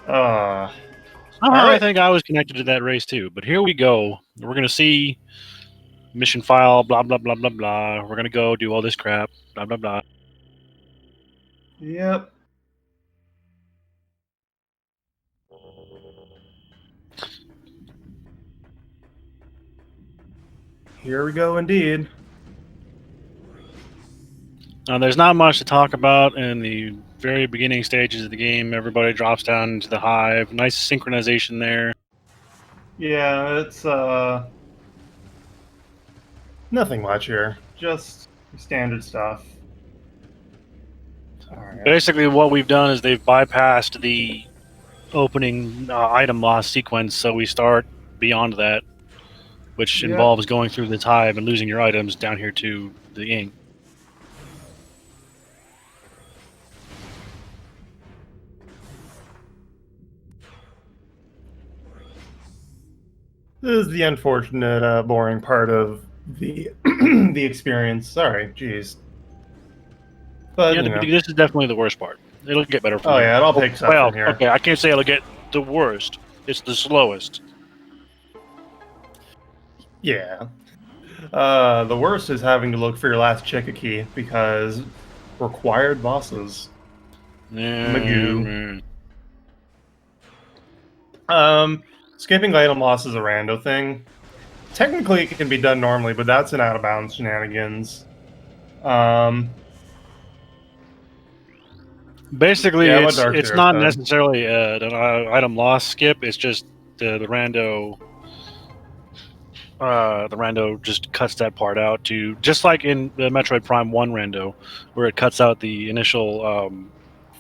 All Somehow I right. think I was connected to that race too. But here we go. We're gonna see mission file. Blah blah blah blah blah. We're gonna go do all this crap. Blah blah blah. Yep. Here we go, indeed. Now, there's not much to talk about in the very beginning stages of the game. Everybody drops down into the hive. Nice synchronization there. Yeah, it's nothing much here. Just standard stuff. All right. Basically, what we've done is they've bypassed the opening item loss sequence, so we start beyond that, which involves going through this hive and losing your items down here to the ink. This is the unfortunate, boring part of the the experience. Sorry, jeez. But Yeah, this is definitely the worst part. It'll get better from oh here. yeah, it all picks up Well, from here. okay, I can't say it'll get the worst. It's the slowest. Yeah. The worst is having to look for your last Chicka key because required bosses. Magoo. Skipping item loss is a rando thing. Technically, it can be done normally, but that's an out of bounds shenanigans. Basically, yeah, it's not necessarily an item loss skip. It's just the rando. The rando just cuts that part out to just like in the Metroid Prime 1 rando, where it cuts out the initial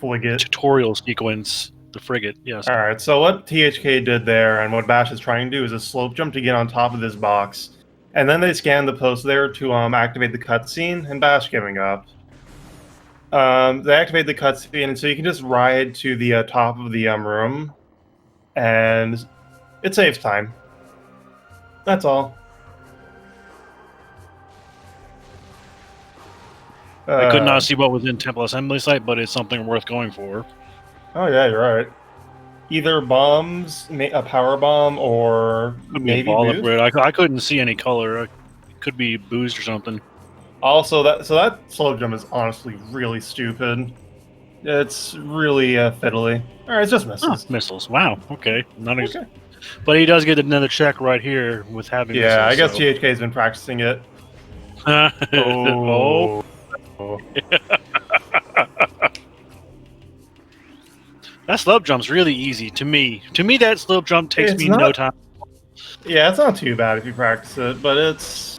tutorial sequence. The frigate, yes. All right, so what THK did there and what Bash is trying to do is a slope jump to get on top of this box. And then they scan the post there to activate the cutscene, and Bash giving up. They activate the cutscene, and so you can just ride to the top of the room, and it saves time. That's all. I could not see what was in Temple Assembly Site, but it's something worth going for. Oh yeah, you're right. Either bombs, a power bomb, or maybe ball boost? upgrade. I couldn't see any color. It could be boost or something. Also, that slow jump is honestly really stupid. It's really fiddly. All right, it's just missiles. Missiles. Wow. Okay. Not okay. But he does get another check right here with having. Yeah, missiles, I guess so. GHK's been practicing it. Oh. That slope jump's really easy to me. To me, that slope jump takes me no time. Yeah, it's not too bad if you practice it, but it's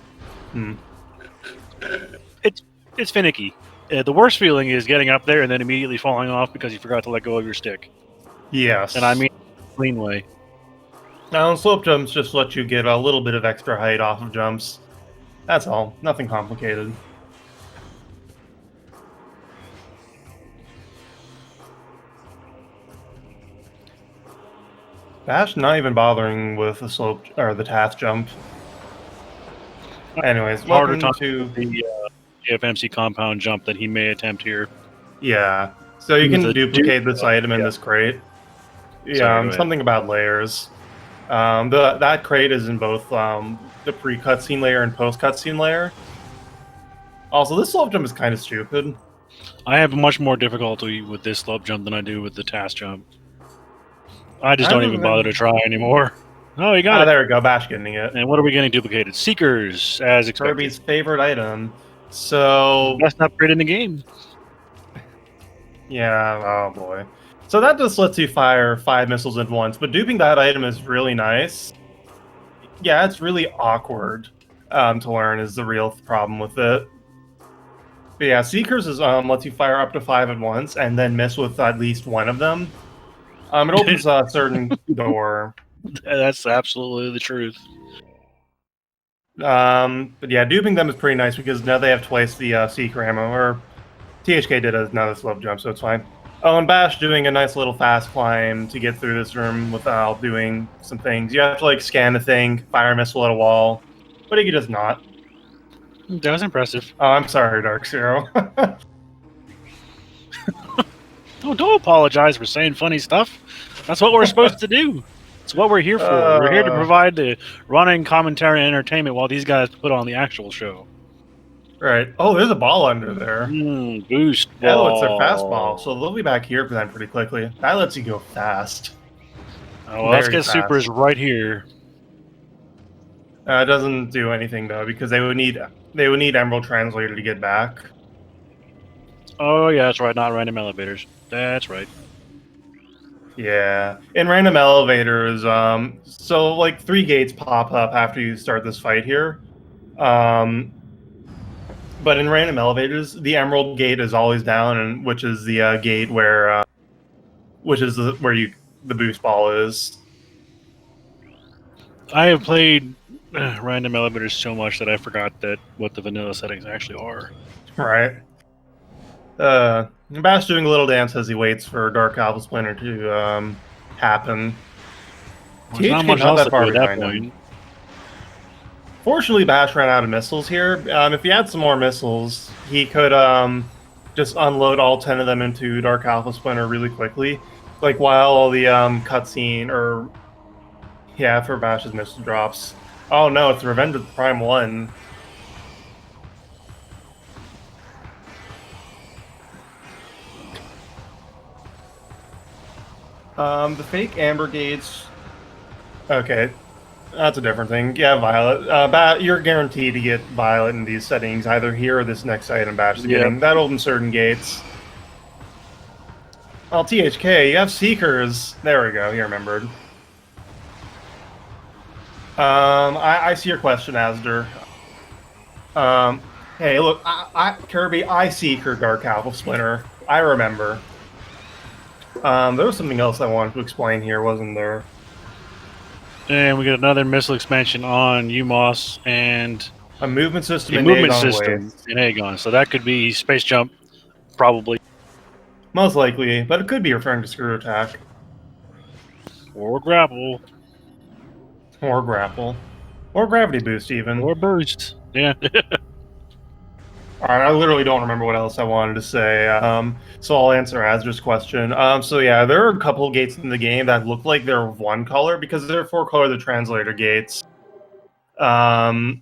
it's finicky. The worst feeling is getting up there and then immediately falling off because you forgot to let go of your stick. Yes. And I mean clean way. Now, slope jumps just let you get a little bit of extra height off of jumps. That's all. Nothing complicated. Bash not even bothering with the slope or the task jump. Anyways, harder to the FMC compound jump that he may attempt here. Yeah, so you can duplicate this item in this crate. Yeah, something about layers. That crate is in both the pre-cutscene layer and post-cutscene layer. Also, this slope jump is kind of stupid. I have much more difficulty with this slope jump than I do with the task jump. I just don't even bother to try anymore. Oh, you got it. There we go. Bash getting it. And what are we getting duplicated? Seekers, as expected. Kirby's favorite item. So best upgrade in the game. Yeah. Oh boy. So that just lets you fire 5 missiles at once, but duping that item is really nice. Yeah, it's really awkward to learn is the real problem with it. But yeah, Seekers is lets you fire up to 5 at once and then miss with at least one of them. It opens a certain door. That's absolutely the truth. But yeah, duping them is pretty nice because now they have twice the Seeker ammo, or THK did another slope jump, so it's fine. Oh, and Bash doing a nice little fast climb to get through this room without doing some things. You have to like scan the thing, fire a missile at a wall, but he could just not. That was impressive. Oh, I'm sorry, Dark Zero. Don't apologize for saying funny stuff. That's what we're supposed to do. It's what we're here for. We're here to provide the running commentary and entertainment while these guys put on the actual show. Right. Oh, there's a ball under there. Boost ball. Oh, it's their fastball, so they'll be back here for that pretty quickly. That lets you go fast. Oh, well, let's get supers right here. It doesn't do anything though because they would need Emerald Translator to get back. Oh yeah, that's right. Not random elevators. That's right. Yeah, in random elevators, so like 3 gates pop up after you start this fight here. But in random elevators, the Emerald Gate is always down, and which is the gate where, the boost ball is. I have played random elevators so much that I forgot what the vanilla settings actually are. Right. Bash doing a little dance as he waits for Dark Alpha Splinter to happen. Well, not much else to do at that point. Fortunately, Bash ran out of missiles here. If he had some more missiles, he could just unload all 10 of them into Dark Alpha Splinter really quickly. Like while all the cutscene for Bash's missile drops. Oh no, it's Revenge of the Prime 1. The fake Amber Gates. Okay, that's a different thing. Yeah, Violet. You're guaranteed to get Violet in these settings, either here or this next item Bash is getting. That opens certain gates. Well, THK, you have Seekers. There we go, he remembered. I see your question, Asder. Hey, look, Kirby, I Seeker Dark Alpha Splinter. I remember. There was something else I wanted to explain here, wasn't there? And we get another missile expansion on UMOS and a movement system in Aegon. So that could be Space Jump, probably. Most likely, but it could be referring to Screw Attack. Or Grapple. Or Grapple. Or Gravity Boost, even. Or Boost. Yeah. Alright, I literally don't remember what else I wanted to say, so I'll answer Azra's question. So yeah, there are a couple of gates in the game that look like they're one color, because they're 4 color the translator gates. But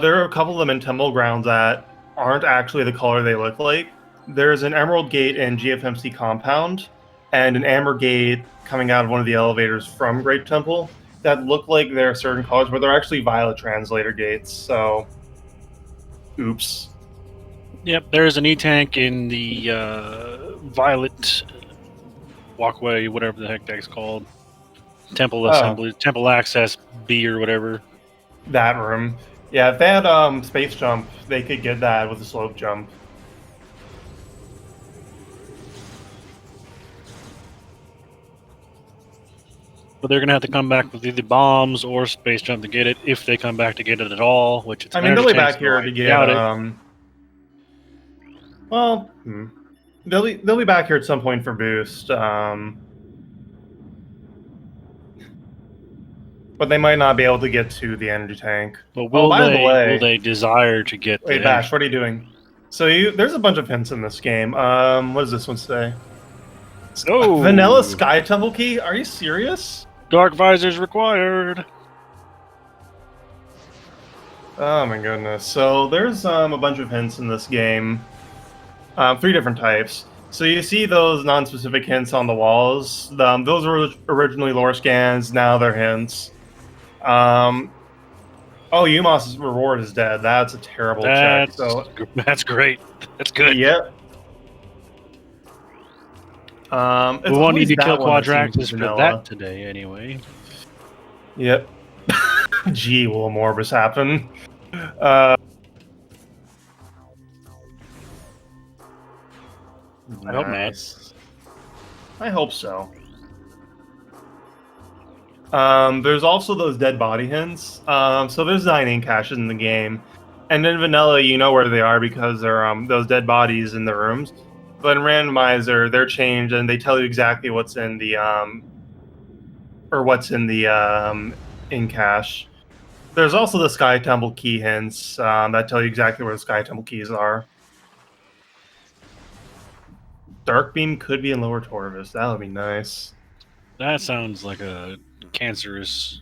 there are a couple of them in Temple Grounds that aren't actually the color they look like. There's an Emerald Gate in GFMC Compound, and an Amber Gate coming out of one of the elevators from Great Temple that look like they're certain colors, but they're actually Violet Translator gates, so... Oops. Yep, there's an E-Tank in the Violet Walkway, whatever the heck that's called. Temple Assembly, Temple Access B or whatever. That room. Yeah, if they had Space Jump, they could get that with a Slope Jump. But they're going to have to come back with either bombs or Space Jump to get it, if they come back to get it at all, which it's... I mean, they'll be back here to get... Well, they'll be back here at some point for Boost. But they might not be able to get to the energy tank. But will they desire to get... Wait, Bash, what are you doing? So there's a bunch of hints in this game. What does this one say? Oh! Vanilla Sky Temple Key? Are you serious? Dark visors required. Oh my goodness. So there's a bunch of hints in this game. 3 different types. So you see those non-specific hints on the walls. Those were originally lore scans, now they're hints. Oh, Umos' reward is dead. That's a terrible check. So that's great. That's good. Yep. We won't need to kill Quadraxis for that today, anyway. Yep. Gee, will Morbus happen? I hope not. I hope so. There's also those dead body hints. So there's 9 ink caches in the game. And in Vanilla, you know where they are because they're those dead bodies in the rooms. But in Randomizer, they're changed and they tell you exactly what's in the in cache. There's also the Sky Temple key hints that tell you exactly where the Sky Temple keys are. Dark Beam could be in Lower Torvis. That would be nice. That sounds like a cancerous.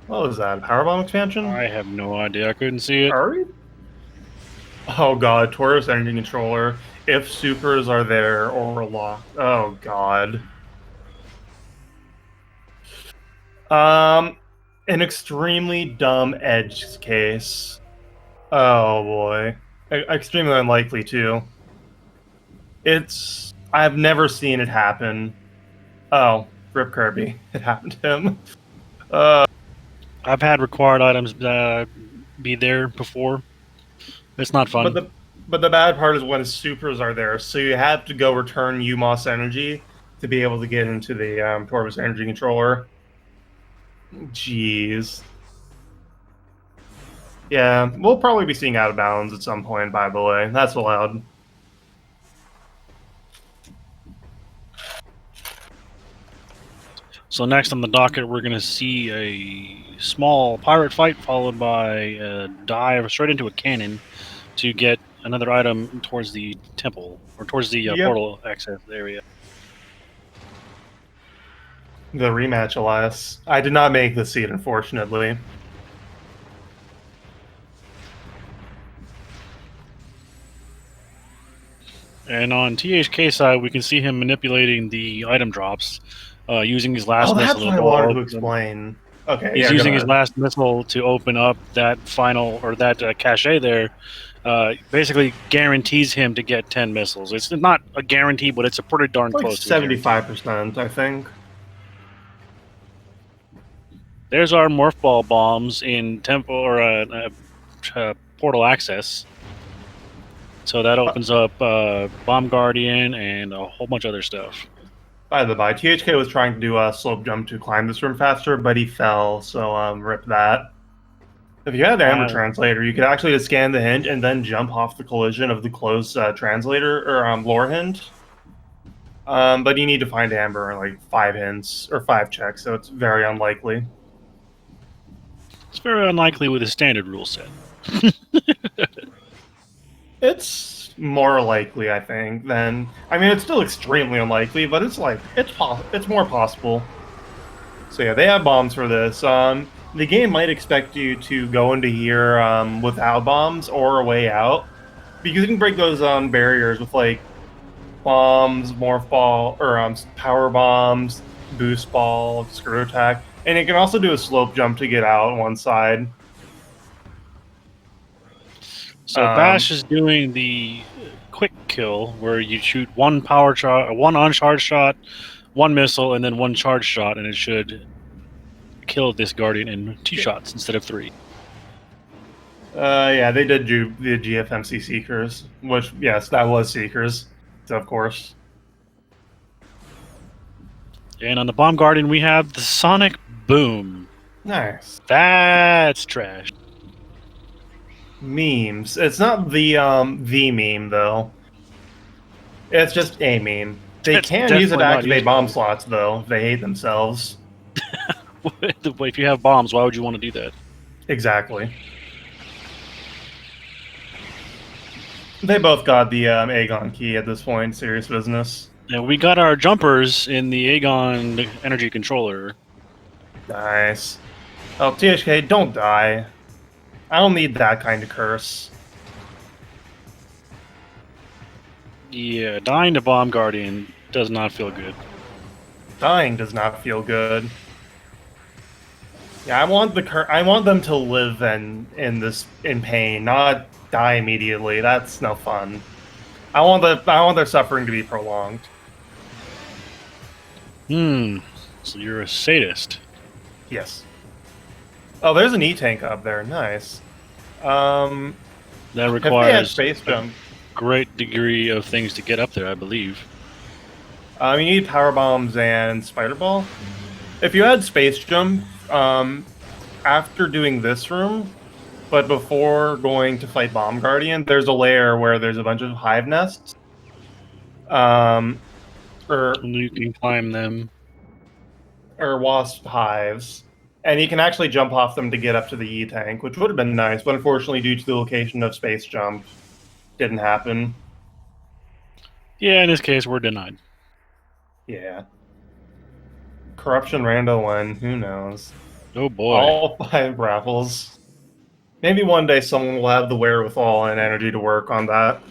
What was that? Powerbomb expansion? I have no idea. I couldn't see it. Are we? Oh god, Taurus Energy Controller. If supers are there or locked. Oh god. An extremely dumb edge case. Oh boy. Extremely unlikely too. I've never seen it happen. Oh, Rip Kirby. It happened to him. I've had required items be there before. It's not fun. But the bad part is when supers are there, so you have to go return UMOS energy to be able to get into the Torvis Energy Controller. Jeez. Yeah, we'll probably be seeing out of bounds at some point, by the way. That's allowed. So next on the docket, we're going to see a small pirate fight followed by a dive straight into a cannon to get another item towards the temple or towards the portal access area. The rematch, alas. I did not make the seat, unfortunately. And on THK side, we can see him manipulating the item drops, using his last missile. That's what I wanted to explain. Okay, he's using his last missile to open up that final or that cache there. Basically guarantees him to get 10 missiles. It's not a guarantee, but it's a pretty darn close. 75%, I think. There's our morph ball bombs in temple or portal access. So that opens up Bomb Guardian and a whole bunch of other stuff. By the by, THK was trying to do a slope jump to climb this room faster, but he fell, so rip that. If you had the Amber Translator, you could actually just scan the hint and then jump off the collision of the closed translator or lore hint. But you need to find Amber in like 5 hints or 5 checks, so it's very unlikely. It's very unlikely with a standard rule set. It's more likely, I think, than... I mean, it's still extremely unlikely, but it's like, it's more possible. So yeah, they have bombs for this. The game might expect you to go into here without bombs or a way out, because you can break those barriers with, like, bombs, morph ball, or power bombs, boost ball, screw attack, and you can also do a slope jump to get out on one side. So Bash is doing the quick kill, where you shoot one power shot, one uncharged shot, one missile, and then one charged shot, and it should kill this Guardian in 2 shots instead of 3. Yeah, they did do the GFMC Seekers, which, yes, that was Seekers, of course. And on the Bomb Guardian, we have the Sonic Boom. Nice. That's trash. Memes. It's not the meme, though. It's just a meme. They can use it to activate bomb slots, though. They hate themselves. If you have bombs, why would you want to do that? Exactly. They both got the Aegon key at this point. Serious business. And we got our jumpers in the Aegon energy controller. Nice. Oh, THK, don't die. I don't need that kind of curse. Yeah, dying to Bomb Guardian does not feel good. Dying does not feel good. Yeah, I want them to live in pain, not die immediately. That's no fun. I want their suffering to be prolonged. So you're a sadist. Yes. Oh, there's an E-tank up there. Nice. That requires space jump. Great degree of things to get up there, I believe. You need power bombs and spider ball. If you had space jump, after doing this room, but before going to fight Bomb Guardian, there's a layer where there's a bunch of hive nests. You can climb them. Or wasp hives. And you can actually jump off them to get up to the E-tank, which would have been nice, but unfortunately, due to the location of space jump, didn't happen. Yeah, in this case, we're denied. Yeah. Corruption Rando won. Who knows? Oh boy. All 5 raffles. Maybe one day someone will have the wherewithal and energy to work on that.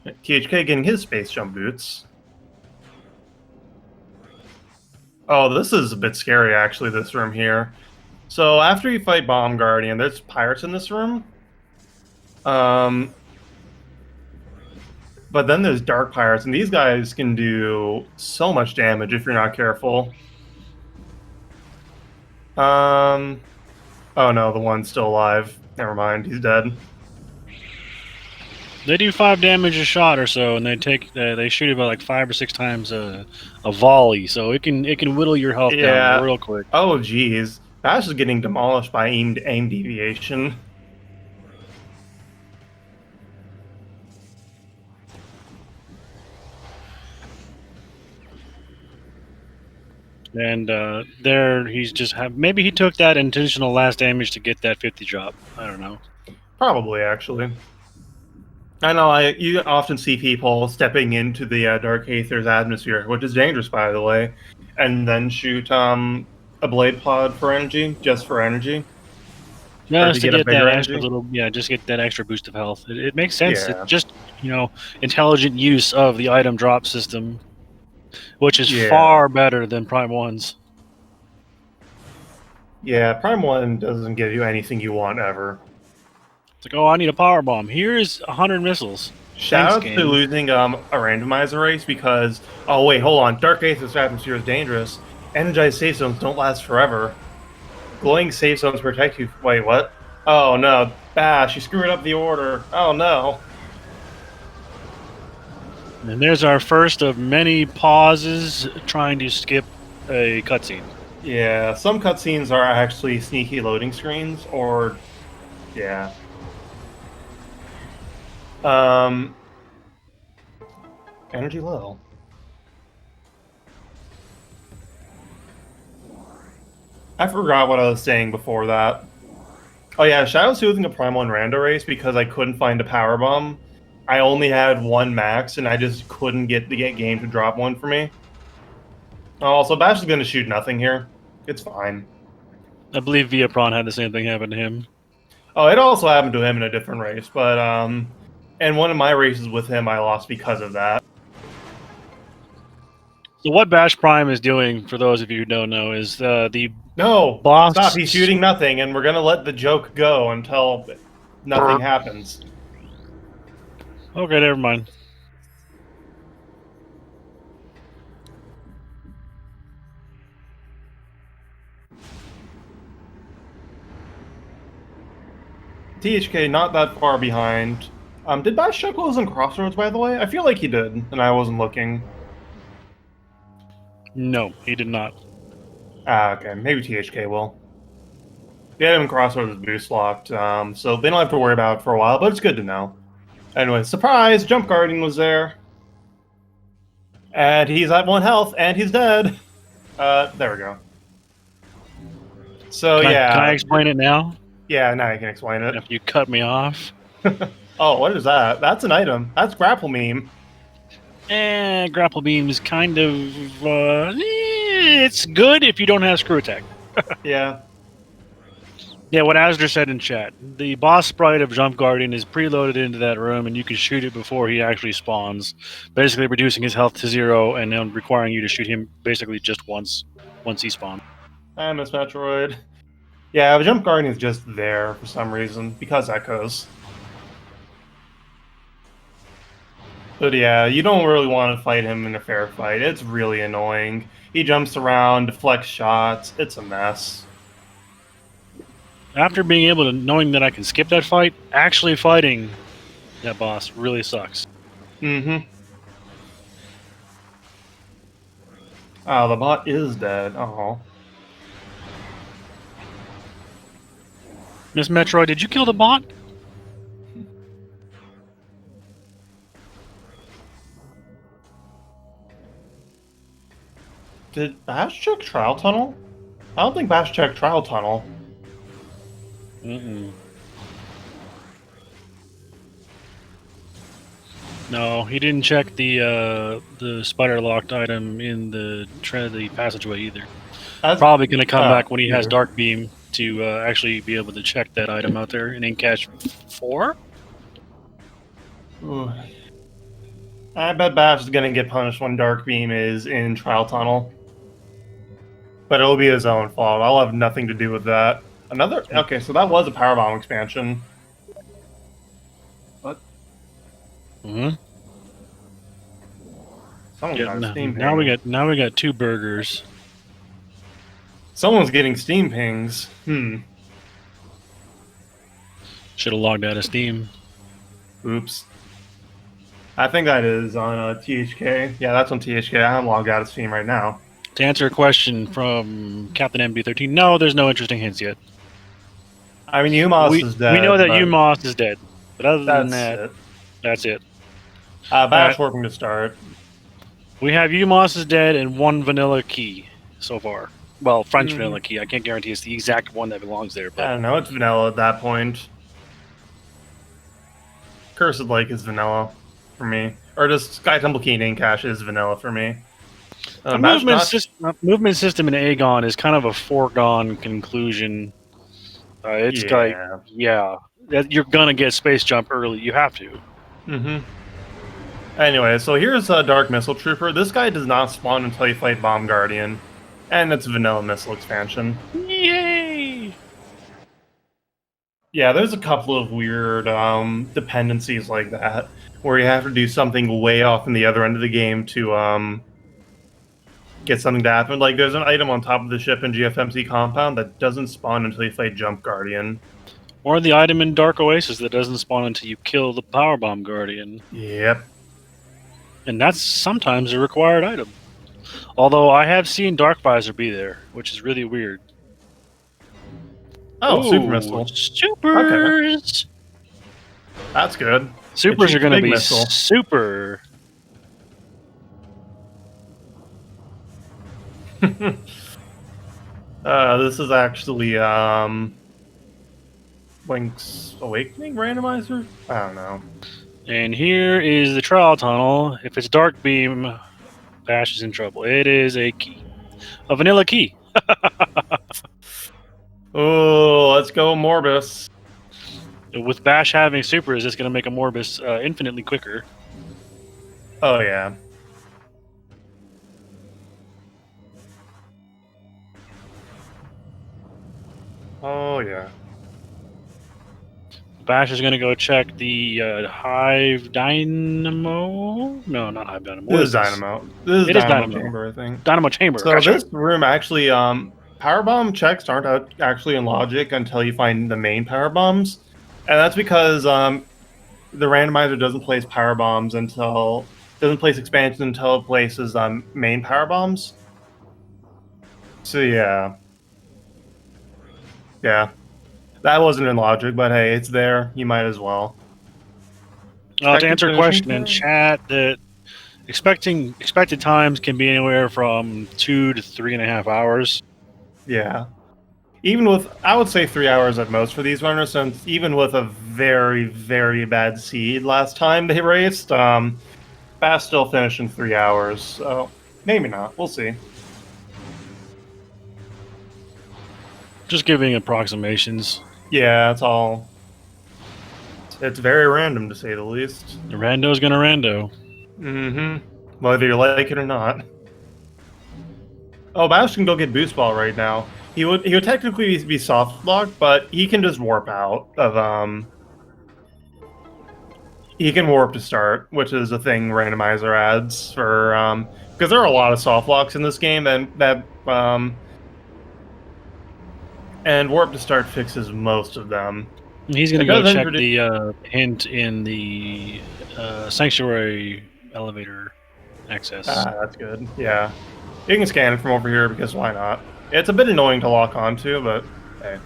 THK getting his space jump boots. Oh, this is a bit scary, actually, this room here. So after you fight Bomb Guardian, there's pirates in this room. But then there's dark pirates, and these guys can do so much damage if you're not careful. Oh no, the one's still alive. Never mind, he's dead. They do 5 damage a shot or so, and they shoot about like 5 or 6 times a volley, so it can whittle your health down real quick. Oh geez, Bash is getting demolished by aim deviation. And there he's just maybe he took that intentional last damage to get that 50 drop. I don't know. Probably, actually. I know you often see people stepping into the Dark Aether's atmosphere, which is dangerous, by the way, and then shoot a blade pod for energy, just for energy. Just to get that extra just get that extra boost of health. It makes sense. Yeah. It's just, intelligent use of the item drop system, which is far better than Prime 1's. Yeah, Prime 1 doesn't give you anything you want ever. It's like, oh, I need a power bomb. Here's 100 missiles. Shout out to losing a randomizer race because, oh wait, hold on. Dark Aether's atmosphere is dangerous. Energized safe zones don't last forever. Glowing safe zones protect you. Wait, what? Oh no, Bash, you screwed up the order. Oh no. And there's our first of many pauses trying to skip a cutscene. Yeah, some cutscenes are actually sneaky loading screens, or yeah. Energy low. I forgot what I was saying before that. Oh yeah, Shadow's losing a Prime 1 Rando race because I couldn't find a power bomb. I only had 1 max, and I just couldn't get the game to drop one for me. Oh, so Bash is going to shoot nothing here. It's fine. I believe Viapron had the same thing happen to him. Oh, it also happened to him in a different race, but in one of my races with him, I lost because of that. So what BashPrime is doing, for those of you who don't know, is the No, boss... Stop, he's shooting nothing, and we're going to let the joke go until nothing happens. Okay, never mind. THK not that far behind. Did Bash Chuck lose in Crossroads, by the way? I feel like he did, and I wasn't looking. No, he did not. Ah, okay. Maybe THK will. The item in Crossroads is boost locked, so they don't have to worry about it for a while, but it's good to know. Anyway, surprise! Jump Guardian was there. And he's at 1 health, and he's dead. There we go. So, Can I explain it now? Yeah, now you can explain it. If you cut me off. Oh, what is that? That's an item. That's Grapple Meme. Grapple Beam is kind of... it's good if you don't have Screw Attack. Yeah. Yeah, what Asder said in chat. The boss sprite of Jump Guardian is preloaded into that room, and you can shoot it before he actually spawns, basically reducing his health to 0 and then requiring you to shoot him basically just once he spawns. I miss Metroid. Yeah, the Jump Guardian is just there for some reason, because Echoes. But yeah, you don't really want to fight him in a fair fight. It's really annoying. He jumps around, deflects shots. It's a mess. After being able to, knowing that I can skip that fight, actually fighting that boss really sucks. Mm-hmm. Oh, the bot is dead. Oh. Miss Metroid, did you kill the bot? Did Bash check Trial Tunnel? I don't think Bash checked Trial Tunnel. Mm-mm. No, he didn't check the spider locked item in the passageway either. That's Probably going to come back when he has here. Dark Beam to actually be able to check that item out there in Cache 4. Ooh. I bet Bash is gonna get punished when Dark Beam is in Trial Tunnel. But it'll be his own fault. I'll have nothing to do with that. Okay, so that was a Powerbomb expansion. What? Mm-hmm. Someone got a Steam now ping. we got 2 burgers. Someone's getting Steam pings. Should have logged out of Steam. Oops. I think that is on THK. Yeah, that's on THK. I'm logged out of Steam right now. To answer a question from Captain MB13, no, there's no interesting hints yet. I mean, UMOS is dead. We know that UMOS is dead, but other than That's that, it. that's it. Bash working to start. We have UMOS is dead and 1 vanilla key so far. Well, French vanilla key. I can't guarantee it's the exact one that belongs there. But I don't know. It's vanilla at that point. Cursed Lake is vanilla for me. Or just Sky Temple Key and Ink Cache is vanilla for me. The movement system in Aegon is kind of a foregone conclusion. It's you're gonna get space jump early. You have to. Anyway, so here's a Dark Missile Trooper. This guy does not spawn until you fight Bomb Guardian, and it's a vanilla missile expansion. Yay! Yeah, there's a couple of weird dependencies like that, where you have to do something way off in the other end of the game to get something to happen. Like, there's an item on top of the ship in GFMC compound that doesn't spawn until you fight Jump Guardian. Or the item in Dark Oasis that doesn't spawn until you kill the Powerbomb Guardian. Yep. And that's sometimes a required item. Although I have seen Dark Visor be there, which is really weird. Oh, Super Missile. Supers! Okay. That's good. Supers are going to be missile. super. This is actually Link's Awakening randomizer? I don't know. And here is the trial tunnel. If it's Dark Beam, Bash is in trouble. It is a key. A vanilla key. Oh, let's go Morbus. With Bash having supers, it's going to make a Morbus infinitely quicker. Oh, yeah. Oh, yeah. Bash is going to go check the Hive Dynamo. No, not Hive Dynamo. This is Dynamo. This is Dynamo Chamber, I think. Dynamo Chamber. So this room actually, Powerbomb checks aren't actually in logic until you find the main power bombs, and that's because the randomizer doesn't place expansion until it places main power bombs. So yeah, that wasn't in logic, but hey, it's there. You might as well. To answer a question in chat, that expected times can be anywhere from 2 to 3.5 hours. Yeah. I would say 3 hours at most for these runners, since even with a very, very bad seed last time they raced, Bass still finished in 3 hours, so maybe not. We'll see. Just giving approximations. Yeah, that's all. It's very random, to say the least. The rando's gonna rando. Whether you like it or not. Oh, Bash can go get Boost Ball right now. He would technically be soft locked, but he can just warp out of he can warp to start, which is a thing Randomizer adds for because there are a lot of soft locks in this game, and warp to start fixes most of them. He's gonna go check the hint in the Sanctuary elevator access. That's good. Yeah. You can scan it from over here because why not? It's a bit annoying to lock onto, but hey.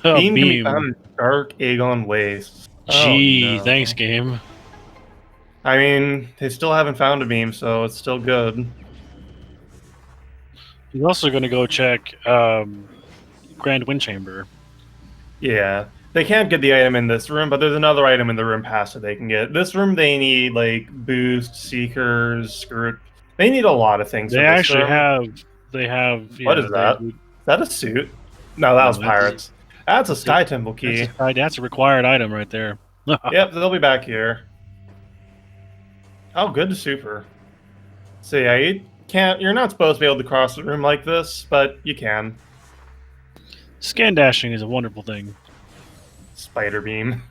Beam can be found in Dark Aegon Wastes. Gee, thanks, game. I mean, they still haven't found a beam, so it's still good. He's also going to go check Grand Wind Chamber. Yeah. They can't get the item in this room, but there's another item in the room past that they can get. This room, they need like boost, seekers, screw. They need a lot of things They for this actually room. have. They have. What Yeah. is that? Is that a suit? No, that was No, pirates. That's a Sky Temple key. That's a required item right there. Yep, they'll be back here. Oh, good to super. So yeah, you can't. You're not supposed to be able to cross the room like this, but you can. Scan dashing is a wonderful thing. Spider beam.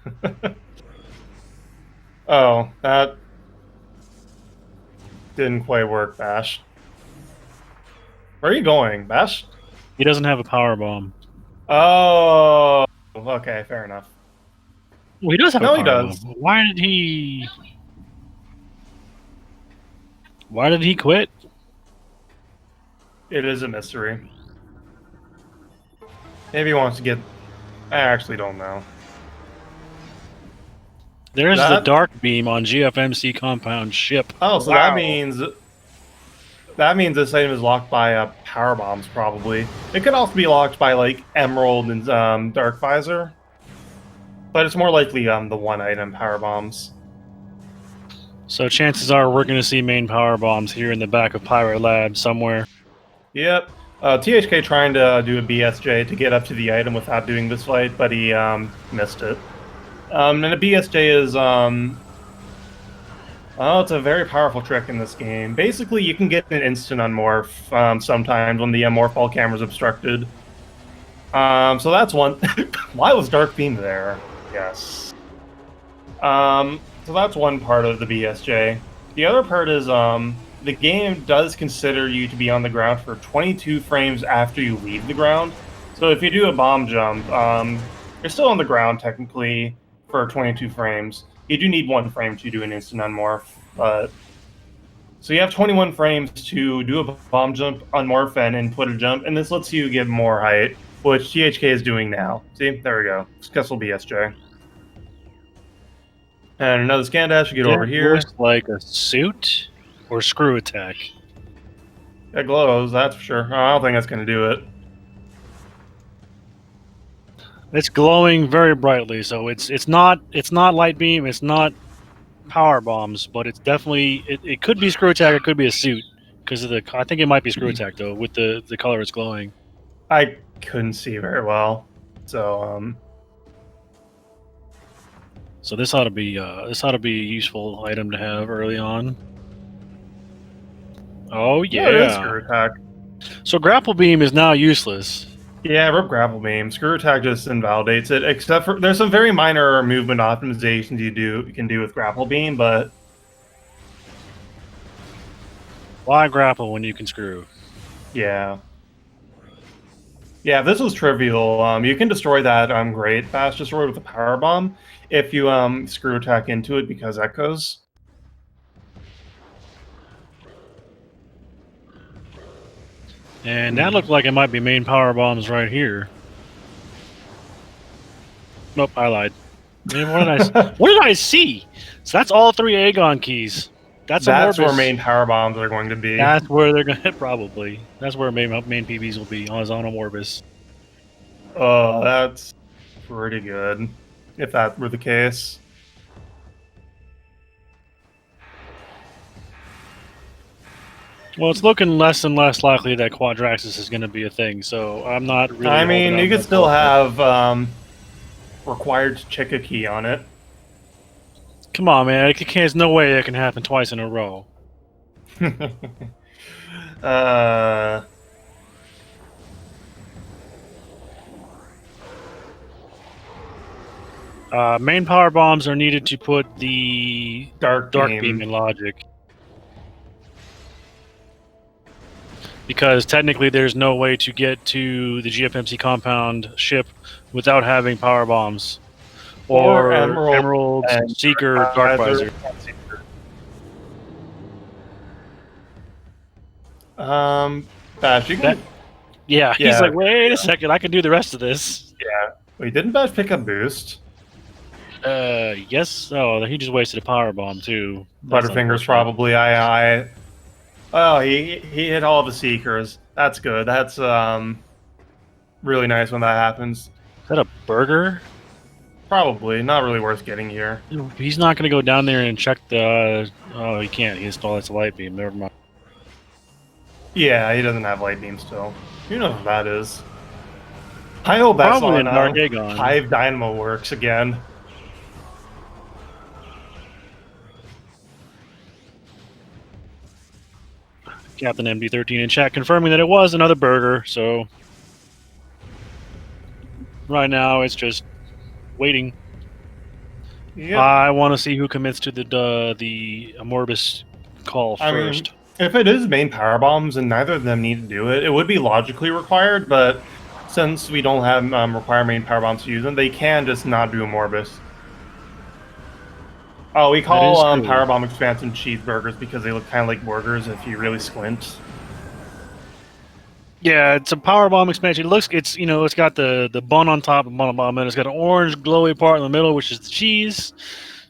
Oh, that didn't quite work, Bash. Where are you going, Bash? He doesn't have a power bomb. Oh, okay, fair enough. Well, he does have a No, power he does. bomb. Why did he? Why did he quit? It is a mystery. Maybe he wants to get. I actually don't know. There's the dark beam on GFMC compound ship. Oh, so that means this item is locked by power bombs, probably. It could also be locked by like Emerald and Dark Visor, but it's more likely the one item power bombs. So chances are we're going to see main power bombs here in the back of Pirate Lab somewhere. Yep. THK trying to do a BSJ to get up to the item without doing this fight, but he missed it. And a BSJ is oh, it's a very powerful trick in this game. Basically, you can get an instant unmorph sometimes when the morph camera is obstructed. So that's one. Why was Dark Beam there? Yes. So that's one part of the BSJ. The other part is the game does consider you to be on the ground for 22 frames after you leave the ground. So if you do a bomb jump, you're still on the ground technically for 22 frames. You do need 1 frame to do an instant unmorph, but so you have 21 frames to do a bomb jump, unmorph, and input a jump, and this lets you get more height, which THK is doing now. See, there we go. Successful BSJ. And another scan dash to get over here. Looks like a suit or screw attack. It glows, that's for sure. I don't think that's going to do it. It's glowing very brightly, so it's not light beam, it's not power bombs, but it's definitely it could be screw attack, it could be a suit because of the. I think it might be screw attack though with the color it's glowing. I couldn't see very well, so So this ought to be a useful item to have early on. Oh yeah, it is screw attack. So grapple beam is now useless. Yeah, rip grapple beam. Screw attack just invalidates it. Except for there's some very minor movement optimizations you can do with grapple beam, but why grapple when you can screw? Yeah. Yeah, if this was trivial, you can destroy that great fast destroy with a power bomb if you screw attack into it because echoes. And that looked like it might be main power bombs right here. Nope, I lied. Man, what did I see? So that's all 3 Aegon keys. That's where main power bombs are going to be. That's where they're going to probably. That's where main PBs will be on Orbis. Oh, that's pretty good. If that were the case. Well, it's looking less and less likely that Quadraxis is going to be a thing, so I'm not really. I mean, you could still have required to check a key on it. Come on, man! There's no way it can happen twice in a row. Main power bombs are needed to put the dark beam in logic. Because technically there's no way to get to the GFMC compound ship without having power bombs. Or Emerald Seeker, Dark Visor. Bash, you can... Yeah, he's like, wait a second, I can do the rest of this. Yeah. Wait, didn't Bash pick up boost? Yes. Oh, he just wasted a power bomb too. Butterfingers probably. Oh, he hit all the Seekers. That's good. That's really nice when that happens. Is that a burger? Probably. Not really worth getting here. He's not going to go down there and check the... oh, he can't. He installed a light beam. Never mind. Yeah, he doesn't have light beam still. Who knows what that is? I hope that's Probably on a Dark Aegon. Hive Dynamo Works again. Captain MD13 in chat confirming that it was another burger, so... right now, it's just waiting. Yep. I want to see who commits to the Amorbis call first. If it is main power bombs and neither of them need to do it, it would be logically required, but since we don't have require main power bombs to use them, they can just not do Amorbis. Oh, we call power bomb expansion cheeseburgers because they look kind of like burgers if you really squint. Yeah, it's a power bomb expansion. It looks, it's got the bun on top and bun on bottom, and it's got an orange glowy part in the middle, which is the cheese.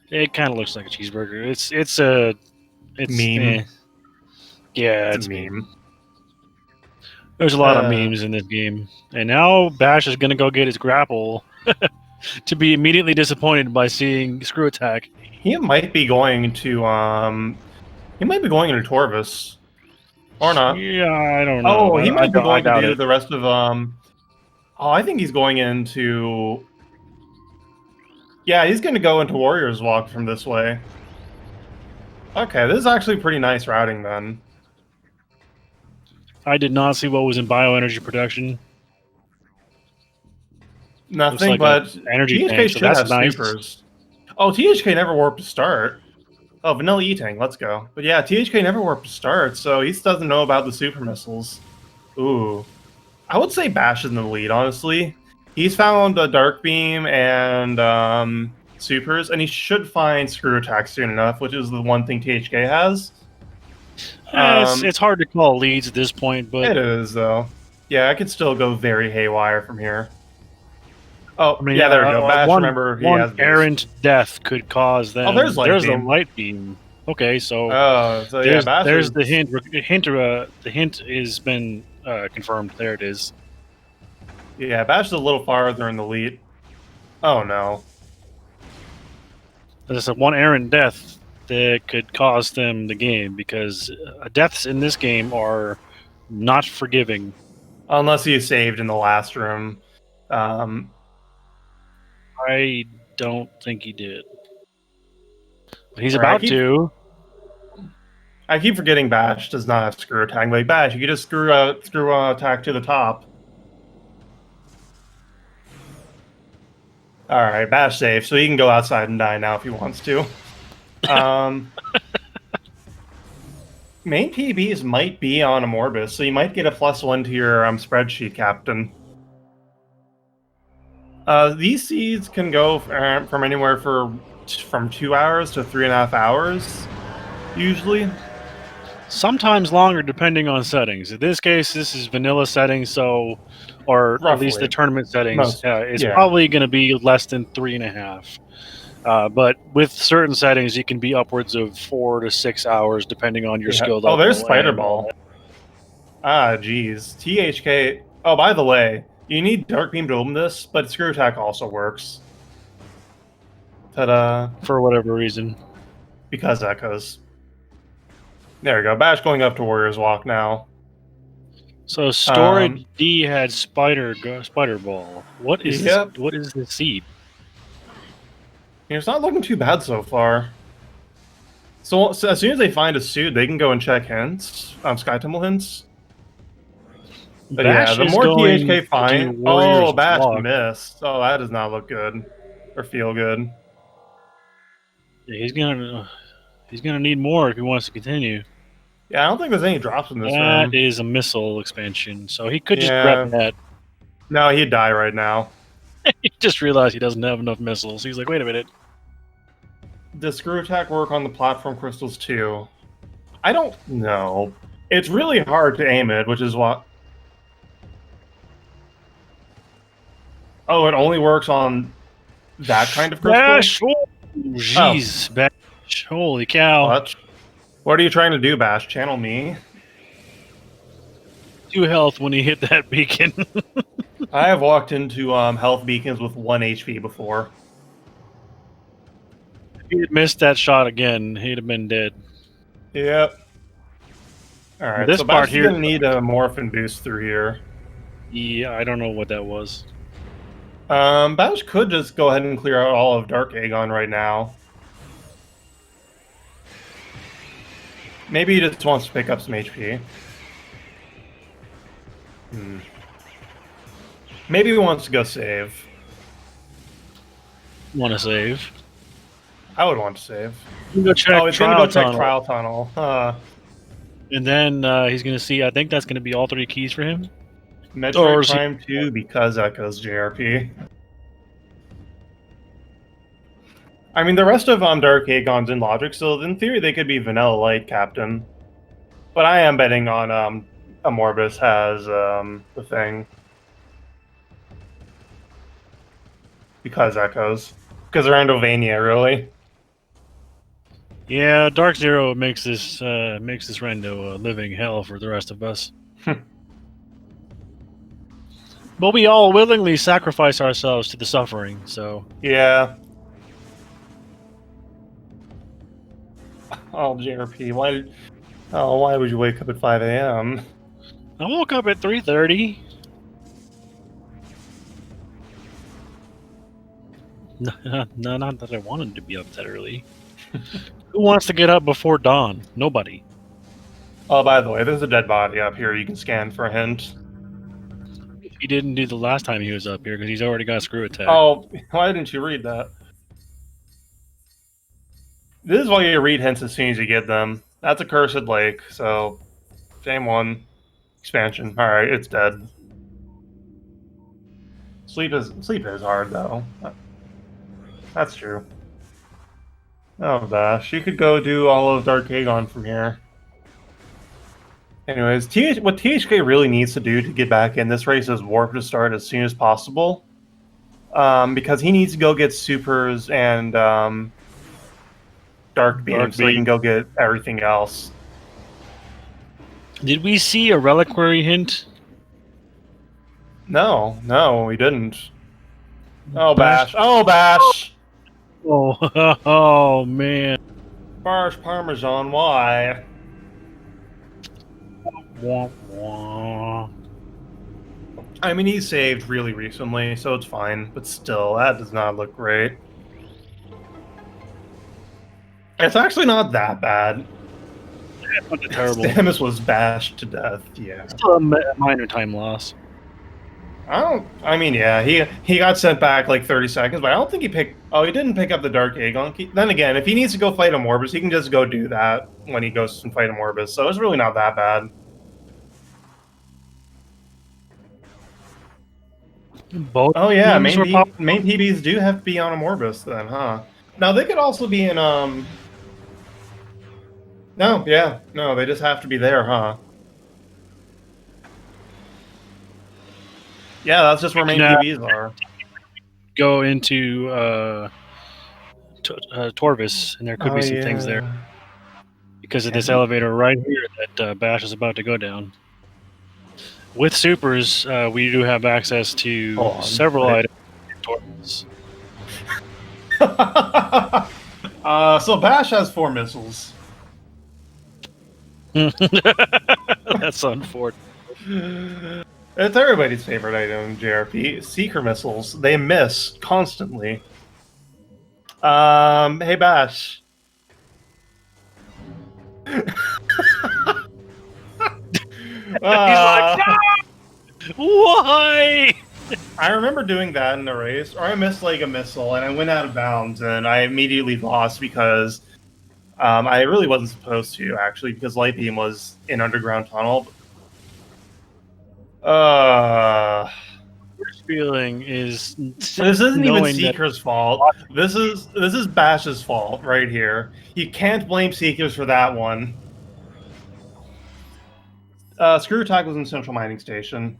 It kind of looks like a cheeseburger. It's meme. Yeah, it's a meme. There's a lot of memes in this game, and now Bash is gonna go get his grapple to be immediately disappointed by seeing Screw Attack. He might be going to he might be going into Torvis. Or not. Yeah, I don't know. Oh, he might be going to do the rest of oh, I think he's going into... yeah, he's going to go into Warrior's Walk from this way. Okay, this is actually pretty nice routing then. I did not see what was in bioenergy production. Nothing, like but energy THK tank, should so have nice. supers. Oh, THK never warped to start. Oh, Vanilla E-Tank, let's go. But yeah, THK never warped to start, so he doesn't know about the super missiles. Ooh. I would say Bash is in the lead, honestly. He's found a Dark Beam and supers, and he should find Screw Attack soon enough, which is the one thing THK has. It's hard to call leads at this point, but... it is, though. Yeah, I could still go very haywire from here. Oh, I mean, yeah, there we go. Bash, remember, he has errant death could cause them... oh, there's light beam. The light beam. Okay, so... oh, so yeah, Bash there's the hint. The hint has been confirmed. There it is. Yeah, Bash is a little farther in the lead. Oh, no. There's one errant death that could cost them the game, because deaths in this game are not forgiving. Unless he saved in the last room. I don't think he did. But he's about to. I keep forgetting Bash does not have Screw Attack. Like, Bash, you can just screw attack to the top. Alright, Bash safe, so he can go outside and die now if he wants to. Main PBs might be on Amorbis, so you might get a +1 to your spreadsheet, Captain. These seeds can go from anywhere from 2 hours to 3.5 hours, usually. Sometimes longer, depending on settings. In this case, this is vanilla settings, so, or roughly. at least the tournament settings. It's probably going to be less than 3.5. But with certain settings, it can be upwards of 4 to 6 hours, depending on your skill level. Oh, there's Spider Ball. Ah, geez. THK. Oh, by the way, you need Dark Beam to open this, but Screw Attack also works. Ta-da. For whatever reason. Because echoes. There we go. Bash going up to Warrior's Walk now. So Storage D had Spider Ball. What is this? What is this seed? It's not looking too bad so far. So as soon as they find a suit, they can go and check hints, Sky Temple hints. But Bash yeah, the more THK find, oh, Bash Walk. missed. Oh, that does not look good or feel good. Yeah, he's gonna need more if he wants to continue. Yeah, I don't think there's any drops in this room. That is a missile expansion, so he could just grab that. No, he'd die right now. He just realized he doesn't have enough missiles. He's like, wait a minute. Does Screw Attack work on the platform crystals too? I don't know. It's really hard to aim it, which is what... oh, it only works on that kind of crystal? Bash! Oh, jeez, Bash. Holy cow. What are you trying to do, Bash? Channel me. 2 health when he hit that beacon. I have walked into health beacons with 1 HP before. he had missed that shot again, he'd have been dead. Yep. All right, This so part Bash is here, gonna need a morph and boost through here. yeah, I don't know what that was. Bash could just go ahead and clear out all of Dark Aegon right now. Maybe he just wants to pick up some HP. Maybe he wants to go save. Want to save? I would want to save. You go check Oh, he's gonna go check tunnel. Trial Tunnel. And then he's going to see, I think that's going to be all 3 keys for him. Metroid Prime 2 because Echo's JRP. I mean, the rest of Dark Aegon's in Logic, so in theory they could be Vanilla Light Captain. But I am betting on Amorbus has the thing. Because Echoes. Because Randovania, really. Yeah, Dark Zero makes this Rando a living hell for the rest of us. But we all willingly sacrifice ourselves to the suffering, so... Yeah. Oh, JRP, why would you wake up at 5 a.m.? I woke up at 3:30. No, not that I wanted to be up that early. Who wants to get up before dawn? Nobody. Oh, by the way, there's a dead body up here you can scan for a hint. He didn't do the last time he was up here because he's already got screw attack. Oh, why didn't you read that? This is why you read hints as soon as you get them. That's a cursed lake, so... Same one. Expansion. Alright, it's dead. Sleep is hard, though. That's true. Oh, Bash. You could go do all of Dark Aegon from here. Anyways, what THK really needs to do to get back in this race is warp to start as soon as possible. Because he needs to go get supers and Dark Beam so he can go get everything else. Did we see a reliquary hint? No, we didn't. Oh, Bash. Oh, Bash! Oh, oh man. Barsh Parmesan, why? Wah, wah. I mean, he saved really recently, so it's fine. But still, that does not look great. It's actually not that bad. It's not terrible. Stammus was bashed to death, yeah. Still a minor time loss. I mean, yeah, he got sent back like 30 seconds, but I don't think he picked... Oh, he didn't pick up the Dark Aegon key. Then again, if he needs to go fight Amorbus, he can just go do that when he goes and fight Amorbus, so it's really not that bad. Both oh yeah, main PBs do have to be on Amorbus then, huh? Now they could also be in No, they just have to be there, huh? Yeah, that's just where main PBs are. Go into Torvis, and there could be some things there because of this elevator right here that Bash is about to go down. With supers, we do have access to several items in Torvis. So Bash has 4 missiles. That's unfortunate. It's everybody's favorite item in JRP. Seeker missiles. They miss constantly. Hey Bash. He's like, no! Why? I remember doing that in a race, or I missed like a missile, and I went out of bounds, and I immediately lost because I really wasn't supposed to, actually, because Light Beam was in Underground Tunnel. Worst feeling is this isn't even Seeker's fault. This is Bash's fault right here. You can't blame Seekers for that one. Screw Attack was in Central Mining Station.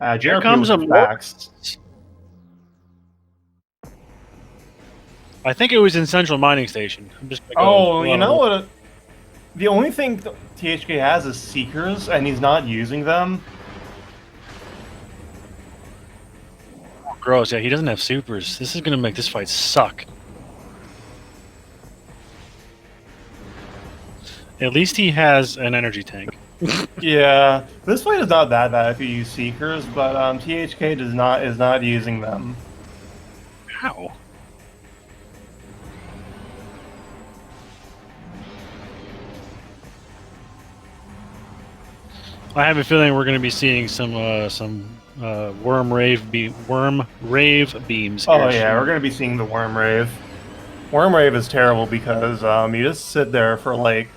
JRP was faxed. I think it was in Central Mining Station. I'm just you know what? The only thing THK has is Seekers, and he's not using them. Gross, yeah, he doesn't have supers. This is going to make this fight suck. At least he has an energy tank. Yeah, this fight is not that bad if you use Seekers, but THK is not using them. How? I have a feeling we're going to be seeing some worm rave beams. Oh Here yeah, soon. we're gonna be seeing the Worm Rave. Worm Rave is terrible because you just sit there for like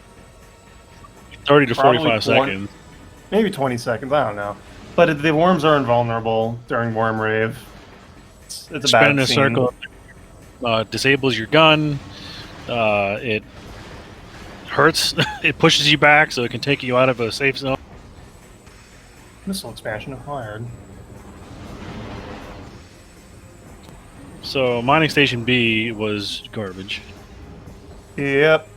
30 to probably 45 seconds. maybe 20 seconds. I don't know, but the worms are invulnerable during Worm Rave. It's a Spin in bad a scene. circle disables your gun. It hurts. It pushes you back, so it can take you out of a safe zone. Missile expansion acquired. So mining station B was garbage. Yep.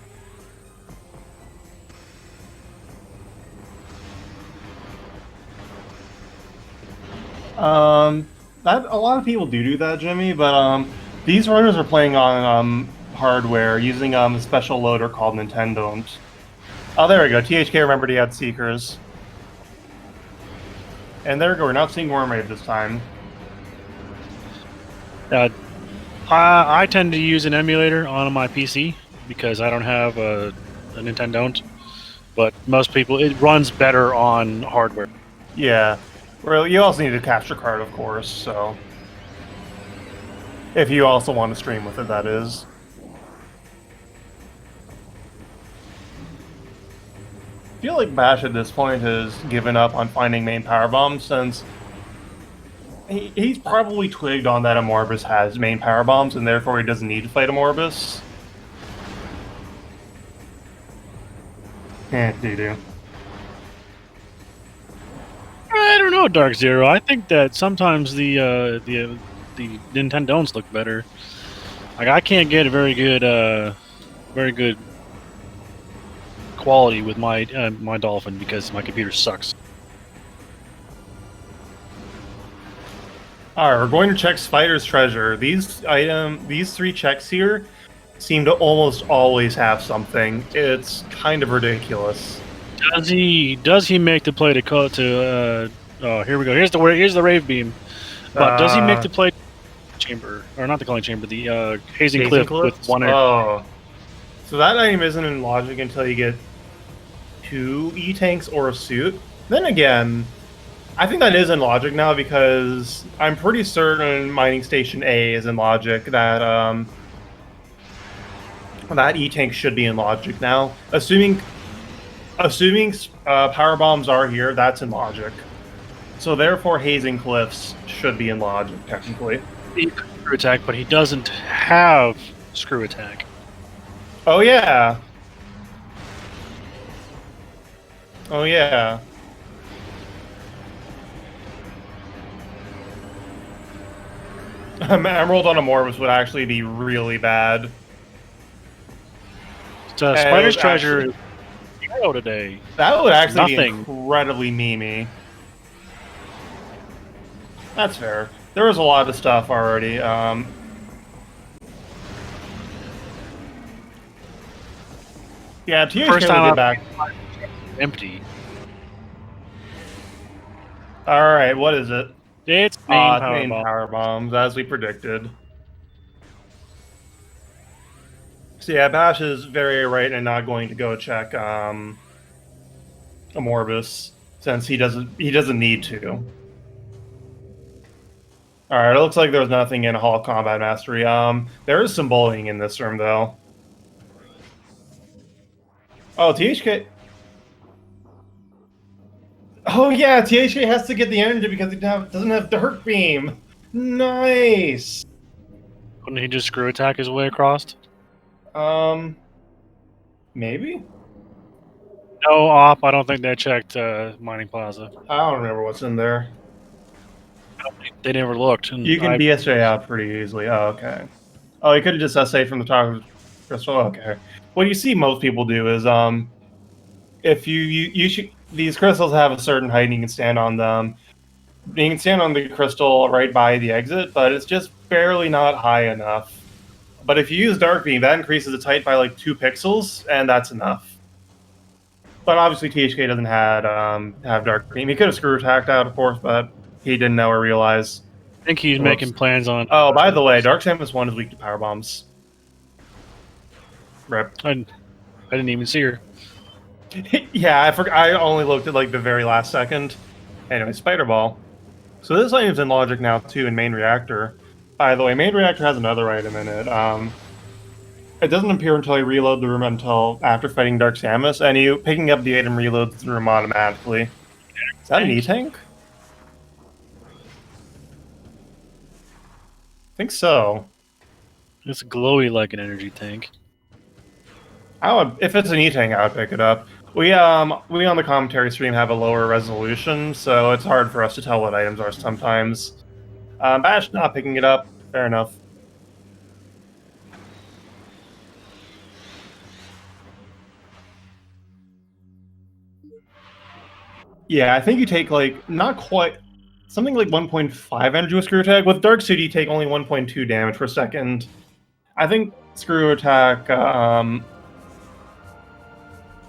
That a lot of people do that, Jimmy. But these runners are playing on hardware using a special loader called Nintendo. Oh, there we go. THK remembered he had Seekers. And there we go. We're not seeing Worm Rave this time. I tend to use an emulator on my PC because I don't have a Nintendo. But most people, it runs better on hardware. Yeah. Well, you also need a capture card, of course, so... If you also want to stream with it, that is. I feel like Bash at this point has given up on finding main power bombs since he's probably twigged on that Amorbus has main power bombs and therefore he doesn't need to fight Amorbus. Doo-doo. I don't know, Dark Zero. I think that sometimes the Nintendo's look better. Like I can't get a very good quality with my my Dolphin because my computer sucks. Alright, we're going to check Spider's Treasure. These three checks here seem to almost always have something. It's kind of ridiculous. Does he make the play to oh, here we go. Here's the rave beam. But does he make the play chamber, or not the calling chamber, the hazing cliff with one air? Oh, so that item isn't in logic until you get 2 E-tanks or a suit. Then again, I think that is in logic now because I'm pretty certain Mining Station A is in logic. That that E-tank should be in logic now. Assuming power bombs are here, that's in logic. So therefore, hazing cliffs should be in logic technically. He could screw attack, but he doesn't have screw attack. Oh yeah. Oh yeah. Emerald on Amorbus would actually be really bad. Spider's Treasure is zero today. That would actually be Nothing. incredibly memey. That's fair. There was a lot of stuff already. Yeah, THK First will time get back. Empty. Alright, what is it? It's main power bombs, as we predicted. So yeah, Bash is very right and not going to go check Amorbus since he doesn't need to. Alright, it looks like there's nothing in Hall Combat Mastery. There is some bullying in this room though. Oh, THK. Oh yeah, THK has to get the energy because he doesn't have Dark Beam. Nice. Couldn't he just screw attack his way across? Maybe. No, op. I don't think they checked Mining Plaza. I don't remember what's in there. They never looked. And You can BSJ out pretty easily. Oh, okay. Oh, you could have just SA from the top of the crystal. Okay. What you see most people do is if you should, these crystals have a certain height and you can stand on them. You can stand on the crystal right by the exit, but it's just barely not high enough. But if you use Dark Beam, that increases its height by like 2 pixels, and that's enough. But obviously THK doesn't have Dark Beam. He could have screw attacked out, of course, but he didn't know or realize. I think he's making plans on. Oh, by the way, Dark Samus 1 is weak to power bombs. Rip. I didn't even see her. Yeah, I forgot. I only looked at like the very last second. Anyway, Spider Ball. So this item's in Logic now too in Main Reactor. By the way, Main Reactor has another item in it. It doesn't appear until you reload the room until after fighting Dark Samus, and you picking up the item reloads the room automatically. Is that an E-Tank? I think so. It's glowy like an energy tank. If it's an E-Tank, I would pick it up. We on the commentary stream have a lower resolution, so it's hard for us to tell what items are sometimes. Bash not picking it up, fair enough. Yeah, I think you take like not quite something like 1.5 energy with screw attack. With Dark Suit, you take only 1.2 damage per second. I think screw attack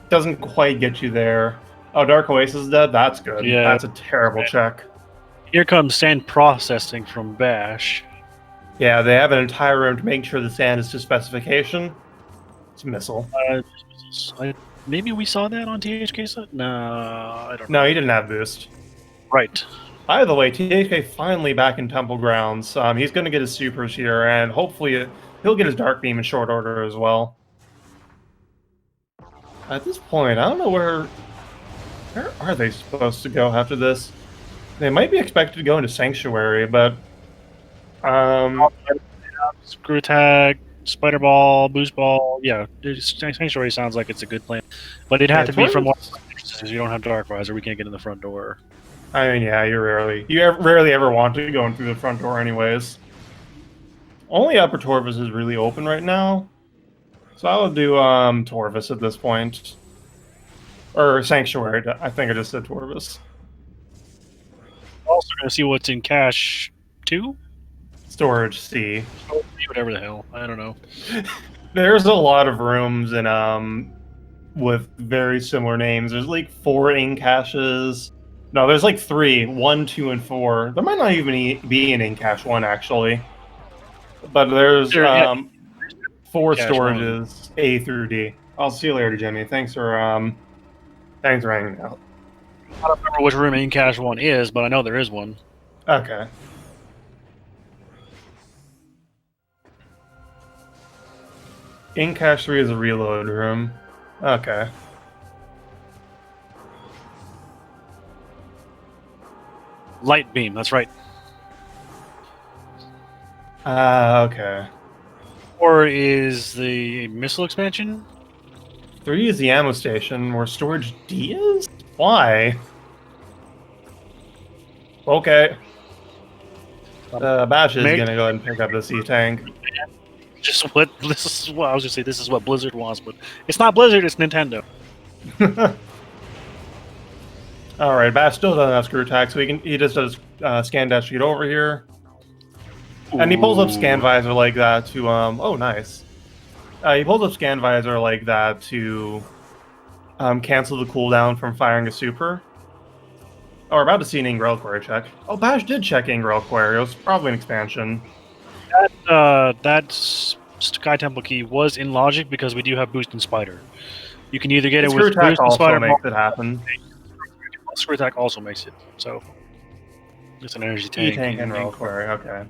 doesn't quite get you there. Oh, Dark Oasis is dead? That's good. Yeah. That's a terrible check. Here comes sand processing from Bash. Yeah, they have an entire room to make sure the sand is to specification. It's a missile. Maybe we saw that on THK side? No, I don't know. No, he didn't have boost. Right. By the way, THK finally back in Temple Grounds. He's going to get his supers here, and hopefully he'll get his Dark Beam in short order as well. At this point, I don't know where are they supposed to go after this? They might be expected to go into Sanctuary, but screw attack, spider ball, boost ball. Yeah, Sanctuary sounds like it's a good plan, but it'd have to be from one because you don't have Dark Visor. We can't get in the front door. I mean, yeah, you rarely ever want to go in through the front door, anyways. Only Upper Torvus is really open right now. So I would do Torvus at this point. Or Sanctuary, I think I just said Torvus. Also gonna see what's in cache 2? Storage C. Whatever the hell. I don't know. There's a lot of rooms in with very similar names. There's like 4 ink caches. No, there's like 3. 1, 2, and 4. There might not even be an ink cache 1 actually. But there's 4 storages, A through D. I'll see you later, Jimmy. Thanks for hanging out. I don't remember which room in cache 1 is, but I know there is one. Okay. In cache 3 is a reload room. Okay. Light beam, that's right. Okay. 4 is the missile expansion? 3 is the ammo station, where storage D is? Why? Okay. Bash is gonna go ahead and pick up the C-Tank. This is what I was gonna say. This is what Blizzard wants, but it's not Blizzard. It's Nintendo. All right, Bash still doesn't have screw attack, so he just does scan dash to get over here, and he pulls up scan visor like that to Oh, nice. He pulls up scan visor like that to cancel the cooldown from firing a super. Oh, we're about to see an Ing Reliquary check. Oh, Bash did check Ing Reliquary. It was probably an expansion. That Sky Temple key was in Logic because we do have Boost and Spider. You can either get it with Boost and Spider. Makes it happen. Screw attack also makes it. So it's an energy tank. E-Tank and Reliquary, okay.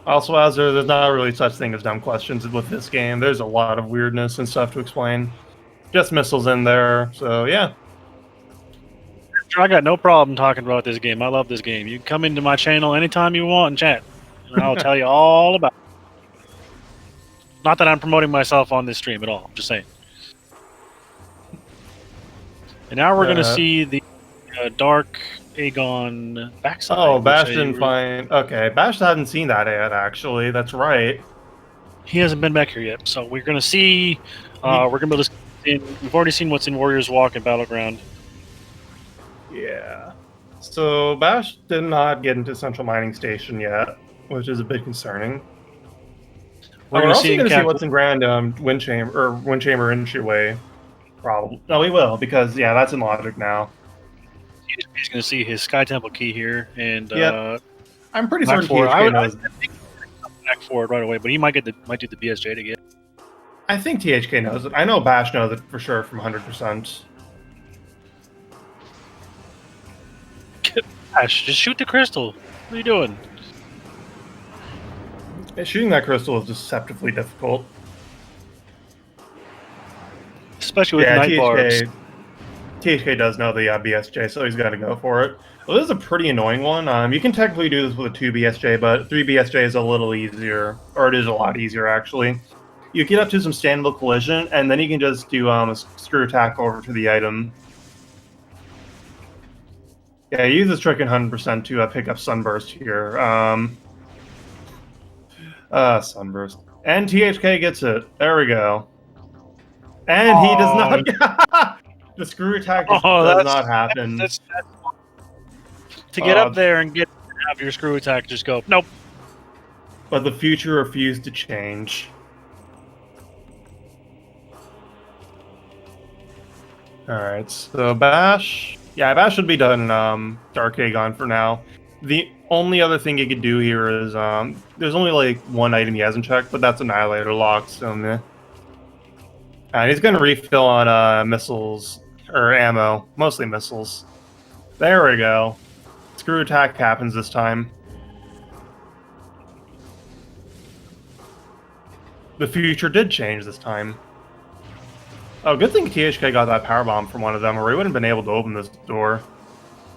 Also, as there's not really such thing as dumb questions with this game. There's a lot of weirdness and stuff to explain. Just missiles in there, so yeah. I got no problem talking about this game. I love this game. You can come into my channel anytime you want and chat. And I'll tell you all about it. Not that I'm promoting myself on this stream at all. I'm just saying. And now we're going to see the Dark Aegon backside. Oh, Bash didn't find... Okay, Bash hasn't seen that yet, actually. That's right. He hasn't been back here yet. So we're going to see... we're going to be able to see... We've already seen what's in Warriors Walk and Battleground. Yeah. So Bash did not get into Central Mining Station yet, which is a bit concerning. We're also going to see what's in Random Wind Chamber entryway. Probably. No, he will, because, yeah, that's in logic now. He's going to see his Sky Temple key here and Yep. I'm pretty back certain forward. THK knows. I think back forward right away, but he might do the BSJ to get. I think THK knows it. I know Bash knows it for sure from 100%. Gosh, just shoot the crystal. What are you doing? Yeah, shooting that crystal is deceptively difficult. Especially with night barbs. THK does know the BSJ, so he's got to go for it. Well, this is a pretty annoying one. You can technically do this with a 2 BSJ, but 3 BSJ is a little easier, or it is a lot easier, actually. You get up to some standable collision, and then you can just do a screw attack over to the item. Yeah, use this trick in 100% to pick up Sunburst here. Sunburst. And THK gets it. There we go. And he does not. The screw attack just does not happen. To get up there and have your screw attack, just go, nope. But the future refused to change. Alright, so Bash. Yeah, Bash should be done Dark Aegon for now. The only other thing you could do here is there's only like one item he hasn't checked, but that's Annihilator Lock, so meh. And he's gonna refill on missiles or ammo, mostly missiles. There we go. Screw attack happens this time. The future did change this time. Oh, good thing THK got that power bomb from one of them, or he wouldn't have been able to open this door.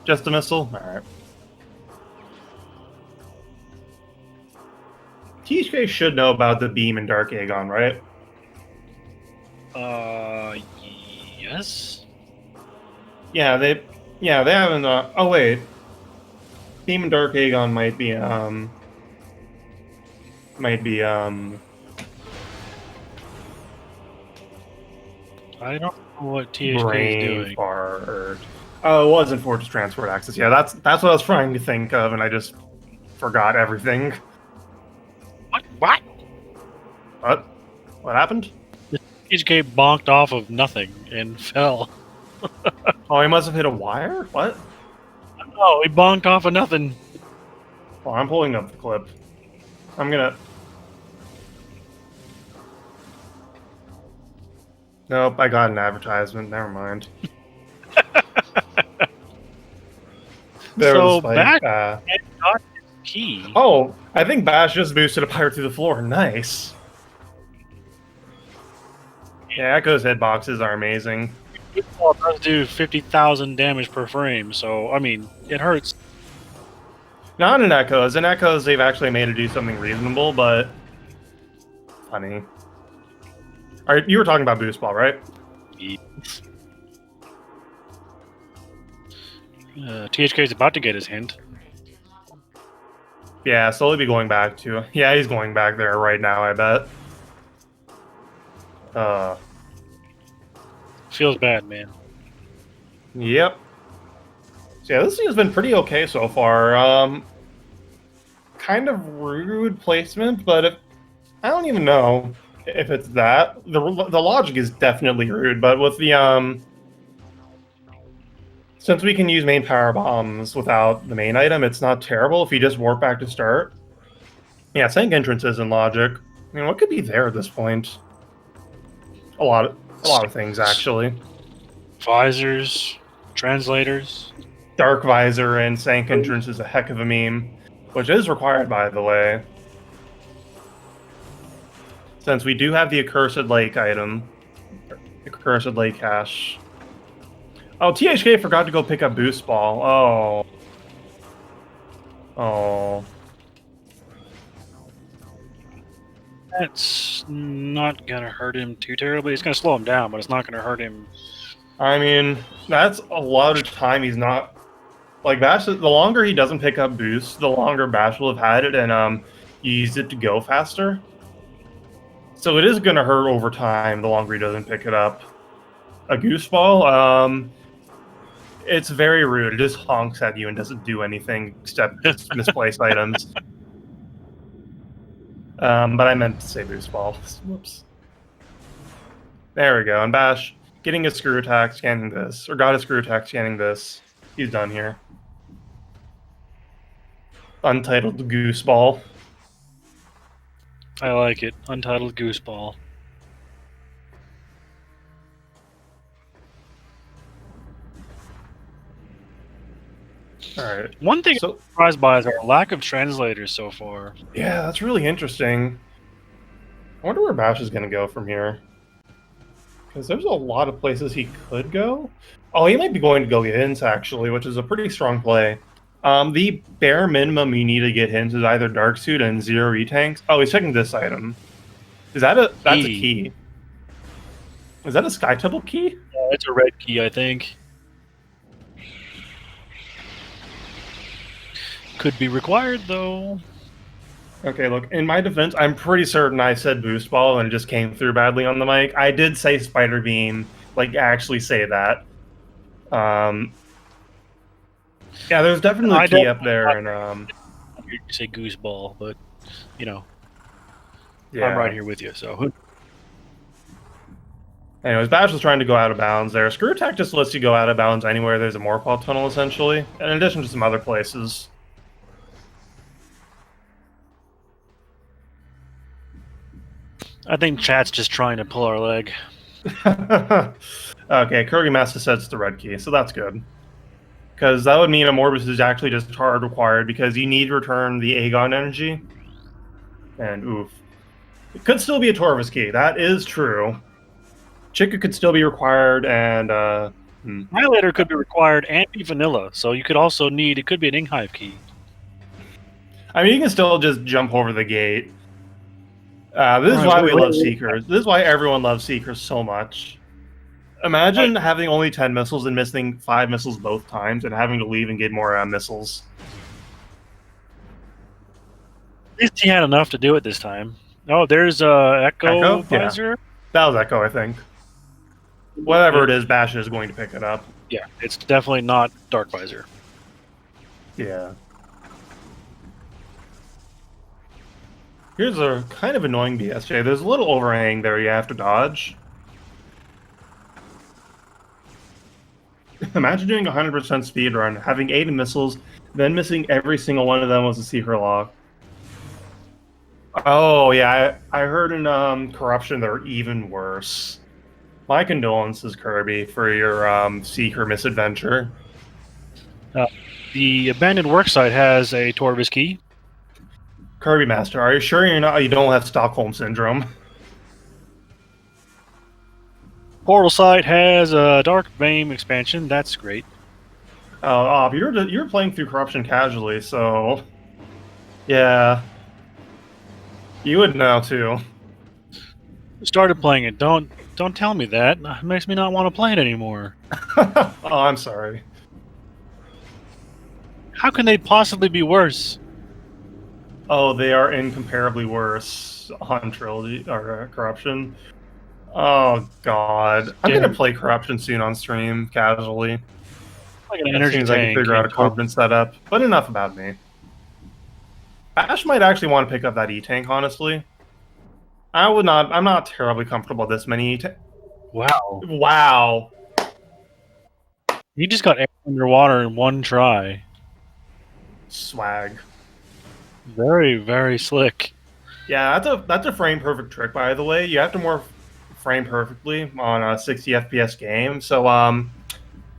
Just a missile? Alright. THK should know about the beam in Dark Aegon, right? Yes. Yeah, they haven't. Oh wait, Beam and Dark Aegon might be. I don't know what THK is doing. Fart. Oh, it wasn't Fortress Transport Access. Yeah, that's what I was trying to think of, and I just forgot everything. What? What happened? THK bonked off of nothing and fell. Oh, he must have hit a wire? What? Oh, he bonked off of nothing. Oh, I'm pulling up the clip. I'm gonna... Nope, I got an advertisement. Never mind. So Bash got his key. Oh, I think Bash just boosted a pirate through the floor. Nice. Yeah, Echo's hitboxes are amazing. It does do 50,000 damage per frame, so, I mean, it hurts. Not in Echoes. In Echoes, they've actually made it do something reasonable, but... funny. Alright, you were talking about Boost Ball, right? Yes. THK's about to get his hint. Yeah, slowly be going back to... Yeah, he's going back there right now, I bet. Feels bad, man. Yep. So yeah, this thing has been pretty okay so far. Kind of rude placement, but I don't even know if it's that. The logic is definitely rude, but with the since we can use main power bombs without the main item, it's not terrible if you just warp back to start. Yeah, tank entrances and logic. I mean, what could be there at this point? A lot of things, actually. Visors, translators. Dark Visor and Sank Entrance is a heck of a meme, which is required, by the way. Since we do have the Accursed Lake item. Accursed Lake cache. Oh, THK forgot to go pick up Boost Ball. Oh. Oh. That's not going to hurt him too terribly. It's going to slow him down, but it's not going to hurt him. I mean, that's a lot of time he's not... Like, Bash, the longer he doesn't pick up Boost, the longer Bash will have had it and used it to go faster. So it is going to hurt over time the longer he doesn't pick it up. A Goose Ball, it's very rude. It just honks at you and doesn't do anything except misplace items. But I meant to say Boost Ball. Whoops. There we go. And Bash, getting a screw attack, scanning this, or got a screw attack, scanning this. He's done here. Untitled Gooseball. I like it. Untitled Gooseball. Alright. One thing So, I'm surprised by is our lack of translators so far. yeah, that's really interesting. I wonder where Bash is going to go from here. Because there's a lot of places he could go. Oh, he might be going to go get hints, actually, which is a pretty strong play. The bare minimum you need to get hints is either Dark Suit and Zero E-Tanks. Oh, he's checking this item. Is that a... That's a key. Is that a Sky Temple key? Yeah, it's a red key, I think. Could be required, though. Okay, look, in my defense, I'm pretty certain I said Boost Ball and it just came through badly on the mic. I did say Spider Beam, like, actually say that. Yeah, there's definitely a key up there, and You say Gooseball, but, you know, yeah. I'm right here with you, so... Anyways, Bash was trying to go out of bounds there. Screw Attack just lets you go out of bounds anywhere there's a Morqual tunnel, essentially, in addition to some other places. I think chat's just trying to pull our leg. Okay, Kirby Master sets the red key, so that's good. Because that would mean a Morbus is actually just hard required, because you need to return the Aegon energy. And oof. It could still be a Torvus key, that is true. Chica could still be required, and Annihilator could be required and be vanilla, so you could also need... It could be an Inghive key. I mean, you can still just jump over the gate. This is why we love Seekers. This is why everyone loves Seekers so much. Imagine having only 10 missiles and missing 5 missiles both times and having to leave and get more missiles. At least he had enough to do it this time. Oh, there's Echo Visor? Yeah. That was Echo, I think. Whatever it is, Bash is going to pick it up. Yeah, it's definitely not Dark Visor. Yeah. Here's a kind of annoying BSJ. There's a little overhang there you have to dodge. Imagine doing 100% speedrun, having 80 missiles, then missing every single one of them was a secret lock. Oh, yeah, I heard in Corruption they're even worse. My condolences, Kirby, for your Seeker misadventure. The abandoned worksite has a Torvus key. Kirby Master, are you sure you don't have Stockholm Syndrome? Portal site has a Dark Vein expansion. That's great. You're playing through Corruption casually, so... Yeah. You would know, too. Started playing it. Don't tell me that. It makes me not want to play it anymore. Oh, I'm sorry. How can they possibly be worse? Oh, they are incomparably worse on Trilogy or Corruption. Oh God, I'm gonna play Corruption soon on stream casually. Like an energy as soon as I can figure out a confident setup. But enough about me. Bash might actually want to pick up that E-Tank, honestly. I would not. I'm not terribly comfortable with this many E-Tank. Wow. Wow. You just got air underwater in one try. Swag. Very, very slick. Yeah, that's a frame perfect trick, by the way. You have to more frame perfectly on a 60 FPS game. So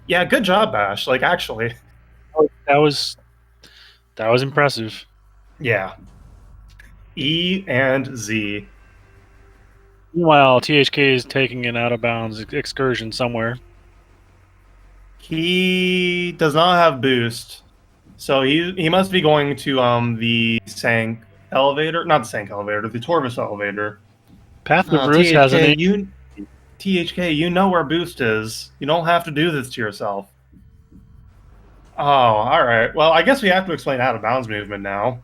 yeah, good job, Bash. Like, actually. That was impressive. Yeah. E and Z. Meanwhile, THK is taking an out-of-bounds excursion somewhere. He does not have boost, so he must be going to the Sank elevator, not the Sank elevator, the Torvus elevator. Path of Bruce has an THK, you know where boost is. You don't have to do this to yourself. Oh, all right. Well, I guess we have to explain out of bounds movement now.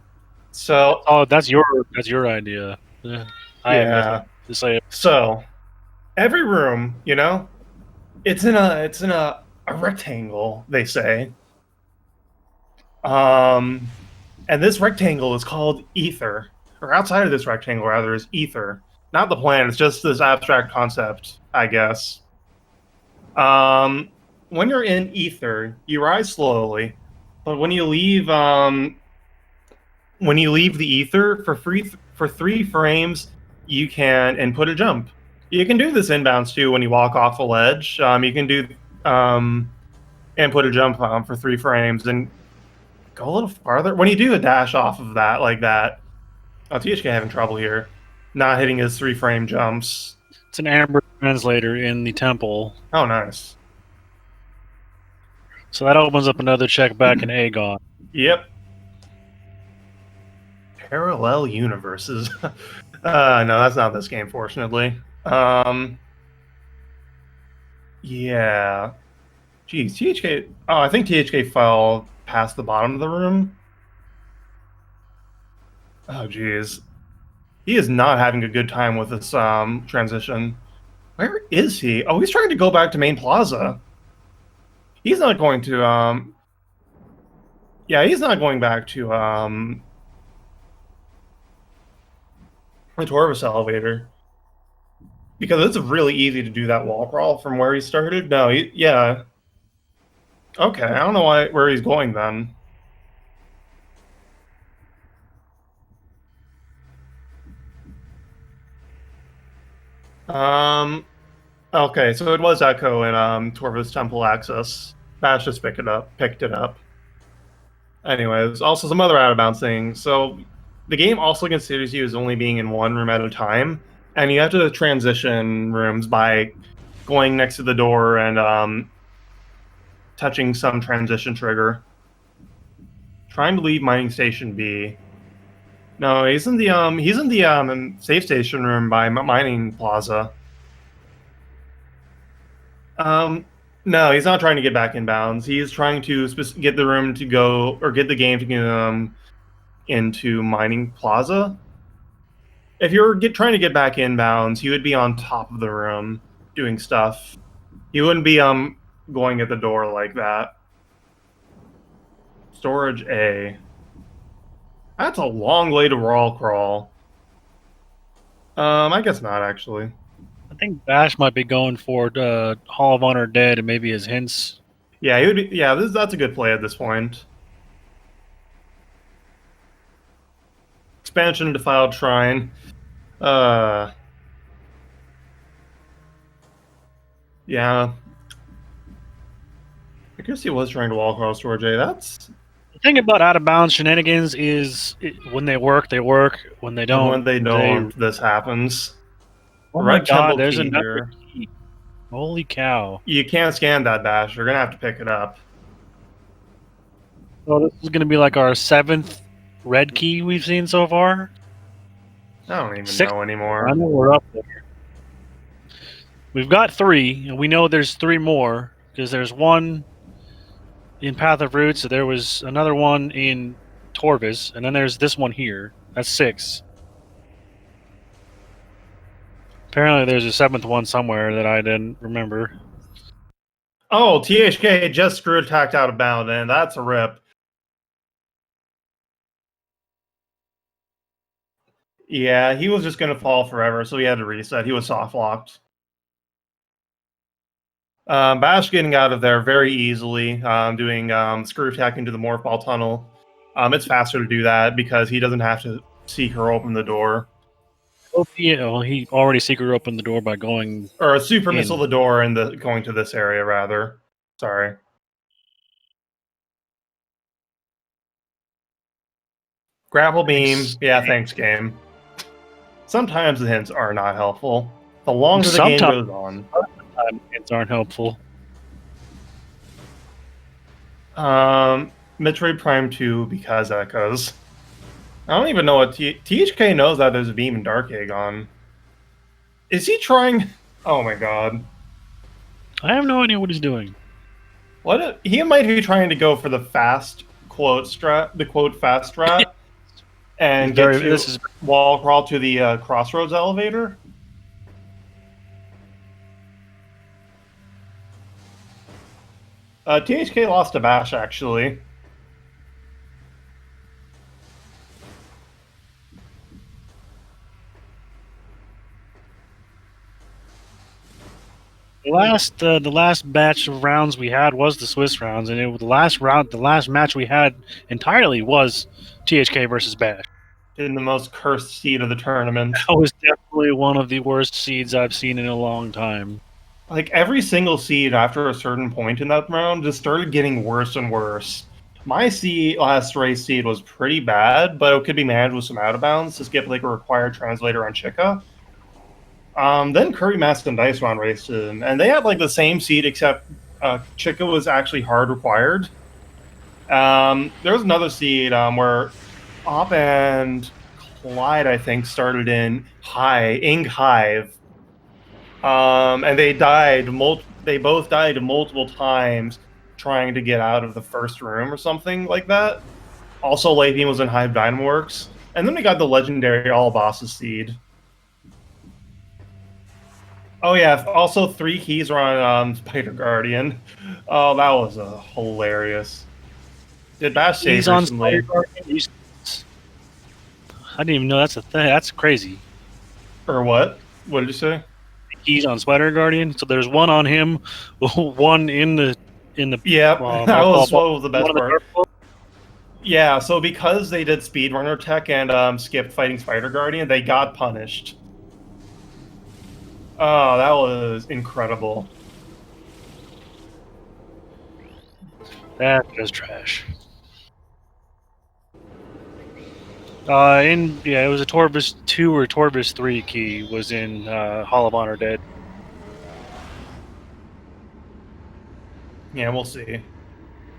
So, that's your idea. I have nothing to say. So, every room, you know, it's in a rectangle, they say. And this rectangle is called ether, or outside of this rectangle, rather, is ether. Not the planet. It's just this abstract concept, I guess. When you're in ether, you rise slowly, but when you leave the ether for 3 frames, you can input a jump. You can do this inbounds too when you walk off a ledge. You can do input a jump for 3 frames and go a little farther. When you do a dash off of that like that, oh, THK having trouble here, not hitting his 3 frame jumps. It's an amber translator in the temple. Oh, nice. So that opens up another check back in Aegon. Yep. Parallel universes. No, that's not this game, fortunately. Yeah. Geez, THK. Oh, I think THK fell past the bottom of the room. Oh, geez. He is not having a good time with this transition. Where is he? Oh, he's trying to go back to Main Plaza. He's not going to. Yeah, he's not going back to the Torvis elevator. Because it's really easy to do that wall crawl from where he started. No, yeah. Okay, I don't know where he's going then. Okay, so it was Echo and Torvis Temple Access. Bash just picked it up. Anyways, also some other out of bounds things. So the game also considers you as only being in one room at a time, and you have to transition rooms by going next to the door and touching some transition trigger. Trying to leave mining station B. No, he's in the safe station room by mining plaza. No, he's not trying to get back inbounds. He's trying to get the room to go, or get the game to get into mining plaza. If you're trying to get back inbounds, he would be on top of the room doing stuff. He wouldn't be going at the door like that. Storage A. That's a long way to wall crawl. I guess not actually. I think Bash might be going for Hall of Honor Dead and maybe his hints. Yeah, he would be. Yeah, that's a good play at this point. Expansion Defiled Shrine. Yeah. I guess he was trying to wall crawl Storage A. That's The thing about out of bounds shenanigans is when they work, they work. When they don't, when they don't, this happens. Oh Red my god, Temple there's key another here. key. Holy cow. You can't scan that, Bash. You're gonna have to pick it up. So this is going to be like our 7th red key we've seen so far. I don't even 6th. know anymore. I know we're up there. We've got 3, and we know there's 3 more because there's one in Path of Roots, so there was another one in Torvis, and then there's this one here. That's 6. Apparently, there's a 7th one somewhere that I didn't remember. Oh, THK just screw attacked out of bound, and that's a rip. Yeah, he was just gonna fall forever, so he had to reset. He was soft locked. Bash getting out of there very easily, doing screw attack into the morph ball tunnel. It's faster to do that because he doesn't have to seek or open the door. Oh, yeah, well, he already secret opened the door by going... Or super missile the door and going to this area, rather. Sorry. Grapple beam. Yeah, thanks, game. Sometimes the hints are not helpful. The longer the game goes on. Sometimes hints aren't helpful. Metroid Prime 2 because echoes. I don't even know what THK knows that there's a beam in Dark Aegon. Is he trying? Oh my god. I have no idea what he's doing. He might be trying to go for the fast quote strat, fast strat, and wall crawl to the Crossroads elevator. THK lost to Bash actually. The last batch of rounds we had was the Swiss rounds, and the last match we had entirely was THK versus Bash. In the most cursed seed of the tournament. That was definitely one of the worst seeds I've seen in a long time. Like, every single seed after a certain point in that round just started getting worse and worse. My seed, last race seed, was pretty bad, but it could be managed with some out of bounds to skip like a required translator on Chica. Then Curry Mask and Dice Ron raced in, and they had like the same seed except Chica was actually hard required. There was another seed where Op and Clyde, I think, started in Ing Hive. And they died. They both died multiple times trying to get out of the first room or something like that. Also, Leipzig was in Hive Dynaworks, and then we got the legendary All Bosses seed. Oh yeah, also 3 keys were on Spider Guardian. Oh, that was hilarious. Did Bash save He's on recently? Spider Guardian. I didn't even know that's a thing. That's crazy. Or what? What did you say? He's on Spider Guardian. So there's one on him, one in the Yeah, that was what was the best part. The Yeah, so because they did speedrunner tech and skipped fighting Spider Guardian, they got punished. Oh, that was incredible. That is trash. It was a Torvis 2 or Torvis 3 key was in Hall of Honor Dead. Yeah, we'll see.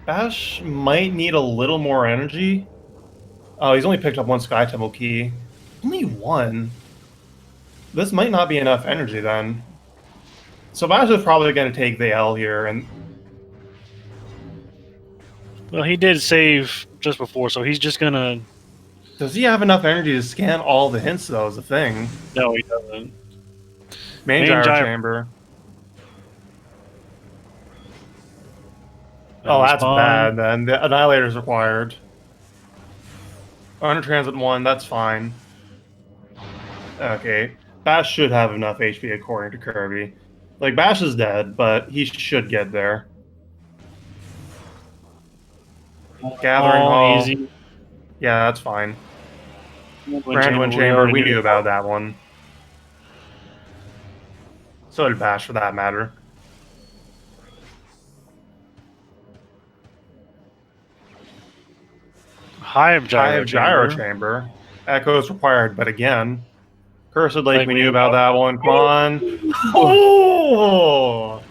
Bash might need a little more energy. Oh, he's only picked up 1 Sky Temple key. Only 1? This might not be enough energy then. So Bash is probably going to take the L here, and Well, he did save just before, so he's just gonna. does he have enough energy to scan all the hints, though, is the thing. No, he doesn't. Main gyro chamber. Oh, that's bad, then. The Annihilator's required. Under Transit 1, that's fine. Okay. Bash should have enough HP according to Kirby. Like, Bash is dead, but he should get there. Gathering Hall. Easy. Yeah, that's fine. Rando Chamber, we knew about that one. So did Bash, for that matter. Hive Gyro Chamber. Echo is required, but again, Cursed Lake, we knew about that one. Come on. Oh!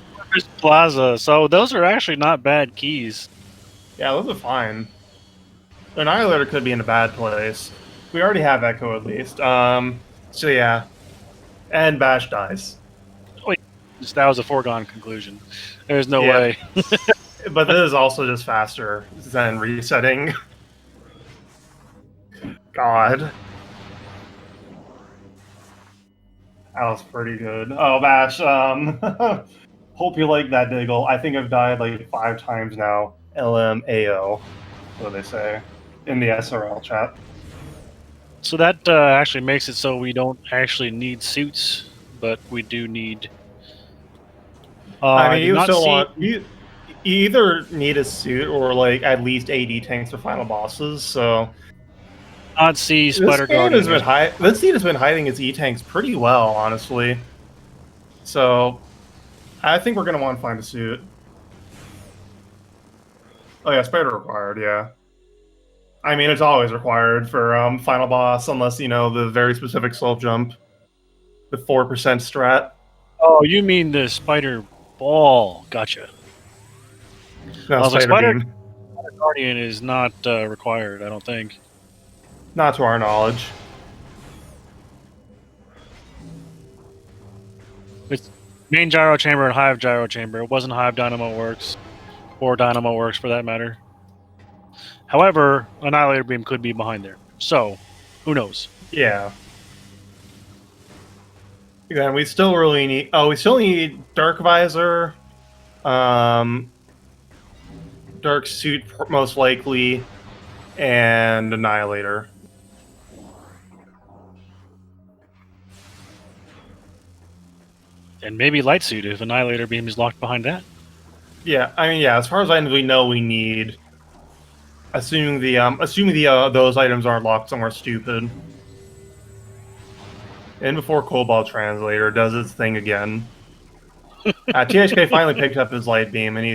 Plaza. So those are actually not bad keys. Yeah, those are fine. The Annihilator could be in a bad place. We already have Echo at least. So yeah. And Bash dies. Wait, that was a foregone conclusion. There's no way. But this is also just faster than resetting. God. That was pretty good. Oh, Bash, hope you like that diggle. I think I've died like 5 times now. LMAO, what they say in the SRL chat. So that actually makes it so we don't actually need suits, but we do need... I mean, you still want... You either need a suit or like at least AD tanks for final bosses, so... Not see Spider Guardian. This seed has been hiding its E-tanks pretty well, honestly. So, I think we're going to want to find a suit. Oh yeah, Spider required, yeah. I mean, it's always required for final boss, unless, you know, the very specific slope jump. The 4% strat. Oh, you mean the Spider Ball. Gotcha. No, Spider Guardian is not required, I don't think. Not to our knowledge. It's main gyro chamber and Hive gyro chamber. It wasn't Hive Dynamo Works, or Dynamo Works for that matter. However, Annihilator Beam could be behind there. So, who knows? Yeah. Again, we still really need... Oh, we still need Dark Visor, Dark Suit, most likely, and Annihilator. And maybe light suit if Annihilator Beam is locked behind that. Yeah, I mean, yeah. As far as we know, we need. Assuming those items aren't locked somewhere stupid. And before Cobalt Translator does its thing again. THK finally picked up his light beam, and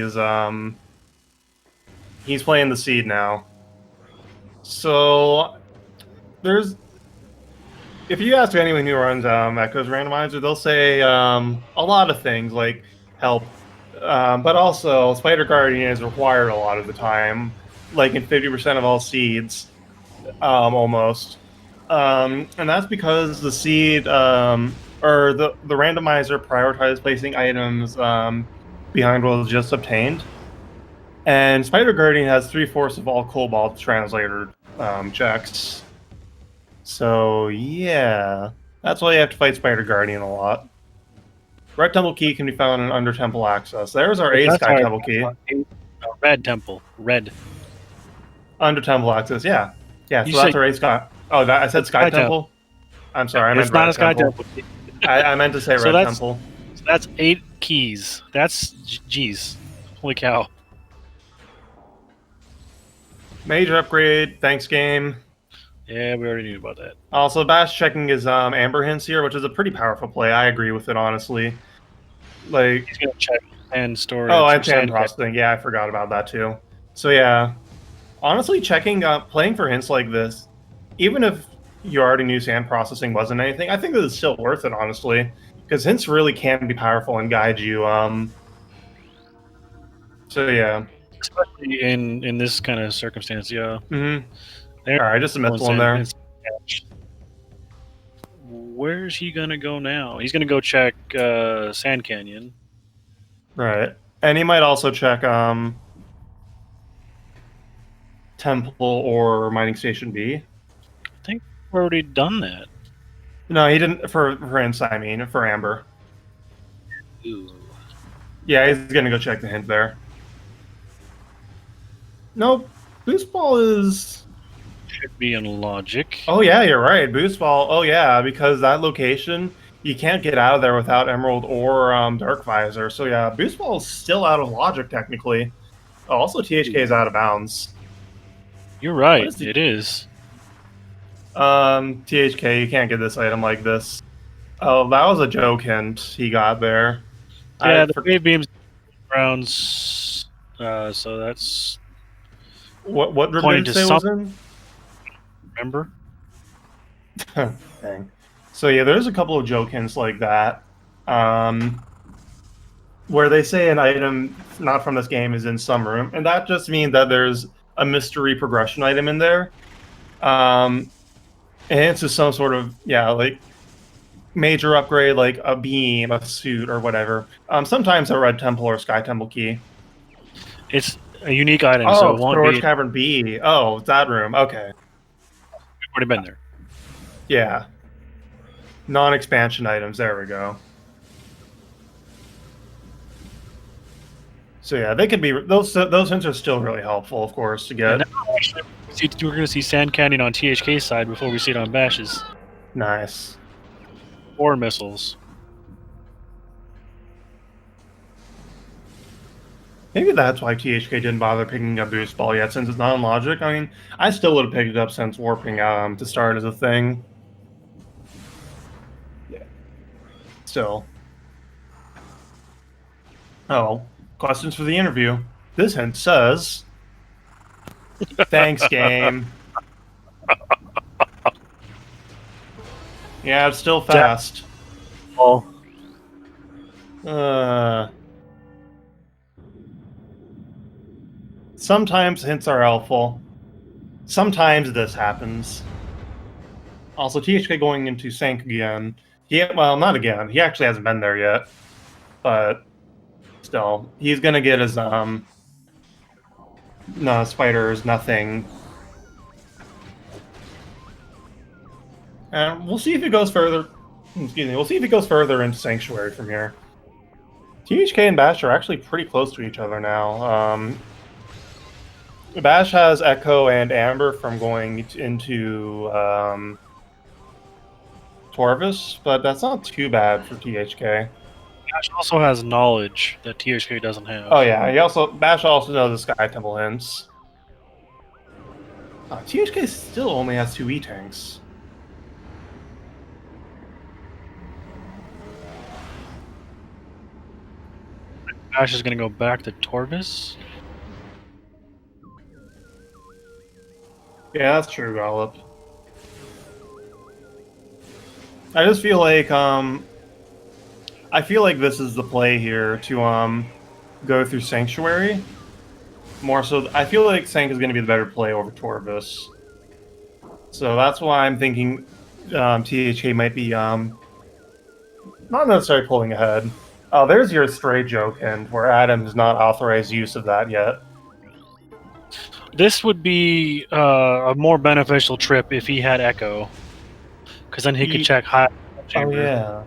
he's playing the seed now. So there's, if you ask anyone who runs Echo's Randomizer, they'll say a lot of things like help, but also Spider Guardian is required a lot of the time, like in 50% of all seeds, almost. And that's because the seed or the randomizer prioritizes placing items behind what was just obtained. And Spider Guardian has 3/4 of all Cobalt Translator checks. So yeah, that's why you have to fight Spider Guardian a lot. Red Temple Key can be found in Under Temple Access. There's our A Sky Temple Key. Red Temple. Red. Under Temple Access, yeah. Yeah, so that's our A Sky. Oh, I said Sky Temple? I'm sorry, I meant Red Temple. I meant to say Red Temple. So that's 8 keys. That's, geez. Holy cow. Major upgrade, thanks game. Yeah, we already knew about that. Also, Bash checking his Amber hints here, which is a pretty powerful play. I agree with it, honestly. Like, he's gonna check and storage. Oh, and sand processing. Yeah, I forgot about that too. So yeah, honestly, playing for hints like this, even if you already knew sand processing wasn't anything, I think that it's still worth it, honestly, because hints really can be powerful and guide you. So yeah, especially in this kind of circumstance, yeah. Mm-hmm. All right, just a missile in there. Where's he gonna go now? He's gonna go check Sand Canyon. Right, and he might also check Temple or Mining Station B. I think we've already done that. No, he didn't for Insight, I mean, for Amber. Ooh. Yeah, he's gonna go check the hint there. Nope, Boost Ball should be in Logic. Oh yeah, you're right. Boost Ball. Oh yeah, because that location you can't get out of there without Emerald or Dark Visor. So yeah, Boost Ball is still out of Logic technically. Oh, also, THK is out of bounds. You're right. It is. THK, you can't get this item like this. Oh, that was a joke hint he got there. Yeah, the wave beams rounds. So that's what did you say was in? Remember? Dang. So yeah, there's a couple of joke hints like that, where they say an item not from this game is in some room, and that just means that there's a mystery progression item in there. And it's just some sort of like major upgrade, like a beam, a suit, or whatever. Sometimes a Red Temple or Sky Temple key. It's a unique item, so it won't Storage be... Cavern B. Oh, that room. Okay. We've already been there. Yeah. Non-expansion items. There we go. So yeah, they could be those hints are still really helpful, of course, to get. Actually, we're going to see Sand Canyon on THK's side before we see it on Bash's. Nice. 4 missiles. Maybe that's why THK didn't bother picking up Boost Ball yet, since it's not in Logic. I mean, I still would have picked it up since warping to start as a thing. Yeah. Still. Oh, questions for the interview. This hint says, "Thanks, game." Yeah, it's still fast. Oh. Sometimes hints are helpful. Sometimes this happens. Also, THK going into Sank again. Well, not again. He actually hasn't been there yet. But still, he's gonna get his no spiders, nothing. And we'll see if it goes further. Excuse me. We'll see if it goes further into Sanctuary from here. THK and Bash are actually pretty close to each other now. Bash has Echo and Amber from going into Torvis, but that's not too bad for THK. Bash also has knowledge that THK doesn't have. Oh yeah, Bash also knows the Sky Temple hints. THK still only has 2 E-tanks. Bash is going to go back to Torvis. Yeah, that's true, Gollop. I just feel like this is the play here to go through Sanctuary. More so, I feel like Sank is going to be the better play over Torvis. So that's why I'm thinking THK might be not necessarily pulling ahead. Oh, there's your stray joke hint, where Adam has not authorized use of that yet. This would be a more beneficial trip if he had Echo, because then he could check high chamber. Oh yeah.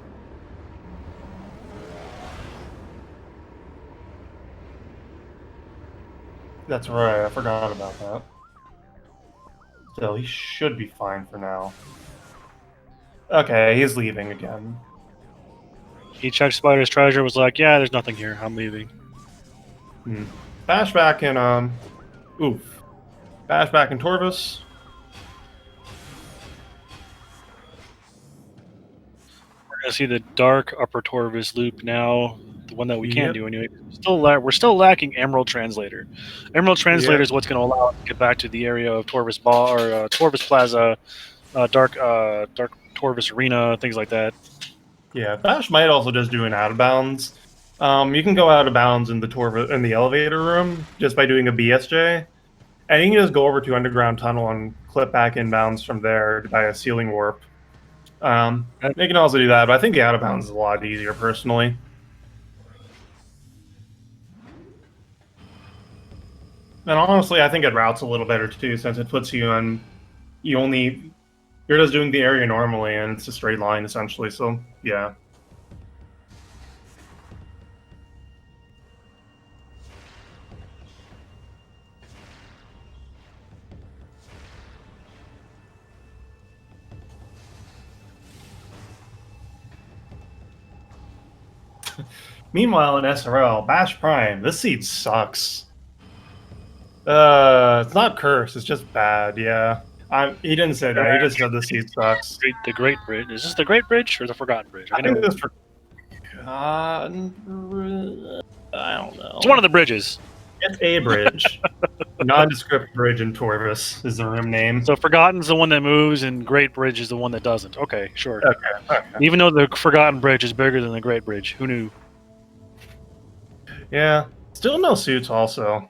That's right, I forgot about that. Still, he should be fine for now. Okay, he's leaving again. He checked Spider's treasure, was like, yeah, there's nothing here, I'm leaving. Bash back in, oof. Bash back in Torvis. We're going to see the dark upper Torvis loop now, the one that we can do anyway. We're still lacking Emerald Translator. Emerald Translator is what's going to allow us to get back to the area of Torvis Torvis Plaza, Dark Torvis Arena, things like that. Yeah, Bash might also just do an out of bounds. You can go out of bounds in the elevator room just by doing a BSJ, and you can just go over to underground tunnel and clip back inbounds from there by a ceiling warp. You can also do that, but I think the out of bounds is a lot easier personally. And honestly, I think it routes a little better too, since it puts you on. You're just doing the area normally, and it's a straight line essentially. So yeah. Meanwhile, in SRL, BashPrime, this seed sucks. It's not cursed, it's just bad, yeah. He didn't say that, he just said the seed sucks. The Great Bridge. Is this the Great Bridge or the Forgotten Bridge? I think this I don't know. It's one of the bridges. It's a bridge. Nondescript bridge in Torvis is the room name. So Forgotten's the one that moves, and Great Bridge is the one that doesn't. Okay, sure. Okay. Even though the Forgotten Bridge is bigger than the Great Bridge. Who knew? Yeah. Still no suits also.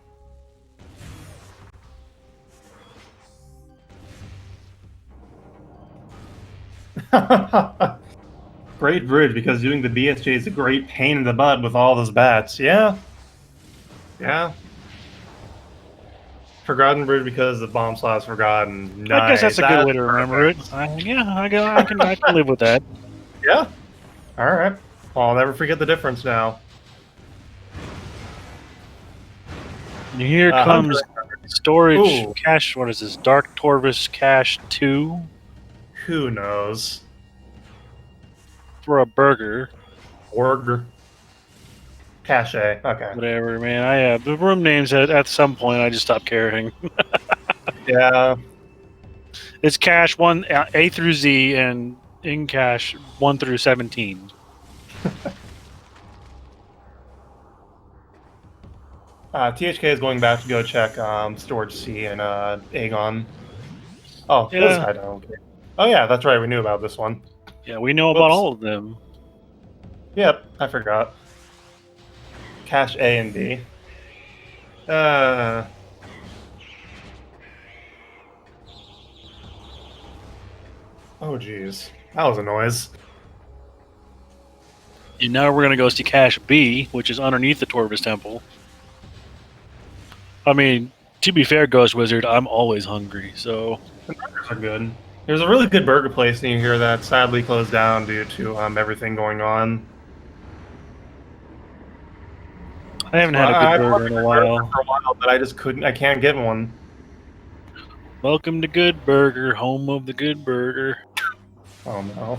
Great bridge, because doing the BSJ is a great pain in the butt with all those bats. Yeah. Forgotten bridge because the bomb slot's forgotten. Nice. I guess that's a good way to remember it. I can live with that. Yeah. All right. Well, I'll never forget the difference now. And here comes storage cache. What is this? Dark Torvis Cache 2? Who knows? For a burger. Cache. Okay. Whatever, man. The room names at some point I just stopped caring. Yeah. It's cache 1 A through Z and in cache 1 through 17. THK is going back to go check storage C and Aegon. Oh, yeah. This I don't. Oh yeah, that's right. We knew about this one. Yeah, we know about all of them. Yep, I forgot. Cache A and B. Oh jeez, that was a noise. And now we're gonna go see cache B, which is underneath the Torvis Temple. I mean, to be fair, Ghost Wizard, I'm always hungry, so... The burgers are good. There's a really good burger place near here that sadly closed down due to everything going on. I haven't had a good burger in a while. But I can't get one. Welcome to Good Burger, home of the Good Burger. Oh no.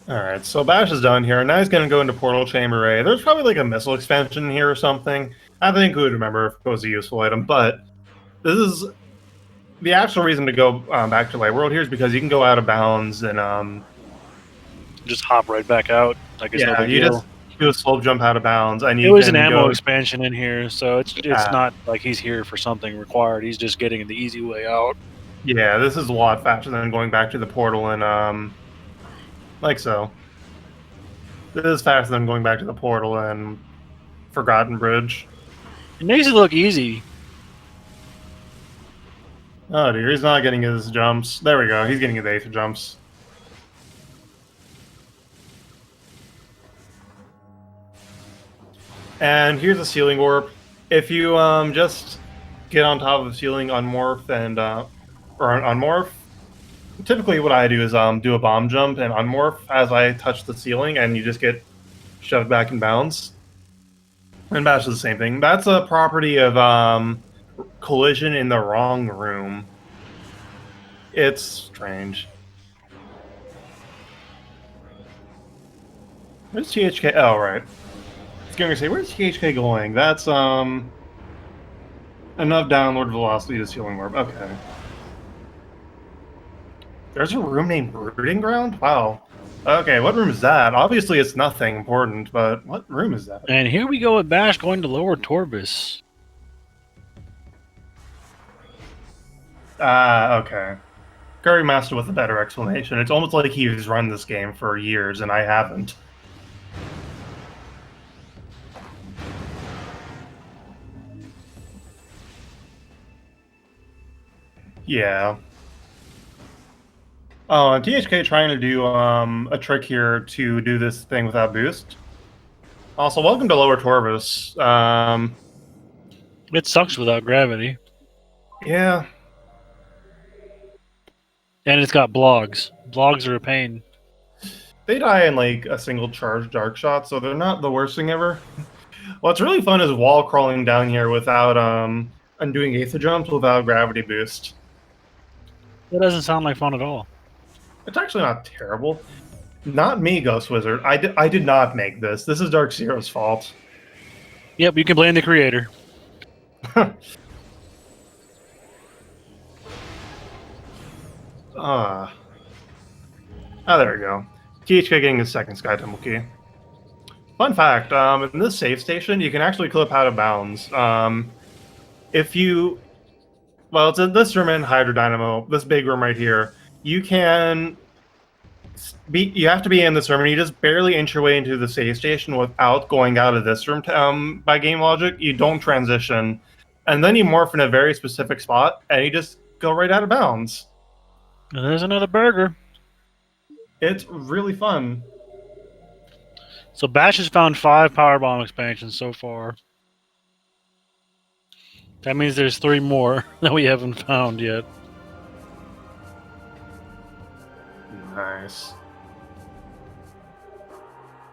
Alright, so Bash is done here, and now he's going to go into Portal Chamber A. There's probably like a missile expansion here or something. I think we would remember if it was a useful item, but this is the actual reason to go back to Light World here is because you can go out of bounds and Just hop right back out. Like it's no yeah, big you deal. just do a slope jump out of bounds, and It you was an can ammo go. expansion in here, so it's not like he's here for something required. He's just getting the easy way out. Yeah, this is a lot faster than going back to the portal and like so. This is faster than going back to the portal and Forgotten Bridge. It makes it look easy. Oh dear, he's not getting his jumps. There we go. He's getting his eighth jumps. And here's a ceiling warp. If you just get on top of the ceiling, unmorph and or unmorph. Typically, what I do is do a bomb jump and unmorph as I touch the ceiling, and you just get shoved back in bounds. And Bash is the same thing. That's a property of collision in the wrong room. It's strange. Where's THK? Oh, right. I was going to say, where's THK going? That's enough downward velocity to ceiling warp. Okay. There's a room named Rooting Ground? Wow. Okay, what room is that? Obviously it's nothing important, but what room is that? And here we go with Bash going to Lower Torbus. Ah, okay. Curry Master with a better explanation. It's almost like he's run this game for years and I haven't. Yeah. Oh, and THK trying to do a trick here to do this thing without boost. Also, welcome to Lower Torbus. It sucks without gravity. Yeah. And it's got blogs. Blogs are a pain. They die in like a single charge dark shot, so they're not the worst thing ever. What's really fun is wall crawling down here without undoing eighth jumps without gravity boost. That doesn't sound like fun at all. It's actually not terrible. Not me, Ghost Wizard. I did not make this. This is Dark Zero's fault. Yep, you can blame the creator. Ah, there we go. THK getting his second Sky Temple key. Fun fact, in this save station, you can actually clip out of bounds. If you... Well, it's in this room in Hydro Dynamo, this big room right here. You can... You have to be in this room, and you just barely inch your way into the save station without going out of this room by game logic. You don't transition. And then you morph in a very specific spot, and you just go right out of bounds. There's another burger. It's really fun. So Bash has found 5 power bomb expansions so far. That means there's 3 more that we haven't found yet. Nice.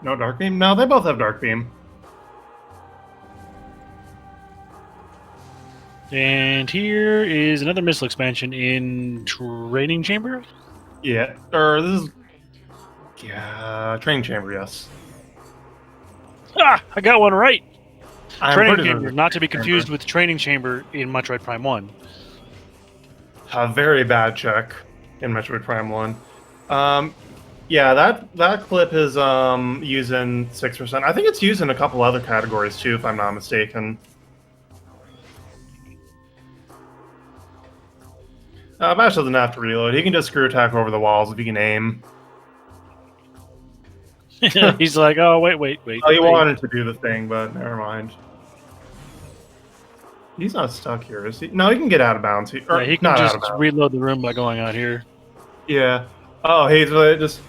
No Dark Beam? No, they both have Dark Beam. And here is another missile expansion in Training Chamber? Yeah, or this is... Yeah, Training Chamber, yes. Ah! I got one right! Training pretty Chamber, not to be confused with Training Chamber in Metroid Prime 1. A very bad check in Metroid Prime 1. Yeah, that clip is using 6%. I think it's used in a couple other categories too, if I'm not mistaken. Bash doesn't have to reload. He can just screw attack over the walls if he can aim. He's like, oh, wait. Oh, he wanted to do the thing, but never mind. He's not stuck here, is he? No, he can get out of bounds. He can just reload the room by going out here. Yeah. Oh, he's just...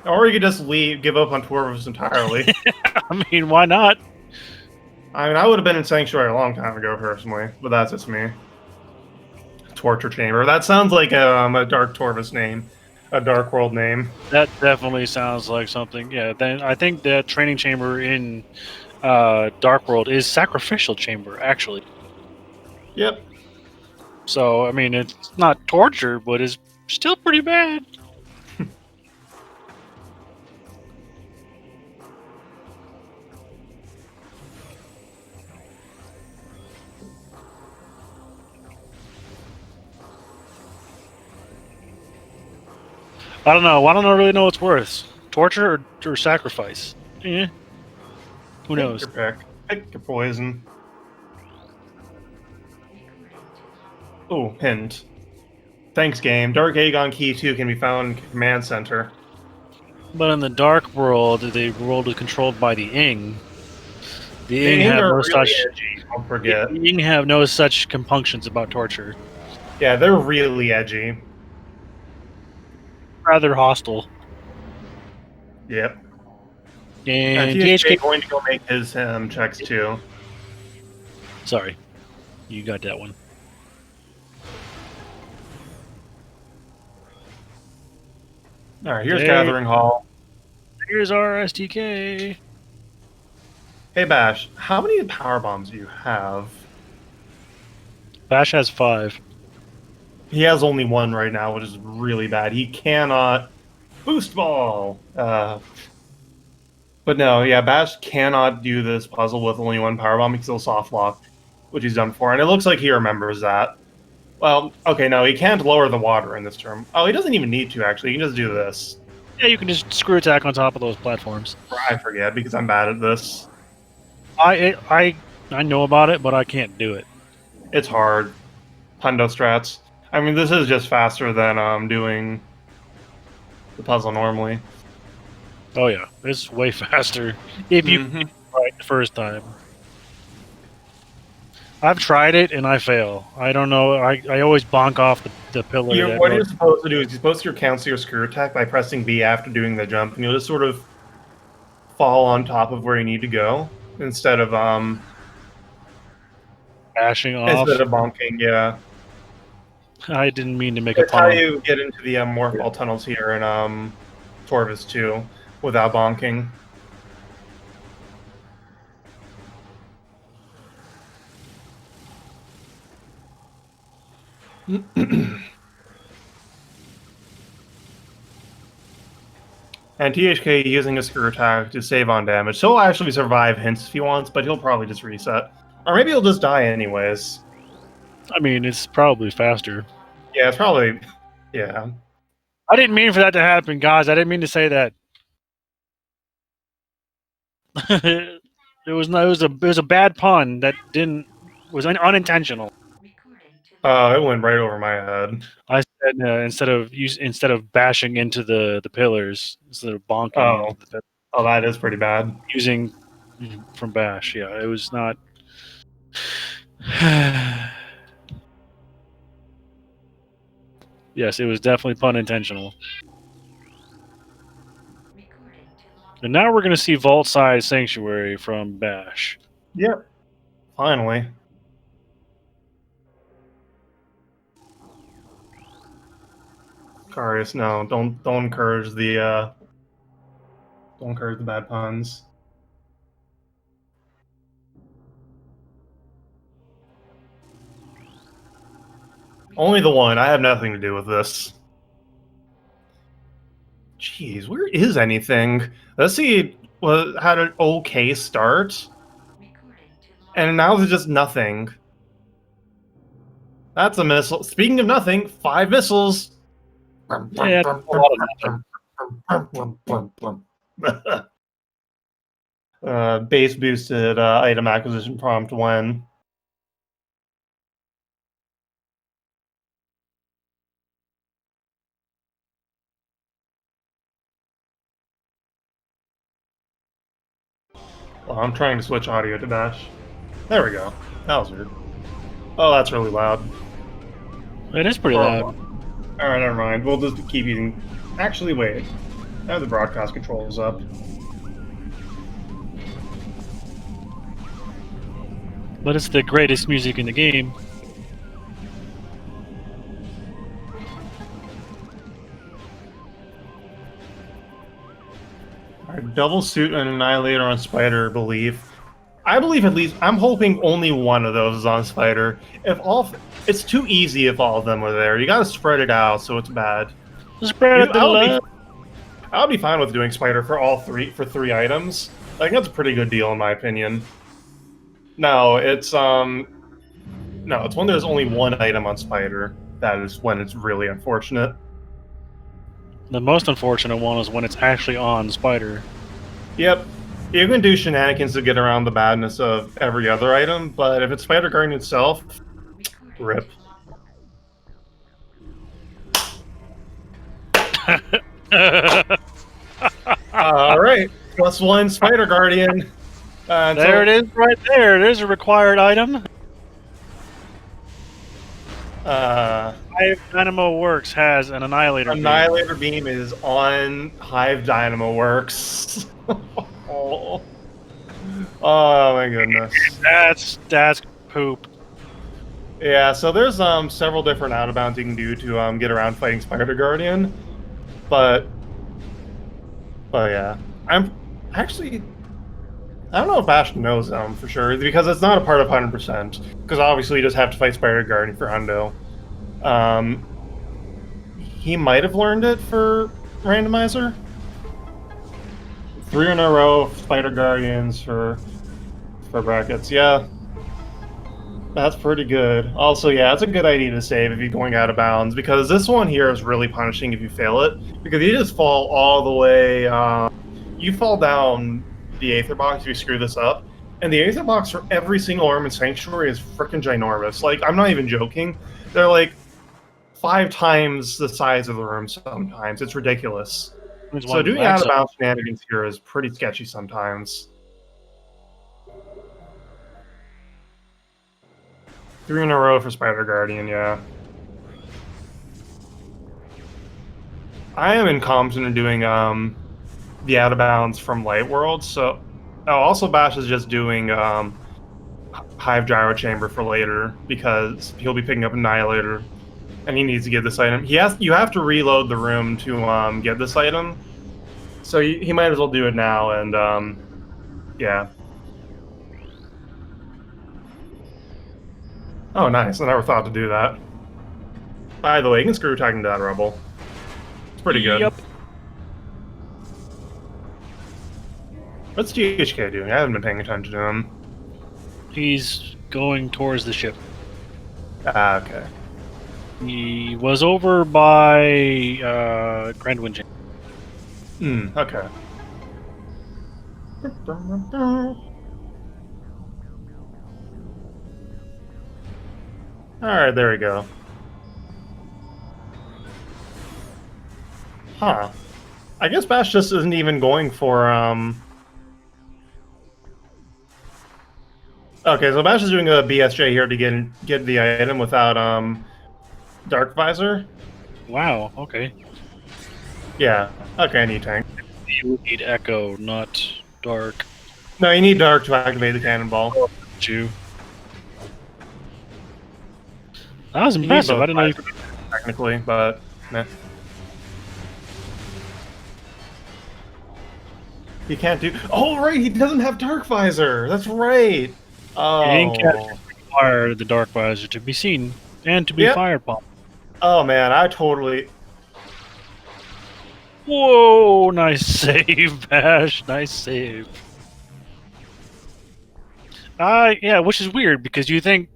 Or he could just leave, give up on Torvus entirely. I mean, why not? I mean, I would have been in Sanctuary a long time ago, personally, but that's just me. Torture Chamber. That sounds like a Dark Torvus name. A Dark World name. That definitely sounds like something. Yeah, then I think that Training Chamber in Dark World is Sacrificial Chamber, actually. Yep. So, I mean, it's not torture, but it's still pretty bad. I don't know. I don't really know what's worse: torture or sacrifice. Eh, who Take knows? your pick. Pick your poison. Oh, hint. Thanks, game. Dark Aegon Key 2 can be found in Command Center. But in the dark world, the world is controlled by the Ing. The The Ing Ing have are no really such. edgy, don't The forget. Ing have no such compunctions about torture. Yeah, they're really edgy. Rather hostile. Yep. And And THK THK. going to go make his checks too. Sorry, you got that one. Alright, here's Gathering Hall. Here's our STK. Hey Bash, how many power bombs do you have? Bash has 5. He has only one right now, which is really bad. He cannot boost ball. But no, yeah, Bash cannot do this puzzle with only one power bomb because he'll soft lock, which he's done before, and it looks like he remembers that. Well, okay, no, he can't lower the water in this term. Oh, he doesn't even need to actually. He can just do this. Yeah, you can just screw attack on top of those platforms. I forget because I'm bad at this. I know about it, but I can't do it. It's hard. Hundo strats. I mean, this is just faster than doing the puzzle normally. Oh yeah, it's way faster if you get it right the first time. I've tried it and I fail. I don't know. I always bonk off the pillar. What you're supposed to do is you're supposed to cancel your screw attack by pressing B after doing the jump, and you'll just sort of fall on top of where you need to go instead of bashing off. bonking. Yeah, I didn't mean to make that's a how pun. you get into the morph ball tunnels here in Torvis 2 without bonking. And THK using a screw attack to save on damage. So he'll actually survive hints if he wants, but he'll probably just reset. Or maybe he'll just die anyways. I mean, it's probably faster. Yeah, it's probably... Yeah. I didn't mean for that to happen, guys. I didn't mean to say that. it was a bad pun that was unintentional. Oh, it went right over my head. I said instead of bashing into the pillars, instead of bonking into the pillars, Oh, that is pretty bad. using from bash. Yeah, it was not. Yes, it was definitely pun intentional. And now we're going to see Vault Size Sanctuary from Bash. Yep. Finally. Carius, no, don't encourage the bad puns. Only the one. I have nothing to do with this. Jeez, where is anything? Let's see. Had an okay start, and now there's just nothing. That's a missile. Speaking of nothing, 5 missiles. Yeah, a lot of nothing. Base boosted item acquisition prompt when. Well, I'm trying to switch audio to Dash. There we go. That was weird. Oh, that's really loud. It is pretty loud. Alright, never mind. We'll just keep using... Actually, wait. I have the broadcast controls up. But it's the greatest music in the game. Alright, double suit and annihilator on Spider, I believe at least... I'm hoping only one of those is on Spider. It's too easy if all of them are there. You gotta spread it out so it's bad. I would be fine with doing Spider for three items. I think that's a pretty good deal in my opinion. No, it's when there's only one item on Spider. That is when it's really unfortunate. The most unfortunate one is when it's actually on Spider. Yep. You can do shenanigans to get around the badness of every other item, but if it's Spider Guardian itself, rip. Alright, +1 Spider Guardian. There it is right there. There's a required item. Hive Dynamo Works has an Annihilator beam. Annihilator Beam is on Hive Dynamo Works. Oh my goodness. That's poop. Yeah, so there's several different out of bounds you can do to get around fighting Spider Guardian, but yeah, I'm actually I don't know if Bash knows them for sure because it's not a part of 100%. Because obviously you just have to fight Spider Guardian for Hundo. He might have learned it for Randomizer. 3 in a row of Spider Guardians for brackets. Yeah, that's pretty good. Also, yeah, it's a good idea to save if you're going out of bounds because this one here is really punishing if you fail it because you just fall all the way. You fall down the Aether box if you screw this up, and the Aether box for every single arm in Sanctuary is freaking ginormous. Like, I'm not even joking. They're like 5 times the size of the room sometimes. It's ridiculous. So doing out of bounds shenanigans here is pretty sketchy sometimes. 3 in a row for Spider Guardian, yeah. I am incompetent in doing the out of bounds from Light World, so also Bash is just doing Hive Gyro Chamber for later because he'll be picking up Annihilator and he needs to get this item. You have to reload the room to get this item, so he might as well do it now. And yeah. Oh, nice! I never thought to do that. By the way, you can screw attack into that Rebel. It's pretty good. Yep. What's GHK doing? I haven't been paying attention to him. He's going towards the ship. Ah, okay. He was over by Grand Wind Chamber. Okay. Alright, there we go. Huh. I guess Bash just isn't even going for, Okay, so Bash is doing a BSJ here to get the item without, Dark Visor. Wow, okay. Yeah, okay, I need tank. You need Echo, not Dark. No, you need Dark to activate the cannonball. You. That was impressive. I didn't know you could... Technically, but meh. He can't do. Oh, right, he doesn't have Dark Visor. That's right. Oh. You didn't require the Dark Visor to be seen and to be fired upon. Oh man, I totally. Whoa! Nice save, Bash. Nice save. Yeah, which is weird because you think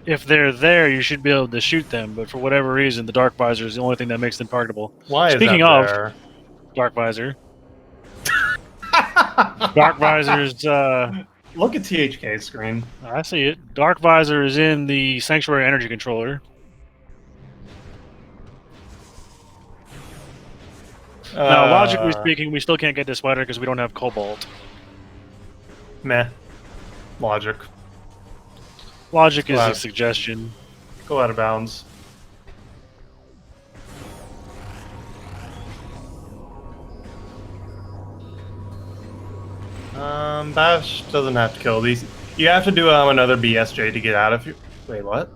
if they're there, you should be able to shoot them, but for whatever reason, the Dark Visor is the only thing that makes them targetable. Why Speaking is that of there? Dark Visor, Dark Visor's. Look at THK's screen. I see it. Dark Visor is in the Sanctuary Energy Controller. Now, logically speaking, we still can't get this sweater because we don't have Cobalt. Meh. Logic. Logic is a suggestion. Go out of bounds. Bash doesn't have to kill these. You have to do another BSJ to get out of here. Wait, what?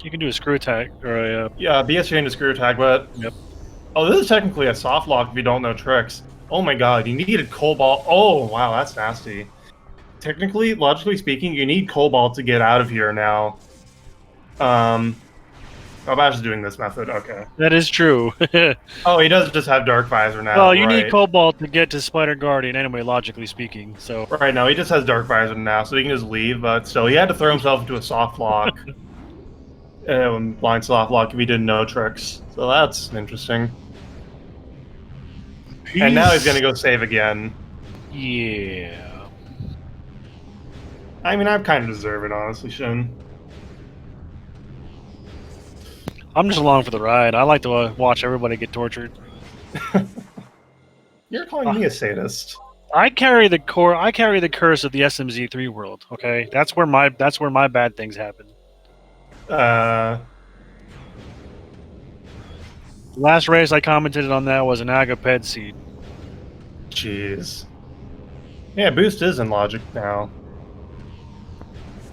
You can do a screw attack or a. Yeah, BSJ into screw attack, but. Yep. Oh, this is technically a soft lock if you don't know tricks. Oh my god, you needed Cobalt. Oh, wow, that's nasty. Technically, logically speaking, you need Cobalt to get out of here now. Oh, Bash is doing this method, okay. That is true. Oh, he does just have Dark Visor now. Well, you need Cobalt to get to Spider Guardian anyway, logically speaking, so... Right, now he just has Dark Visor now, so he can just leave, but still, he had to throw himself into a soft lock. Blind soft lock if he didn't know tricks. So that's interesting. And now he's gonna go save again. Yeah. I mean, I kind of deserve it, honestly, Shin. I'm just along for the ride. I like to watch everybody get tortured. You're calling me a sadist. I carry the curse of the SMZ3 world. Okay, that's where my bad things happen. Uh, The last race I commented on that was an Agaped seed. jeez. Yeah, boost is in logic now.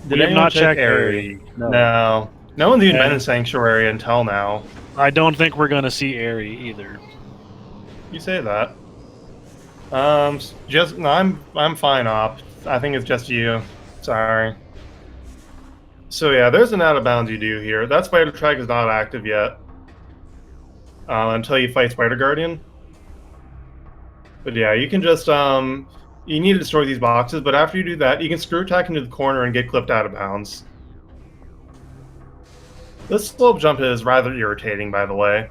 Did We have anyone not check checked Airy? Airy. No. No one's even been in And Sanctuary until now. I don't think we're gonna see Airy either. You say that. Just no, I'm fine, Op. I think it's just you. Sorry. So yeah, there's an out of bounds you do here. That spider track is not active yet. Until you fight Spider Guardian. But yeah, you can just you need to destroy these boxes, but after you do that, you can screw attack into the corner and get clipped out of bounds. This slope jump is rather irritating, by the way.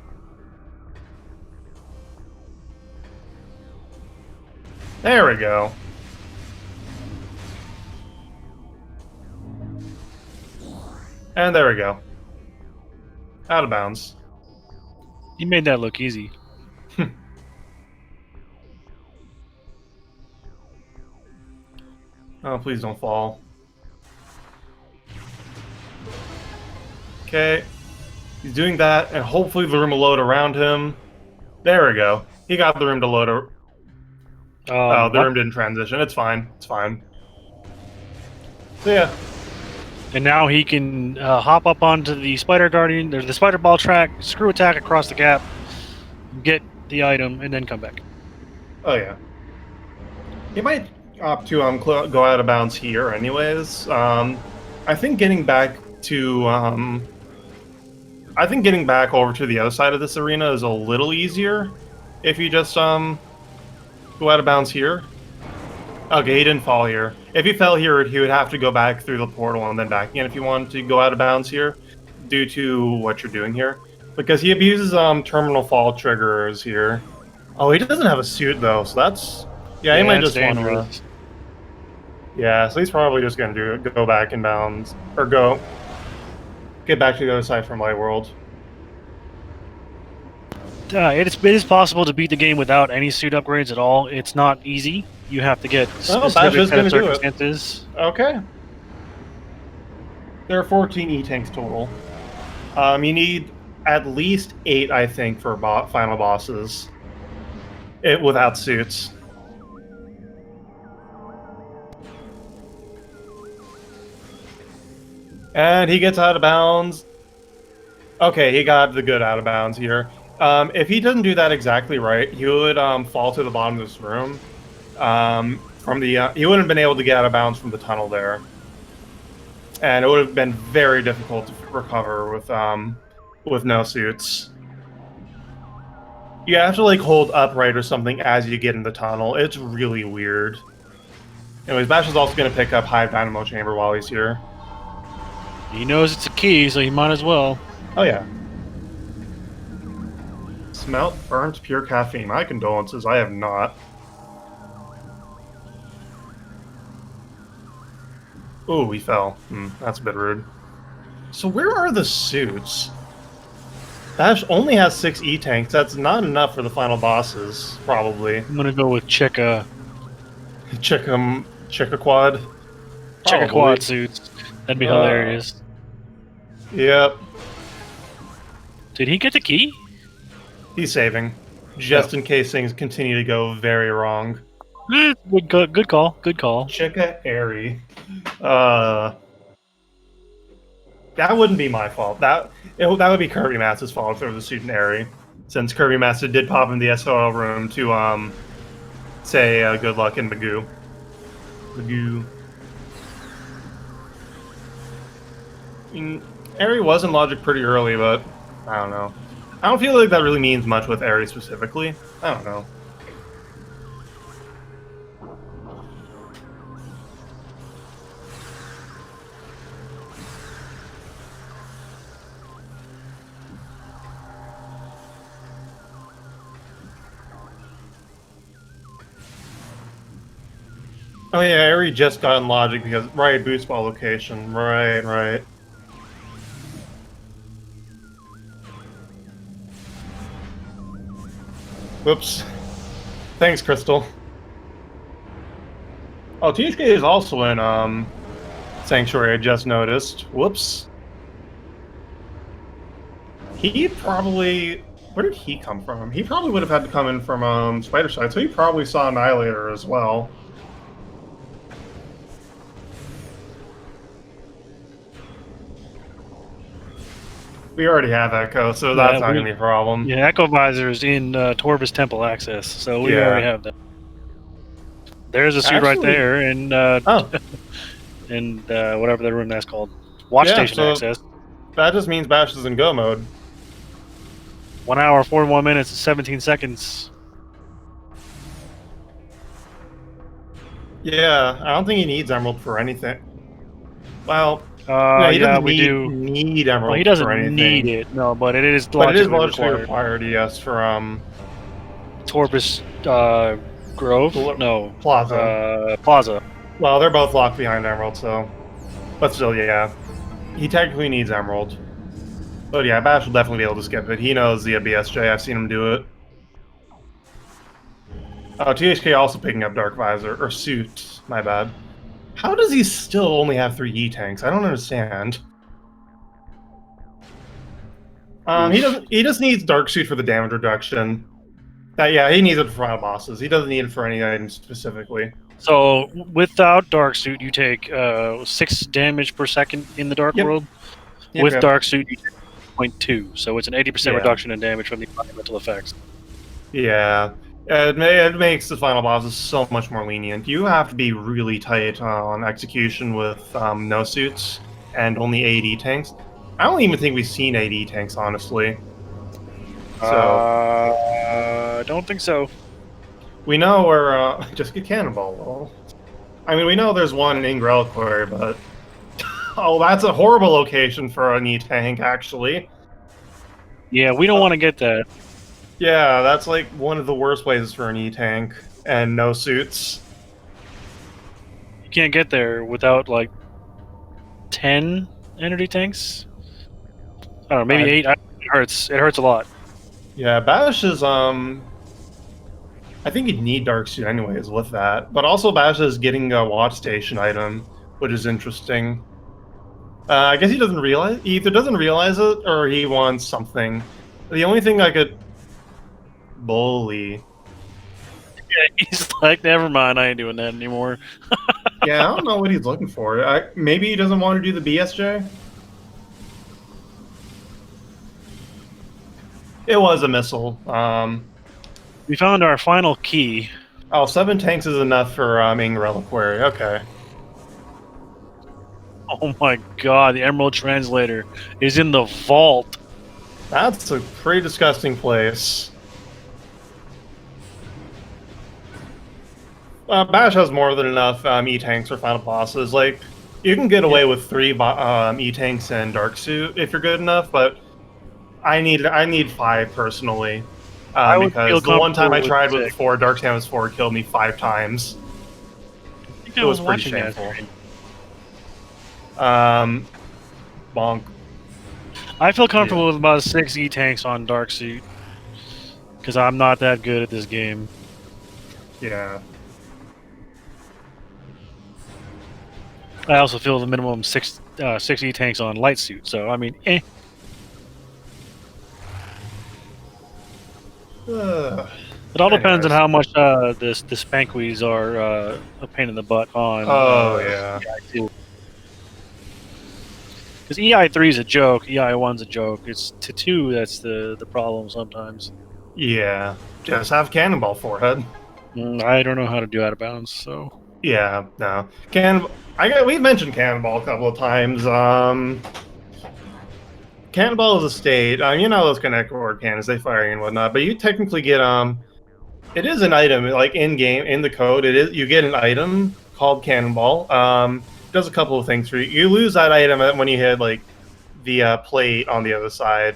There we go. And there we go. Out of bounds. You made that look easy. Oh, please don't fall. Okay. He's doing that, and hopefully the room will load around him. There we go. He got the room to load. Oh, the room didn't transition. It's fine. It's fine. So yeah. And now he can hop up onto the Spider Guardian. There's the Spider Ball track, screw attack across the gap, get the item, and then come back. Oh yeah. He might opt to go out of bounds here, anyways. I think getting back to I think getting back over to the other side of this arena is a little easier if you just go out of bounds here. Okay, he didn't fall here. If he fell here, he would have to go back through the portal and then back again if you wanted to go out of bounds here, due to what you're doing here. Because he abuses terminal fall triggers here. Oh, he doesn't have a suit though, so that's... Yeah, he might just want to... Yeah, so he's probably just going to go back in bounds, or get back to the other side from Light World. It is possible to beat the game without any suit upgrades at all. It's not easy. You have to get specific set of circumstances. Okay. There are 14 E-tanks total. You need at least 8, I think, for final bosses. Without suits. And he gets out of bounds. Okay, he got the good out of bounds here. If he doesn't do that exactly right, he would fall to the bottom of this room. He wouldn't have been able to get out of bounds from the tunnel there, and it would have been very difficult to recover with no suits. You have to like hold upright or something as you get in the tunnel. It's really weird. Anyways, Bash is also going to pick up Hive Dynamo Chamber while he's here. He knows it's a key, so he might as well. Oh yeah. Smelt burnt pure caffeine. My condolences, I have not. Ooh, he fell. That's a bit rude. So where are the suits? Bash only has 6 E-tanks. That's not enough for the final bosses, probably. I'm gonna go with Chicka Quad. Chicka Quad suits. That'd be hilarious. Yep. Did he get the key? He's saving. Just in case things continue to go very wrong. Good call. Good call. Chicka Airy. That wouldn't be my fault. That would be Kirby Master's fault if it was a student Airy, since Kirby Master did pop in the SOL room to say good luck in Magoo. Magoo. I mean, Airy was in Logic pretty early, but I don't know. I don't feel like that really means much with Airy specifically. I don't know. Oh yeah, I already just got in logic because right boost ball location. Right. Whoops. Thanks, Crystal. Oh, THK is also in Sanctuary. I just noticed. Whoops. He probably. Where did he come from? He probably would have had to come in from Spider Side, so he probably saw Annihilator as well. We already have Echo, so that's not going to be a problem. Yeah, Echo Visor is in Torvus Temple access, so we already have that. There's a suit right there, and and whatever the room that's called, Watch Station access. That just means Bash is in go mode. 1 hour, 41 minutes, and 17 seconds. Yeah, I don't think he needs Emerald for anything. Well, no, he doesn't need Emerald. Well, he doesn't for anything. need it, no, but it is logically required. Yes, for Torvus Grove? No. Plaza. Plaza. Well, they're both locked behind Emerald, so. But still, yeah. He technically needs Emerald. But yeah, Bash will definitely be able to skip it. He knows the BSJ. I've seen him do it. THK also picking up Dark Visor. Or Suit. My bad. How does he still only have 3 E-tanks? I don't understand. He just needs Dark Suit for the damage reduction. Yeah, he needs it for final bosses. He doesn't need it for any items specifically. So, without Dark Suit, you take 6 damage per second in the Dark World. With Dark Suit, you take 0.2. So it's an 80% reduction in damage from the environmental effects. Yeah. It makes the final bosses so much more lenient. You have to be really tight on execution with no suits and only 8 E-tanks. I don't even think we've seen 8 E-tanks, honestly. So, I don't think so. We know where, just get Cannonball, though. I mean, we know there's one in Ing Reliquary, but... Oh, that's a horrible location for an E-tank, actually. Yeah, we don't want to get that. Yeah, that's like one of the worst places for an E-tank, and no suits. You can't get there without, like, 10 energy tanks? I don't know, maybe 8. It hurts. It hurts a lot. Yeah, Bash is, I think you'd need Dark Suit anyways with that. But also Bash is getting a Watch Station item, which is interesting. I guess he doesn't realize... He either doesn't realize it, or he wants something. The only thing I could... Bully. Yeah, he's like, never mind, I ain't doing that anymore. Yeah, I don't know what he's looking for. Maybe he doesn't want to do the BSJ? It was a missile. We found our final key. Oh, 7 tanks is enough for Ing Reliquary. Okay. Oh my god, the Emerald Translator is in the vault. That's a pretty disgusting place. Bash has more than enough E-tanks for final bosses. Like, you can get away with 3 E-tanks and Dark Suit if you're good enough, but I need 5 personally. Because the one time I tried with 4, Dark Samus 4 killed me 5 times. I think it was pretty shameful. Bonk. I feel comfortable with about 6 E-tanks on Dark Suit. Because I'm not that good at this game. Yeah. I also feel the minimum 6 E-tanks on Light Suit, so I mean, eh. It all depends on how much the Spanquies are a pain in the butt on. Yeah. EI2. Because EI3 is a joke, EI1's a joke. It's to 2 that's the problem sometimes. Yeah. Just have Cannonball forehead. I don't know how to do out of bounds, so. Yeah, no. We've mentioned Cannonball a couple of times. Cannonball is a state. You know those Connect Cord cannons, they fire and whatnot, but you technically get it is an item, like in game, in the code, you get an item called Cannonball. It does a couple of things for you. You lose that item when you hit like the plate on the other side.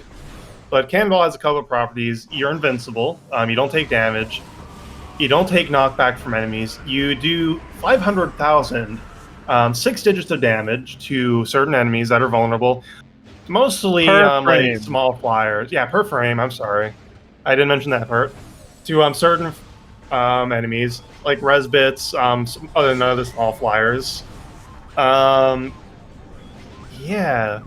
But Cannonball has a couple of properties. You're invincible. You don't take damage. You don't take knockback from enemies. You do 500,000, 6 digits of damage to certain enemies that are vulnerable. Mostly Per like frame. small flyers. Yeah, per frame. I'm sorry, I didn't mention that part. To certain enemies like resbits, some other small flyers. Yeah,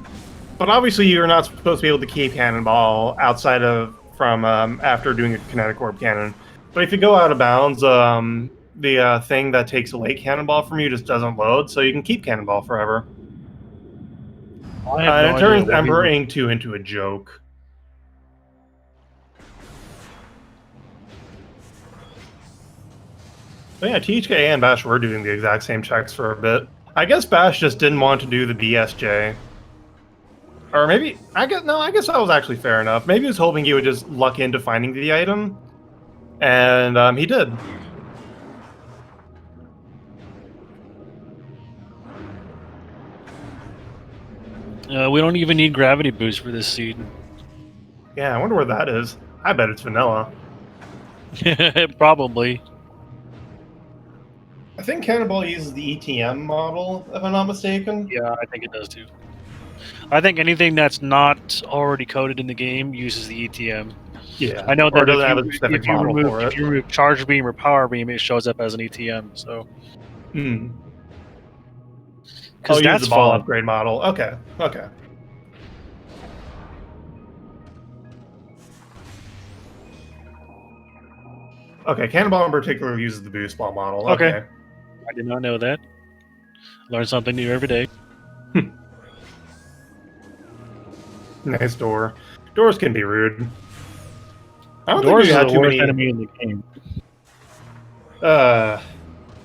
but obviously you're not supposed to be able to keep cannonball outside of from after doing a kinetic orb cannon. But if you go out of bounds, the thing that takes away cannonball from you just doesn't load, so you can keep cannonball forever. I have And no it idea turns what he Emperor was. Ink 2 into a joke. But yeah, THK and Bash were doing the exact same checks for a bit. I guess Bash just didn't want to do the BSJ. Or maybe, I guess that was actually fair enough. Maybe he was hoping he would just luck into finding the item. And he did. We don't even need gravity boost for this seed. Yeah, I wonder where that is. I bet it's vanilla. Probably. I think Cannonball uses the ETM model, if I'm not mistaken. Yeah, I think it does too. I think anything that's not already coded in the game uses the ETM. Yeah. I know Or that doesn't have a specific model for it. if you remove charge beam or power beam, it shows up as an ETM. So Hmm. because Use that's the ball fun. upgrade model. Okay. Okay. Okay, Cannonball in particular uses the boost ball model. Okay. I did not know that. Learn something new every day. Nice door. Doors can be rude. I don't Doors think we are had the too worst many. enemy in the game.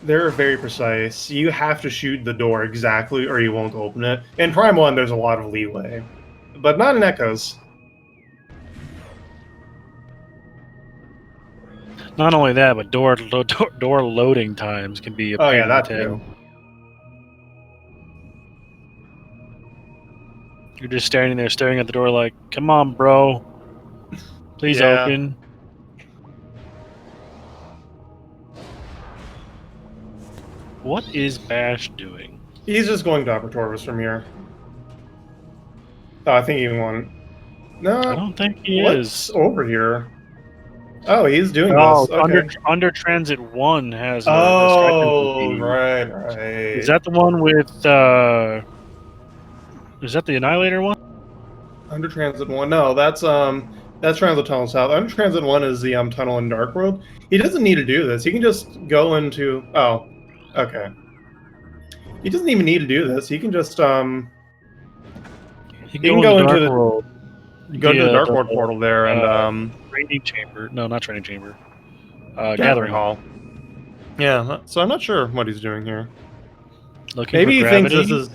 They're very precise. You have to shoot the door exactly or you won't open it. In Prime 1, there's a lot of leeway. But not in Echoes. Not only that, but door loading times can be a Oh pain yeah, in the that tail. too. You're just standing there staring at the door like, come on, bro. Please Yeah. open. What is Bash doing? He's just going to Upper Torvus from here. Oh, I think he won. No. I don't think he What's is. over here? Oh, he's doing Oh, this. Okay. under Transit 1 has a Oh, Skype. right. Is that the one with is that the Annihilator one? Under Transit 1. No, that's Transit Tunnel South. Under Transit 1 is the tunnel in Dark World. He doesn't need to do this. He can just go into okay. He doesn't even need to do this. He can just He can go into the World. Go to the Dark World portal there and training chamber. No, not training chamber. Gathering Hall. Yeah, so I'm not sure what he's doing here. Looking Maybe he for thinks gravity? this is.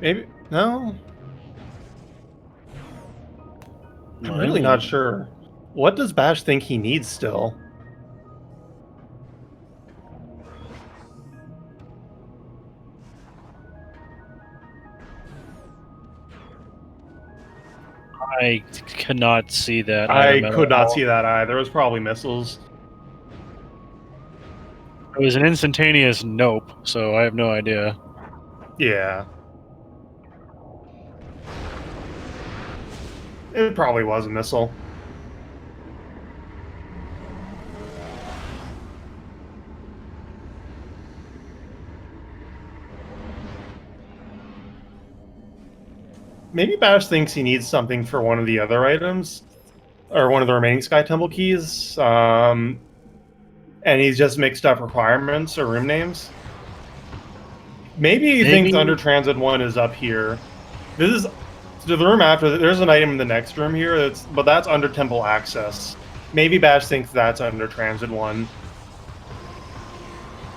Maybe no. I'm really not sure. What does Bash think he needs still? I cannot see that. I could not see that either. It was probably missiles. It was an instantaneous nope, so I have no idea. Yeah. It probably was a missile. Maybe Bash thinks he needs something for one of the other items, or one of the remaining Sky Temple keys, and he's just mixed up requirements or room names. Maybe he thinks Under Transit 1 is up here. This is the room after. There's an item in the next room here, but that's Under Temple Access. Maybe Bash thinks that's Under Transit 1.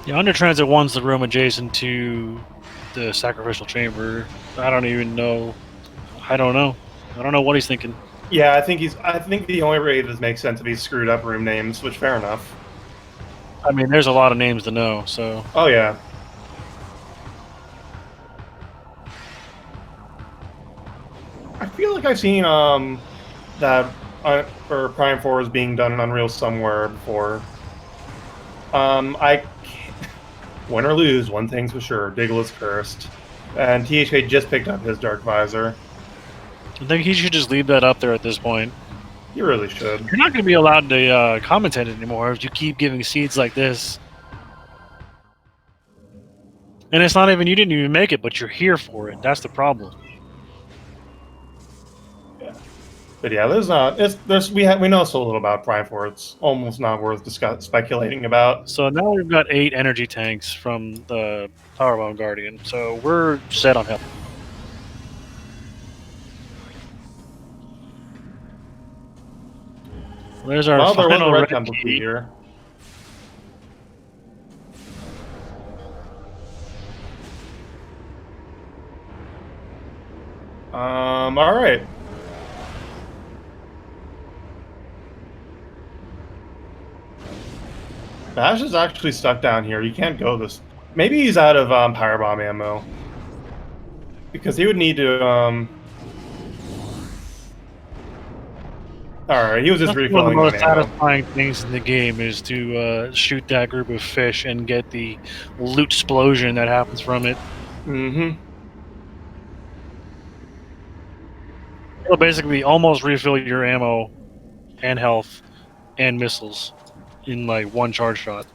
Yeah, Under Transit 1's the room adjacent to the Sacrificial Chamber. I don't even know. I don't know. I don't know what he's thinking. Yeah, I think the only way this makes sense if he's screwed up room names, which fair enough. I mean, there's a lot of names to know, so. Oh yeah. I feel like I've seen that for Prime 4 is being done in Unreal somewhere before. I can't... Win or lose, one thing's for sure. Diggle is cursed. And THK just picked up his Dark Visor. I think he should just leave that up there at this point. He really should. You're not going to be allowed to commentate anymore if you keep giving seeds like this. And it's not even, you didn't even make it, but you're here for it. That's the problem. Yeah. But yeah, we know so little about Prime 4. It's almost not worth speculating about. So now we've got 8 energy tanks from the Powerbomb Guardian. So we're set on health. There's our there was final a red red temple key. here. All right. Bash is actually stuck down here. You can't go this. Maybe he's out of Powerbomb ammo. Because he would need to Alright, he was just refilling one of the most ammo. satisfying things in the game is to shoot that group of fish and get the loot explosion that happens from it. Mm-hmm. It'll basically almost refill your ammo and health and missiles in like one charge shot.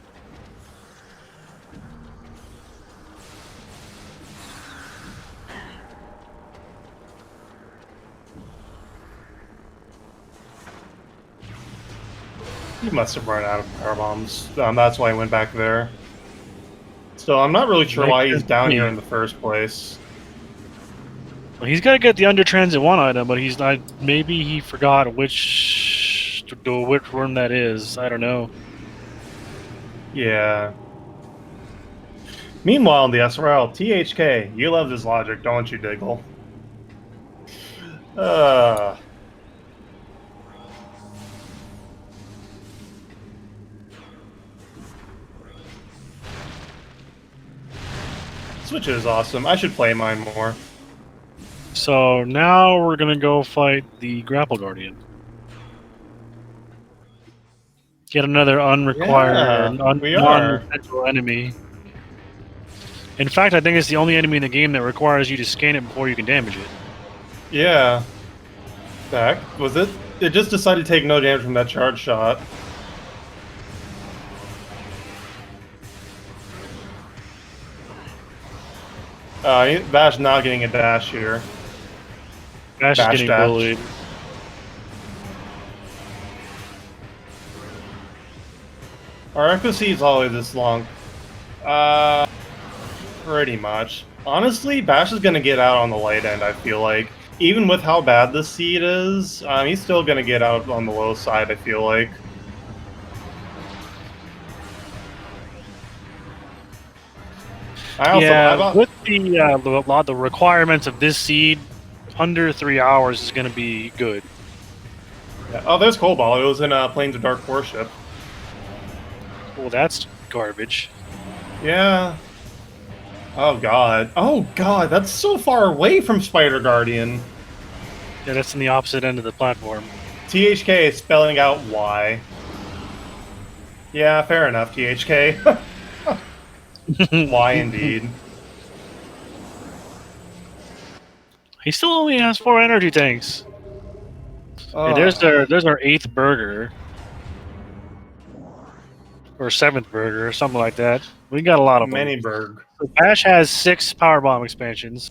He must have run out of power bombs. That's why he went back there. So I'm not really sure why he's down here in the first place. Well, he's got to get the under transit 1 item, but he's not. Maybe he forgot which room that is. I don't know. Yeah. Meanwhile, in the SRL, THK, you love this logic, don't you, Diggle? Switch is awesome. I should play mine more. So now we're gonna go fight the Grapple Guardian. Get another unrequired, non-essential enemy. In fact, I think it's the only enemy in the game that requires you to scan it before you can damage it. Yeah. Back. Was it? It just decided to take no damage from that charge shot. Bash not getting a dash here. Bash is getting bullied. Our FOC is always this long. Pretty much. Honestly, Bash is going to get out on the light end, I feel like. Even with how bad this seed is, he's still going to get out on the low side, I feel like. With the requirements of this seed, under 3 hours is going to be good. Yeah. Oh, there's Cobalt. It was in Plains of Dark Warship. Well, that's garbage. Yeah. Oh god. Oh god, that's so far away from Spider Guardian. Yeah, that's in the opposite end of the platform. THK is spelling out why. Yeah, fair enough, THK. Why indeed. He still only has 4 energy tanks. Hey, there's our 8th burger. Or 7th burger, or something like that. We got a lot of them. Manyberg. So Bash has 6 Powerbomb expansions.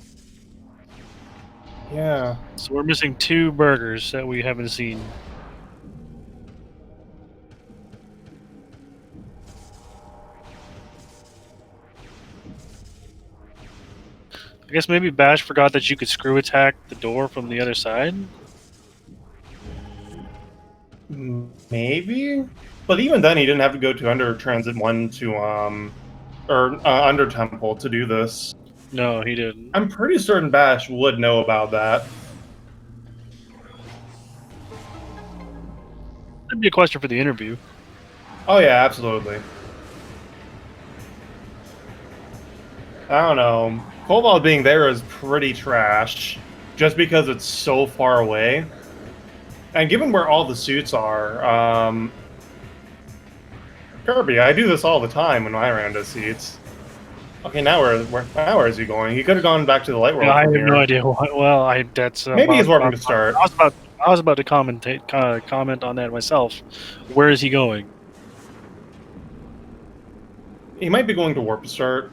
Yeah. So we're missing 2 burgers that we haven't seen. I guess maybe Bash forgot that you could screw attack the door from the other side? Maybe? But even then, he didn't have to go to Under Transit 1 to, Under Temple to do this. No, he didn't. I'm pretty certain Bash would know about that. That'd be a question for the interview. Oh yeah, absolutely. I don't know. Cobalt being there is pretty trash, just because it's so far away. And given where all the suits are, Kirby, I do this all the time when my Rando seats. Okay, now where is he going? He could have gone back to the light world Yeah, I from have no here. idea why. Well, that's Maybe he's warping to start. I was about to comment on that myself. Where is he going? He might be going to warp to start.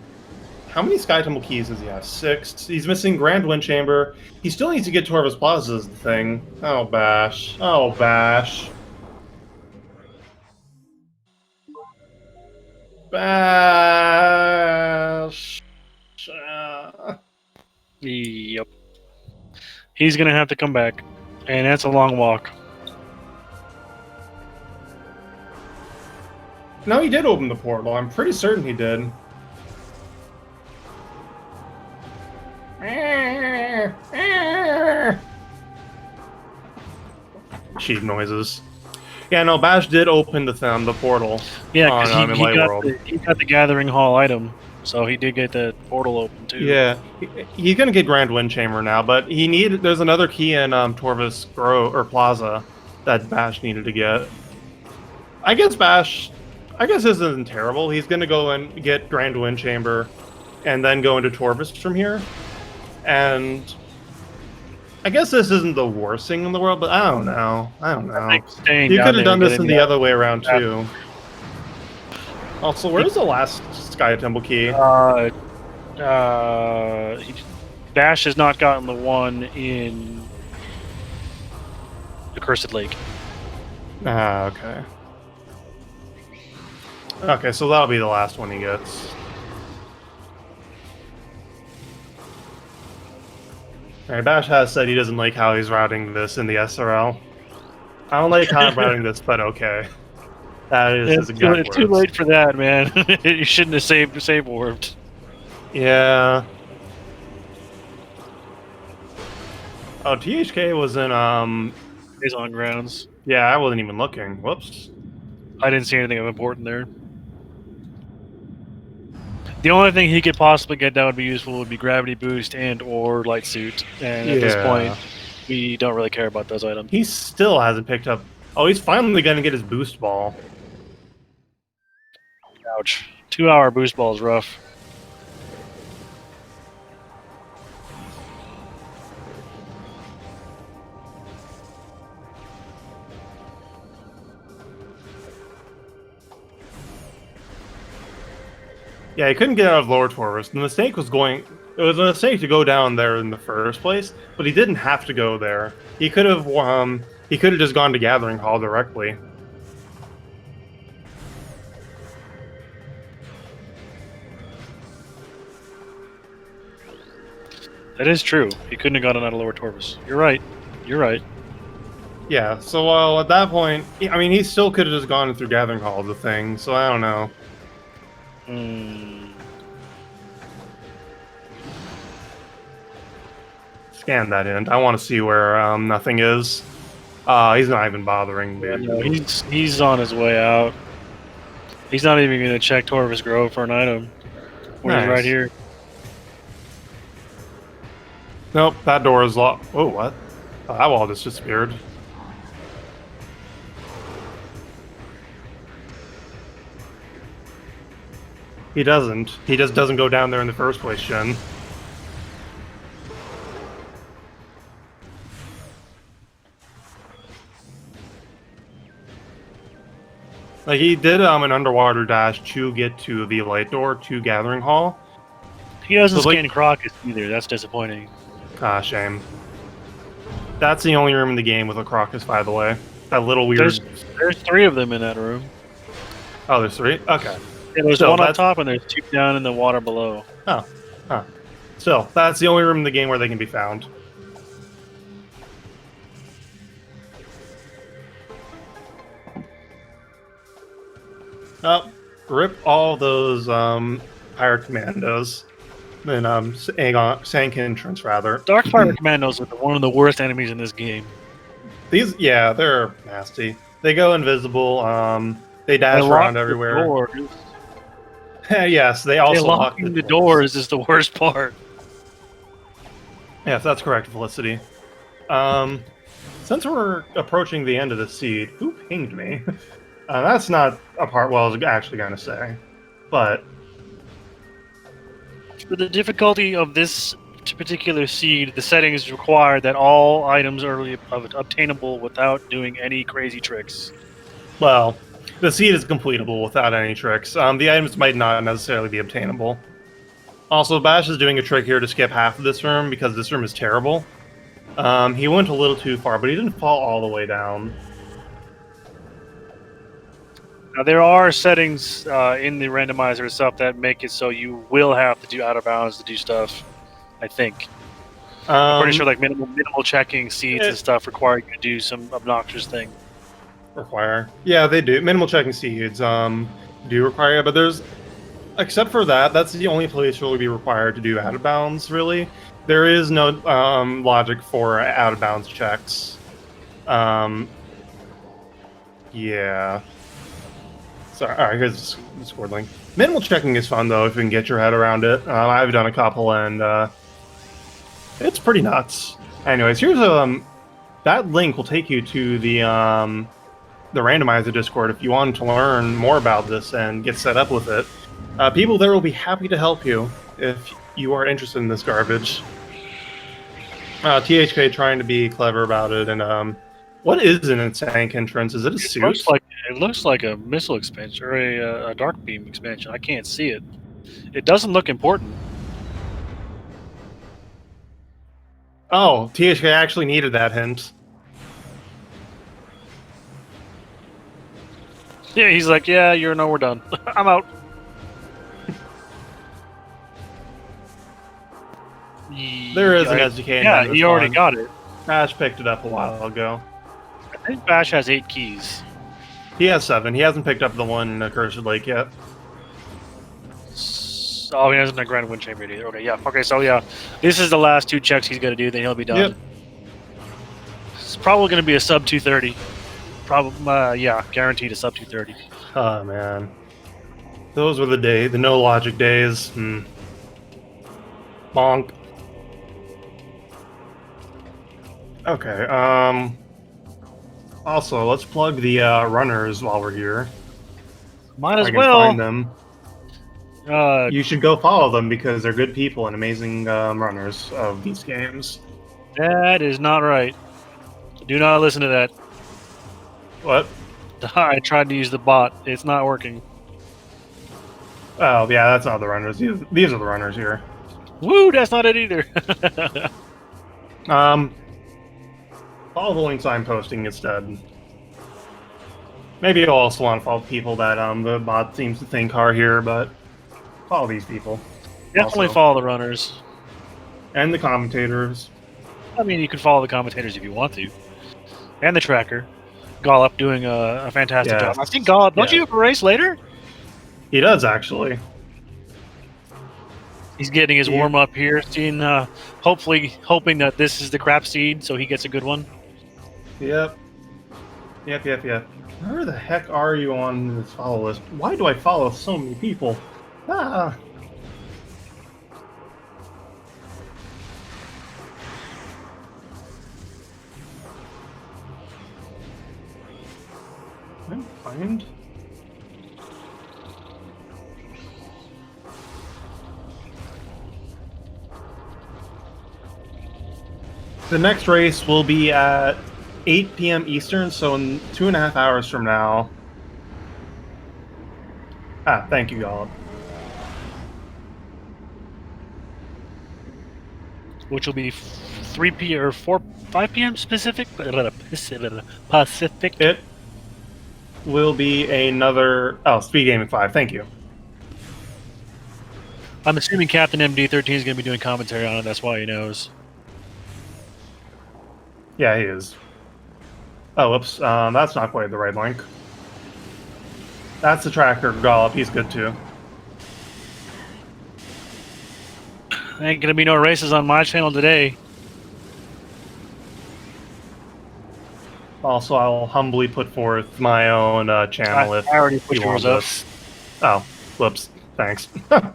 How many Sky Temple keys does he have? 6. He's missing Grand Wind Chamber. He still needs to get Torvus Plaza is the thing. Oh, Bash. Oh, Bash. Bash. Yep. He's gonna have to come back, and that's a long walk. No, he did open the portal. I'm pretty certain he did. Cheap noises. Yeah, no, Bash did open the portal. Yeah, because he got the Gathering Hall item, so he did get the portal open too. Yeah, he's gonna get Grand Wind Chamber now, but there's another key in Torvus Grove or Plaza that Bash needed to get. I guess this isn't terrible. He's gonna go and get Grand Wind Chamber, and then go into Torvus from here. And I guess this isn't the worst thing in the world, but I don't know. You could have done this in the other way around too. Also, where's the last Sky Temple key? Bash has not gotten the one in the Cursed Lake. Ah, okay. Okay, so that'll be the last one he gets. Alright, Bash has said he doesn't like how he's routing this in the SRL. I don't like how I'm routing this, but okay. That is it's too late for that, man. You shouldn't have save warped. Yeah. Oh, THK was in He's on grounds. Yeah, I wasn't even looking. Whoops. I didn't see anything of important there. The only thing he could possibly get that would be useful would be gravity boost and or light suit. And at this point, we don't really care about those items. He still hasn't picked up. Oh, he's finally going to get his boost ball. Ouch. 2-hour boost ball is rough. Yeah, he couldn't get out of Lower Taurus. The mistake was it was a mistake to go down there in the first place, but he didn't have to go there. He could have just gone to Gathering Hall directly. That is true. He couldn't have gotten out of Lower Taurus. You're right. You're right. Yeah, so at that point, I mean, he still could have just gone through Gathering Hall, the thing, so I don't know. Scan that in. I want to see where nothing is. He's not even bothering. Yeah, no, he's on his way out. He's not even going to check Torvus Grove for an item. When he's right here. Nope, that door is locked. Oh, what? Oh, that wall just disappeared. He doesn't. He just doesn't go down there in the first place, Jen. Like, he did an underwater dash to get to the light door to Gathering Hall. He doesn't scan Crocus either. That's disappointing. Ah, shame. That's the only room in the game with a Crocus, by the way. That little weird... There's 3 of them in that room. Oh, there's 3? Okay. Yeah, there's one on top and there's 2 down in the water below. Oh. Huh. Still, that's the only room in the game where they can be found. Oh, rip all those Pirate Commandos. Then Sank Entrance, rather. Dark Pirate Commandos are one of the worst enemies in this game. Yeah, they're nasty. They go invisible, they dash around everywhere. Yes, they also lock the doors is the worst part. Yes, that's correct, Felicity. Since we're approaching the end of the seed, who pinged me? That's not a part I was actually going to say, but For the difficulty of this particular seed, the settings require that all items are obtainable without doing any crazy tricks. well, the seed is completable without any tricks. The items might not necessarily be obtainable. Also, Bash is doing a trick here to skip half of this room because this room is terrible. He went a little too far, but he didn't fall all the way down. Now, there are settings in the randomizer itself that make it so you will have to do out of bounds to do stuff, I think. I'm pretty sure like minimal checking seeds and stuff require you to do some obnoxious thing. Yeah, they do. Minimal checking seeds do require, but there's, except for that, that's the only place where you'll be required to do out of bounds, really. There is no logic for out of bounds checks. Yeah. Sorry, alright, here's the Discord link. Minimal checking is fun, though, if you can get your head around it. I've done a couple, and it's pretty nuts. Anyways, here's that link will take you to the Randomizer Discord if you want to learn more about this and get set up with it. People there will be happy to help you if you are interested in this garbage. THK trying to be clever about it, and what is an tank entrance? Is it a suit? It looks like a missile expansion or a dark beam expansion. I can't see it. It doesn't look important. Oh, THK actually needed that hint. Yeah, he's like, yeah, we're done. I'm out. There is an SDK. Yeah, he already got it. Bash picked it up a while ago. I think Bash has 8 keys. He has 7. He hasn't picked up the one in Accursed Lake yet. Oh, he hasn't done Grand Wind Chamber either. Okay, yeah. Okay, so yeah, this is the last 2 checks he's got to do. Then he'll be done. Yep. It's probably going to be a sub 230. Probably, yeah, guaranteed a sub 230. Oh man, those were the no logic days. Bonk. Okay. Also, let's plug the runners while we're here. Might as I can well. find them. You should go follow them because they're good people and amazing runners of these games. That is not right. Do not listen to that. What? I tried to use the bot. It's not working. Oh, yeah, that's not the runners. These are the runners here. Woo, that's not it either. Follow the links I'm posting instead. Maybe you'll also want to follow people that the bot seems to think are here, but follow these people. Definitely also. follow the runners. And the commentators. I mean, you can follow the commentators if you want to. And the tracker. Gollop doing a fantastic job. I think Gollop, don't you have a race later? He does, actually. He's getting his warm-up here, seeing, hoping that this is the crap seed, so he gets a good one. Yep. Where the heck are you on this follow list? Why do I follow so many people? Ah. I'm find. The next race will be at 8 p.m. Eastern, so in 2.5 hours from now. Thank you, Gollop. Which will be 3 p.m. or 5 p.m. Pacific? Pacific. It will be another... Oh, SpeedGaming 5, thank you. I'm assuming Captain MD13 is going to be doing commentary on it, that's why he knows. Yeah, he is. Oh, whoops. That's not quite the right link. That's the tracker, Gollop. He's good, too. Ain't going to be no races on my channel today. Also, I'll humbly put forth my own channel if I already put yours up. Oh, whoops. Thanks. At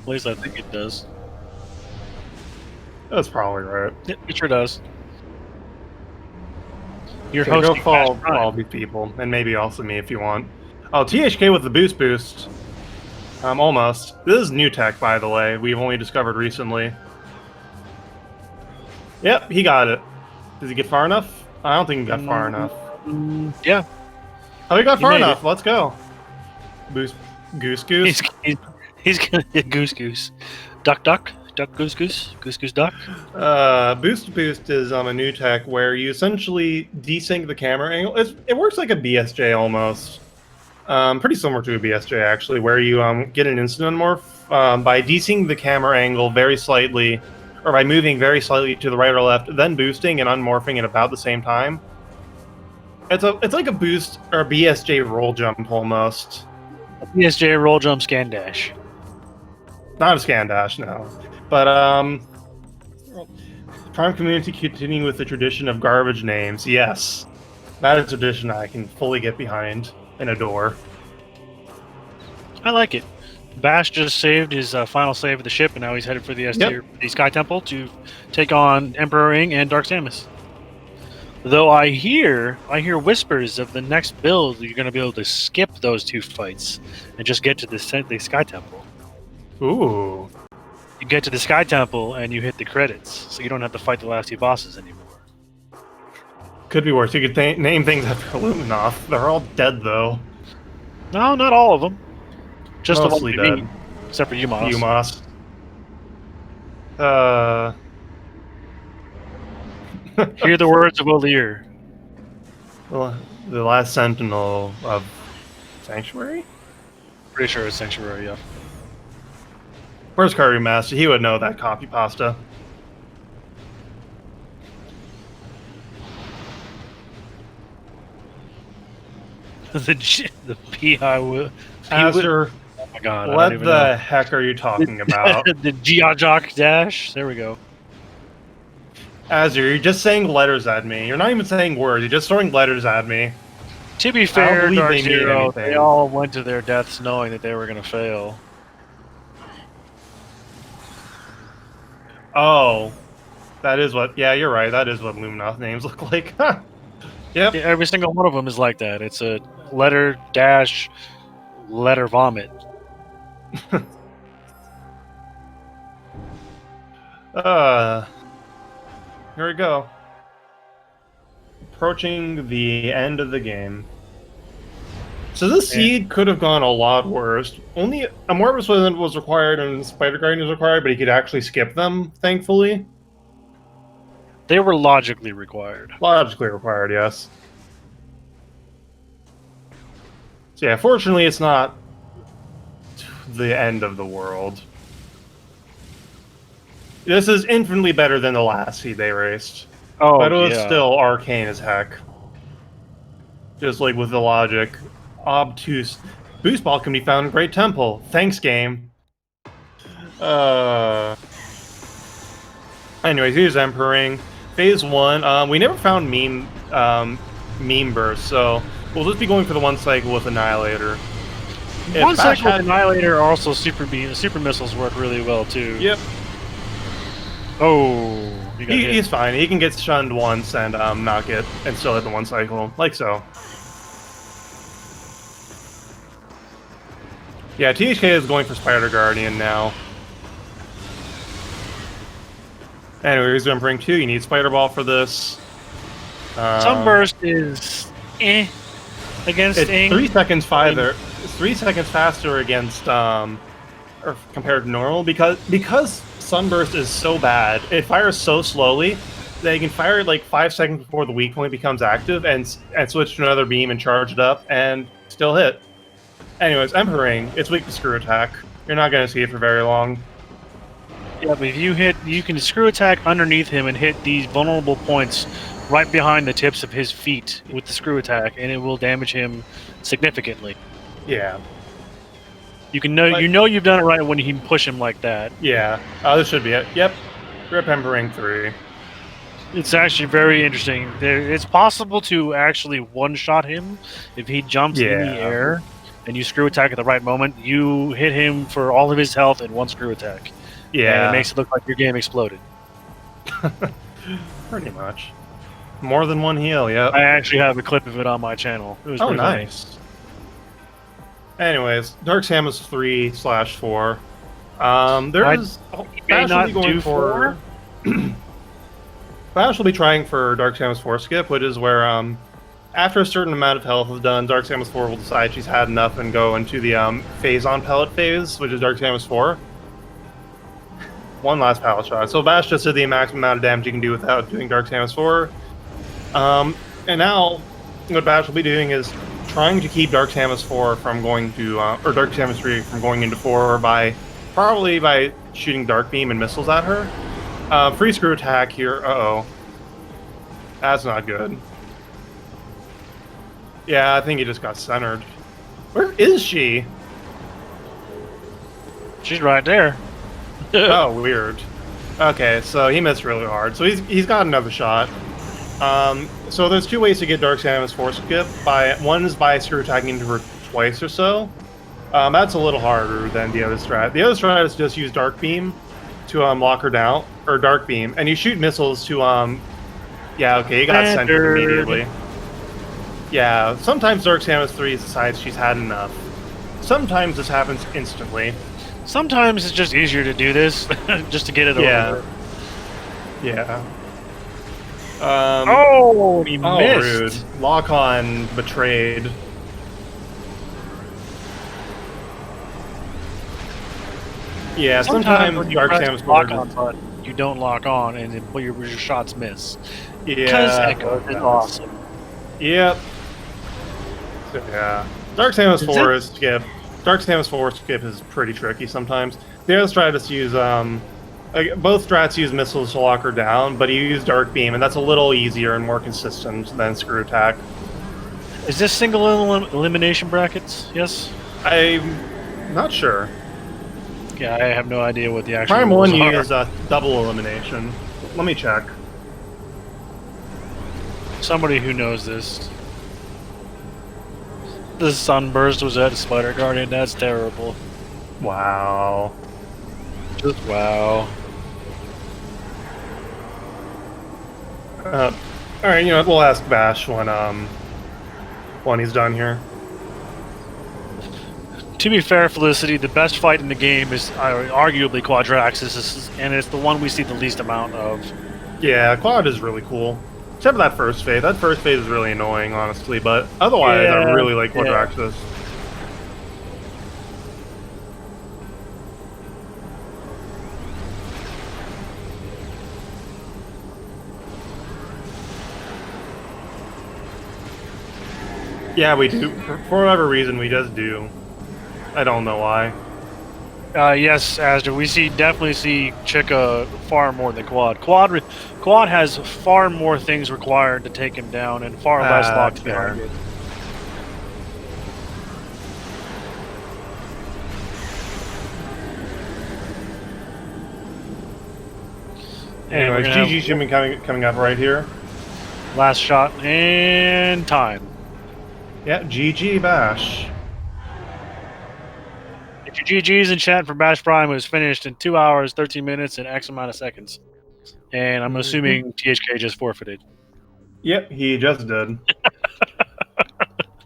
least I think it does. That's probably right. It sure does. You're So go hosting follow BashPrime. all these people, and maybe also me if you want. Oh, THK with the boost. Almost. This is new tech, by the way. We've only discovered recently. Yep, he got it. Does he get far enough? I don't think he got far enough. Yeah. Oh, he got far made enough. Let's go. Boost. Goose. He's gonna get goose. Duck, goose, duck. Boost is a new tech where you essentially desync the camera angle. It works like a BSJ almost. Pretty similar to a BSJ actually, where you get an instant unmorph by desyncing the camera angle very slightly, or by moving very slightly to the right or left, then boosting and unmorphing at about the same time. It's like a boost or a BSJ roll jump almost. A BSJ roll jump scan dash. Not a scan dash, no. But Prime community continuing with the tradition of garbage names. Yes, that is a tradition I can fully get behind and adore. I like it. Bash just saved his final save of the ship, and now he's headed for the the Sky Temple to take on Emperor Ring and Dark Samus. Though I hear whispers of the next build, you're going to be able to skip those two fights and just get to the Sky Temple. Ooh. You get to the Sky Temple and you hit the credits, so you don't have to fight the last two bosses anymore. Could be worse. You could name things after Luminoth. They're all dead, though. No, not all of them. Just mostly the one dead. except for Umos. Hear the words of O'Lear. The last Sentinel of Sanctuary? Pretty sure it's Sanctuary, yeah. Where's Curry Master? He would know that copy pasta. the PI will. Azure, Oh my god! what the heck are you talking about? The Geojock dash. There we go. Azure, you're just saying letters at me. You're not even saying words. You're just throwing letters at me. To be fair, Dark they Zero, they all went to their deaths knowing that they were going to fail. Oh, that is what. Yeah, you're right. That is what Luminoth names look like. Yep. Yeah, every single one of them is like that. It's a letter dash, letter vomit. Here we go. Approaching the end of the game. So this seed could have gone a lot worse. Only Amorphous was required and Spider Guardian was required, but he could actually skip them, thankfully. They were logically required. Logically required, yes. So yeah, fortunately it's not the end of the world. This is infinitely better than the last seed they raced. Oh, but it was still arcane as heck. Just like with the logic. Obtuse. Boost Ball can be found in Great Temple. Thanks, game. Anyways, here's Emperor. Phase 1. We never found meme burst, so we'll just be going for the one cycle with Annihilator. One cycle with Annihilator, also super missiles work really well too. Yep. Oh, he's fine. He can get shunned once and not get and still hit the one cycle, like so. Yeah, THK is going for Spider Guardian now. Anyways, Emperor 2, you need Spider Ball for this. Sunburst is against Ing. 3 seconds farther. It's 3 seconds faster against or compared to normal because Sunburst is so bad. It fires so slowly that you can fire it like 5 seconds before the weak point becomes active and switch to another beam and charge it up and still hit. Anyways, Emperor, it's weak to screw attack. You're not going to see it for very long. Yeah, but if you can screw attack underneath him and hit these vulnerable points right behind the tips of his feet with the screw attack, and it will damage him significantly. Yeah. You know you've done it right when you can push him like that. Yeah. This should be it. Yep. Rip Emperor 3. It's actually very interesting. It's possible to actually one-shot him if he jumps in the air and you screw attack at the right moment. You hit him for all of his health in one screw attack. Yeah. And it makes it look like your game exploded. Pretty much. More than one heal, yep. I actually have a clip of it on my channel. It was Oh, pretty funny. nice. Anyways, Dark Samus 3/4. There's may Bash will not be going do for. Bash will be trying for Dark Samus 4 skip, which is where after a certain amount of health is done, Dark Samus 4 will decide she's had enough and go into the phase on pellet phase, which is Dark Samus 4. One last pallet shot. So Bash just did the maximum amount of damage you can do without doing Dark Samus 4. And now, what Bash will be doing is trying to keep Dark Samus 4 from going to, or Dark Samus 3 from going into 4 probably by shooting Dark Beam and missiles at her. Free screw attack here. Uh-oh. That's not good. Yeah, I think he just got centered. Where is she? She's right there. Oh, weird. Okay, so he missed really hard. So he's got another shot. So there's two ways to get Dark Samus 4 skip. One is by screw attacking into her twice or so. That's a little harder than the other strat. The other strat is just use Dark Beam to lock her down, or Dark Beam, and you shoot missiles to yeah, okay, he got centered immediately. Yeah, sometimes Dark Samus 3 decides she's had enough. Sometimes this happens instantly. Sometimes it's just easier to do this, just to get it over. Yeah. He missed. Rude. Lock-on betrayed. Yeah, sometimes Dark Samus lock on button, you don't lock on, and your shots miss. Yeah. Because Echo is awesome. Yep. So, yeah. Dark Samus 4 is skip. Dark Samus 4 skip is pretty tricky sometimes. The other strat is to use both strats use missiles to lock her down, but you use Dark Beam, and that's a little easier and more consistent than Screw Attack. Is this single elimination brackets? Yes? I'm not sure. Yeah, I have no idea what the actual Prime rules 1 are. uses double elimination. Let me check. Somebody who knows this. The sunburst was at Spider Guardian. That's terrible. Wow. Just wow. Alright, you know what, we'll ask Bash when he's done here. To be fair, Felicity, the best fight in the game is arguably Quadraxis, and it's the one we see the least amount of. Yeah, Quad is really cool. Except for that first phase. That first phase is really annoying, honestly, but otherwise, I really like Quadraxis. Yeah, we do. For whatever reason, we just do. I don't know why. Yes, Asda, we definitely see Chica far more than Quad. Quad has far more things required to take him down and far less locked behind it. Anyways, GG should be coming up right here. Last shot and time. Yeah, GG Bash. If your GG's in chat for BashPrime, it was finished in 2 hours, 13 minutes, and X amount of seconds. And I'm assuming THK just forfeited. Yep, he just did.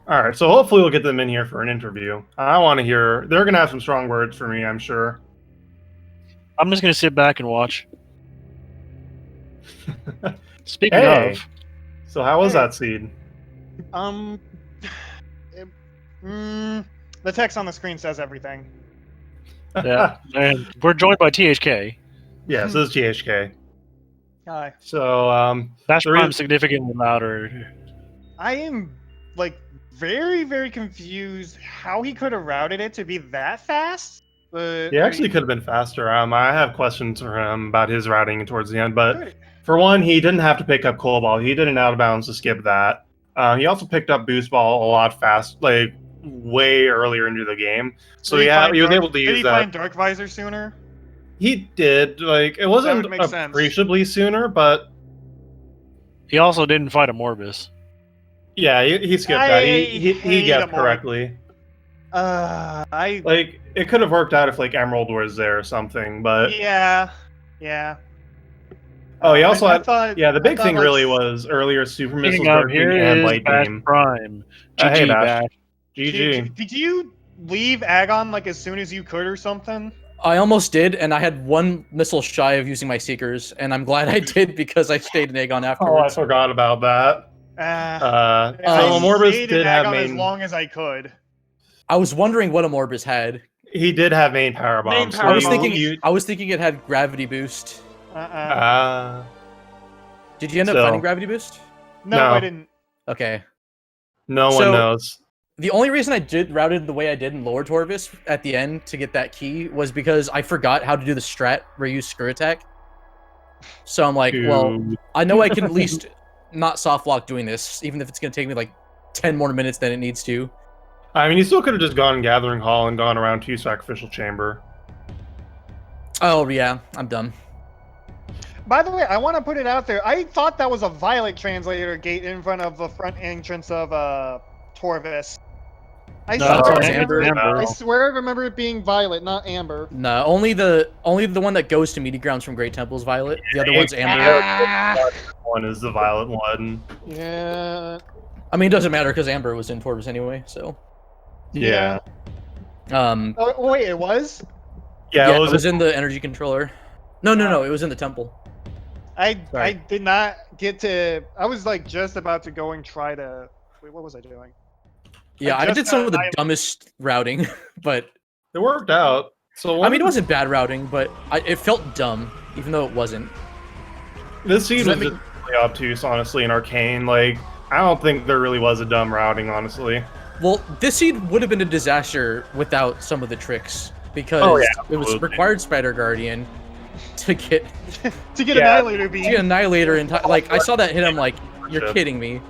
Alright, so hopefully we'll get them in here for an interview. I want to hear... They're going to have some strong words for me, I'm sure. I'm just going to sit back and watch. Speaking of... So how was that seed? The text on the screen says everything. Yeah, and we're joined by THK. Yeah, so this is THK. Hi. So, BashPrime's significantly louder. I am, like, very, very confused how he could have routed it to be that fast. But he actually could have been faster. I have questions for him about his routing towards the end, but for one, he didn't have to pick up Cobalt. He did an out of bounds to skip that. He also picked up Boost Ball a lot fast, like way earlier into the game. So he was able to use that. Did he find Dark Visor sooner? He did. Like, it wasn't appreciably sooner, but he also didn't fight a Morbus. Yeah, he skipped that. He guessed correctly. Like, it could have worked out if like Emerald was there or something, but yeah. Oh, he also had. thought, Yeah, the big thing like, really was earlier super missiles, Speaking of, dark here beam, and is light beam. BashPrime. Hey, GG, Bash. Bash. GG. Did you leave Agon like as soon as you could or something? I almost did, and I had one missile shy of using my Seekers, and I'm glad I did because I stayed in Aegon Oh, I afterwards. forgot about that. I Morbus stayed did in have Agon as main. long as I could. I was wondering what a Morbus had. He did have main power bombs. Main power I was bombs. thinking. I was thinking it had gravity boost. Did you end up So- finding gravity boost? No, No. I didn't. Okay. No one So- knows. The only reason I did routed the way I did in Lower Torvis at the end to get that key was because I forgot how to do the strat where you use screw attack. So I'm like, well, I know I can at least not soft lock doing this, even if it's going to take me like 10 more minutes than it needs to. I mean, you still could have just gone Gathering Hall and gone around to Sacrificial Chamber. Oh, yeah, I'm done. By the way, I want to put it out there. I thought that was a Violet translator gate in front of the front entrance of Torvis. I No, swear, it's I Amber. remember, Amber. I swear I remember it being Violet, not Amber. No, only the one that goes to Meaty Grounds from Great Temple's Violet. The other one's Amber. Ah, One is the Violet one. yeah. I mean, it doesn't matter because Amber was in Torvis anyway, so. Yeah. Oh, wait, it was? Yeah, Yeah, it it was in the energy controller. No, it was in the temple. I Sorry. did not get to. I was like just about to go and try to. Wait, what was I doing? Yeah, I just did some got of the an dumbest routing, but It worked out. So I mean, it wasn't bad routing, but it felt dumb, even though it wasn't. This seed Does was that just really obtuse, honestly, in Arcane. Like, I don't think there really was a dumb routing, honestly. Well, this seed would have been a disaster without some of the tricks because Oh, yeah, it was absolutely. required Spider Guardian to get To get Yeah. Annihilator beam. Annihilator in time. Like I saw that hit, I'm like, you're Shit. kidding me.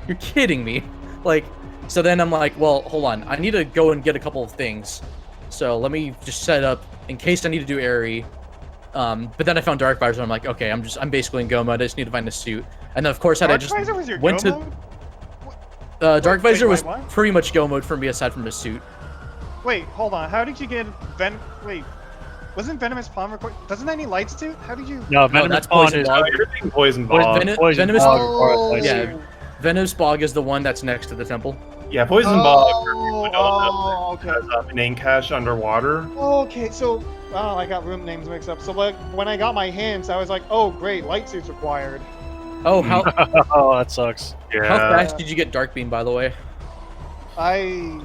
You're kidding me. Like, so then I'm like, well, hold on. I need to go and get a couple of things. So let me just set up in case I need to do Airy. But then I found Dark Visor, and I'm like, okay, I'm basically in go mode. I just need to find a suit. And then of course, had I Dark just Visor was your went go to mode? Dark Wait, Visor was what? pretty much go mode for me aside from the suit. Wait, hold on. How did you get Wait, wasn't Venomous Palm record? Doesn't that need lights too? How did you? No, Venomous that's Spawn Poison is Bog. You're being Poison Poison- Bog. Venom- Poison Venomous- Bog requires lights. Yeah. Venom's Bog is the one that's next to the temple. Yeah, Poison Bog. Okay. Has a name cache underwater. Okay, so I got room names mixed up. So like when I got my hints, I was like, oh great, light suits required. Oh, how Oh, that sucks. Yeah. how fast did you get Dark Beam, by the way? I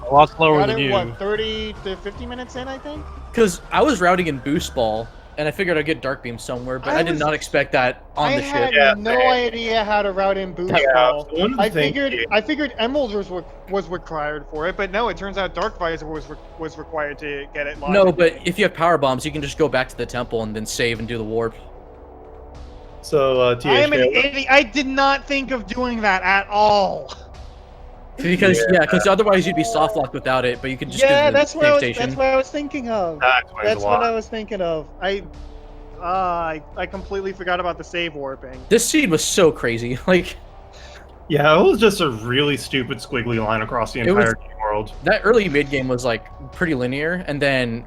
A lot slower got than it you. what 30 to 50 minutes in, I think. Because I was routing in Boost Ball, and I figured I'd get Dark Beam somewhere, but I I did was- not expect that on I the had ship. Yeah, no idea how to route in boost Yeah, ball. so one of the I things- figured Emerald was required for it, but no, it turns out Dark Visor was required to get it. No, logically. but if you have power bombs, you can just go back to the temple and then save and do the warp. So, I am an THK. idiot. I did not think of doing that at all. Because because otherwise you'd be soft locked without it, but you could just Yeah, do the that's what save I was. station. That's what I was thinking of. That explains That's a what I lot. was thinking of. I completely forgot about the save warping. This seed was so crazy. Like Yeah, it was just a really stupid squiggly line across the It was- entire game world. that early mid game was like pretty linear, and then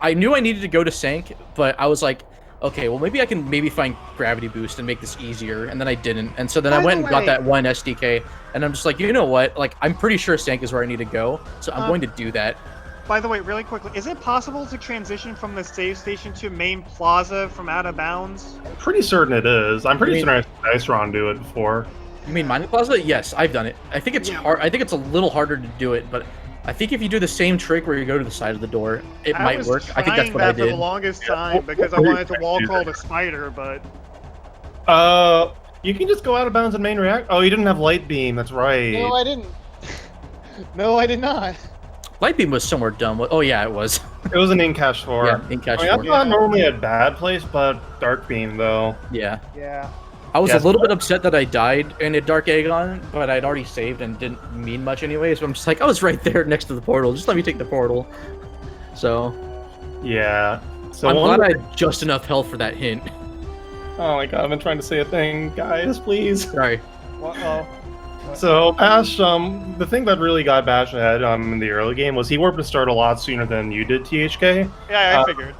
I knew I needed to go to Sank, but I was like, okay, well maybe I can find gravity boost and make this easier, and then I didn't, and so then I By went the and got way- that one SDK, and I'm just like, you know what? Like I'm pretty sure Sank is where I need to go, so I'm going to do that. By the way, really quickly, is it possible to transition from the save station to main plaza from out of bounds? I'm pretty certain it is. I'm pretty I mean- certain I've seen Ice Ron do it before. You mean Mining Plaza? Yes, I've done it. I think it's Yeah. hard. I think it's a little harder to do it, but I think if you do the same trick where you go to the side of the door, it might was work. I think that's trying what I that for the did. longest Yeah. time because I What were you wanted to trying to wall do crawl there? the spider, but You can just go out of bounds in main react. Oh, you didn't have light beam. That's right. no, I didn't. No, I did not. Light Beam was somewhere dumb. Oh yeah, it was. It was an in cache 4. Yeah, in catch I mean, that's 4. not normally a bad place, but Dark Beam though. Yeah. Yeah. I was Yes. a little bit upset that I died in a Dark Aegon, but I'd already saved and didn't mean much anyway, so I'm just like, I was right there next to the portal. Just let me take the portal. So, Yeah. So I'm one glad I of had just enough health for that hint. Oh my god, I've been trying to say a thing, guys, please. Sorry. Uh-oh. So Bash, the thing that really got Bash ahead in the early game was he warped to start a lot sooner than you did, THK. Yeah, I Uh, figured.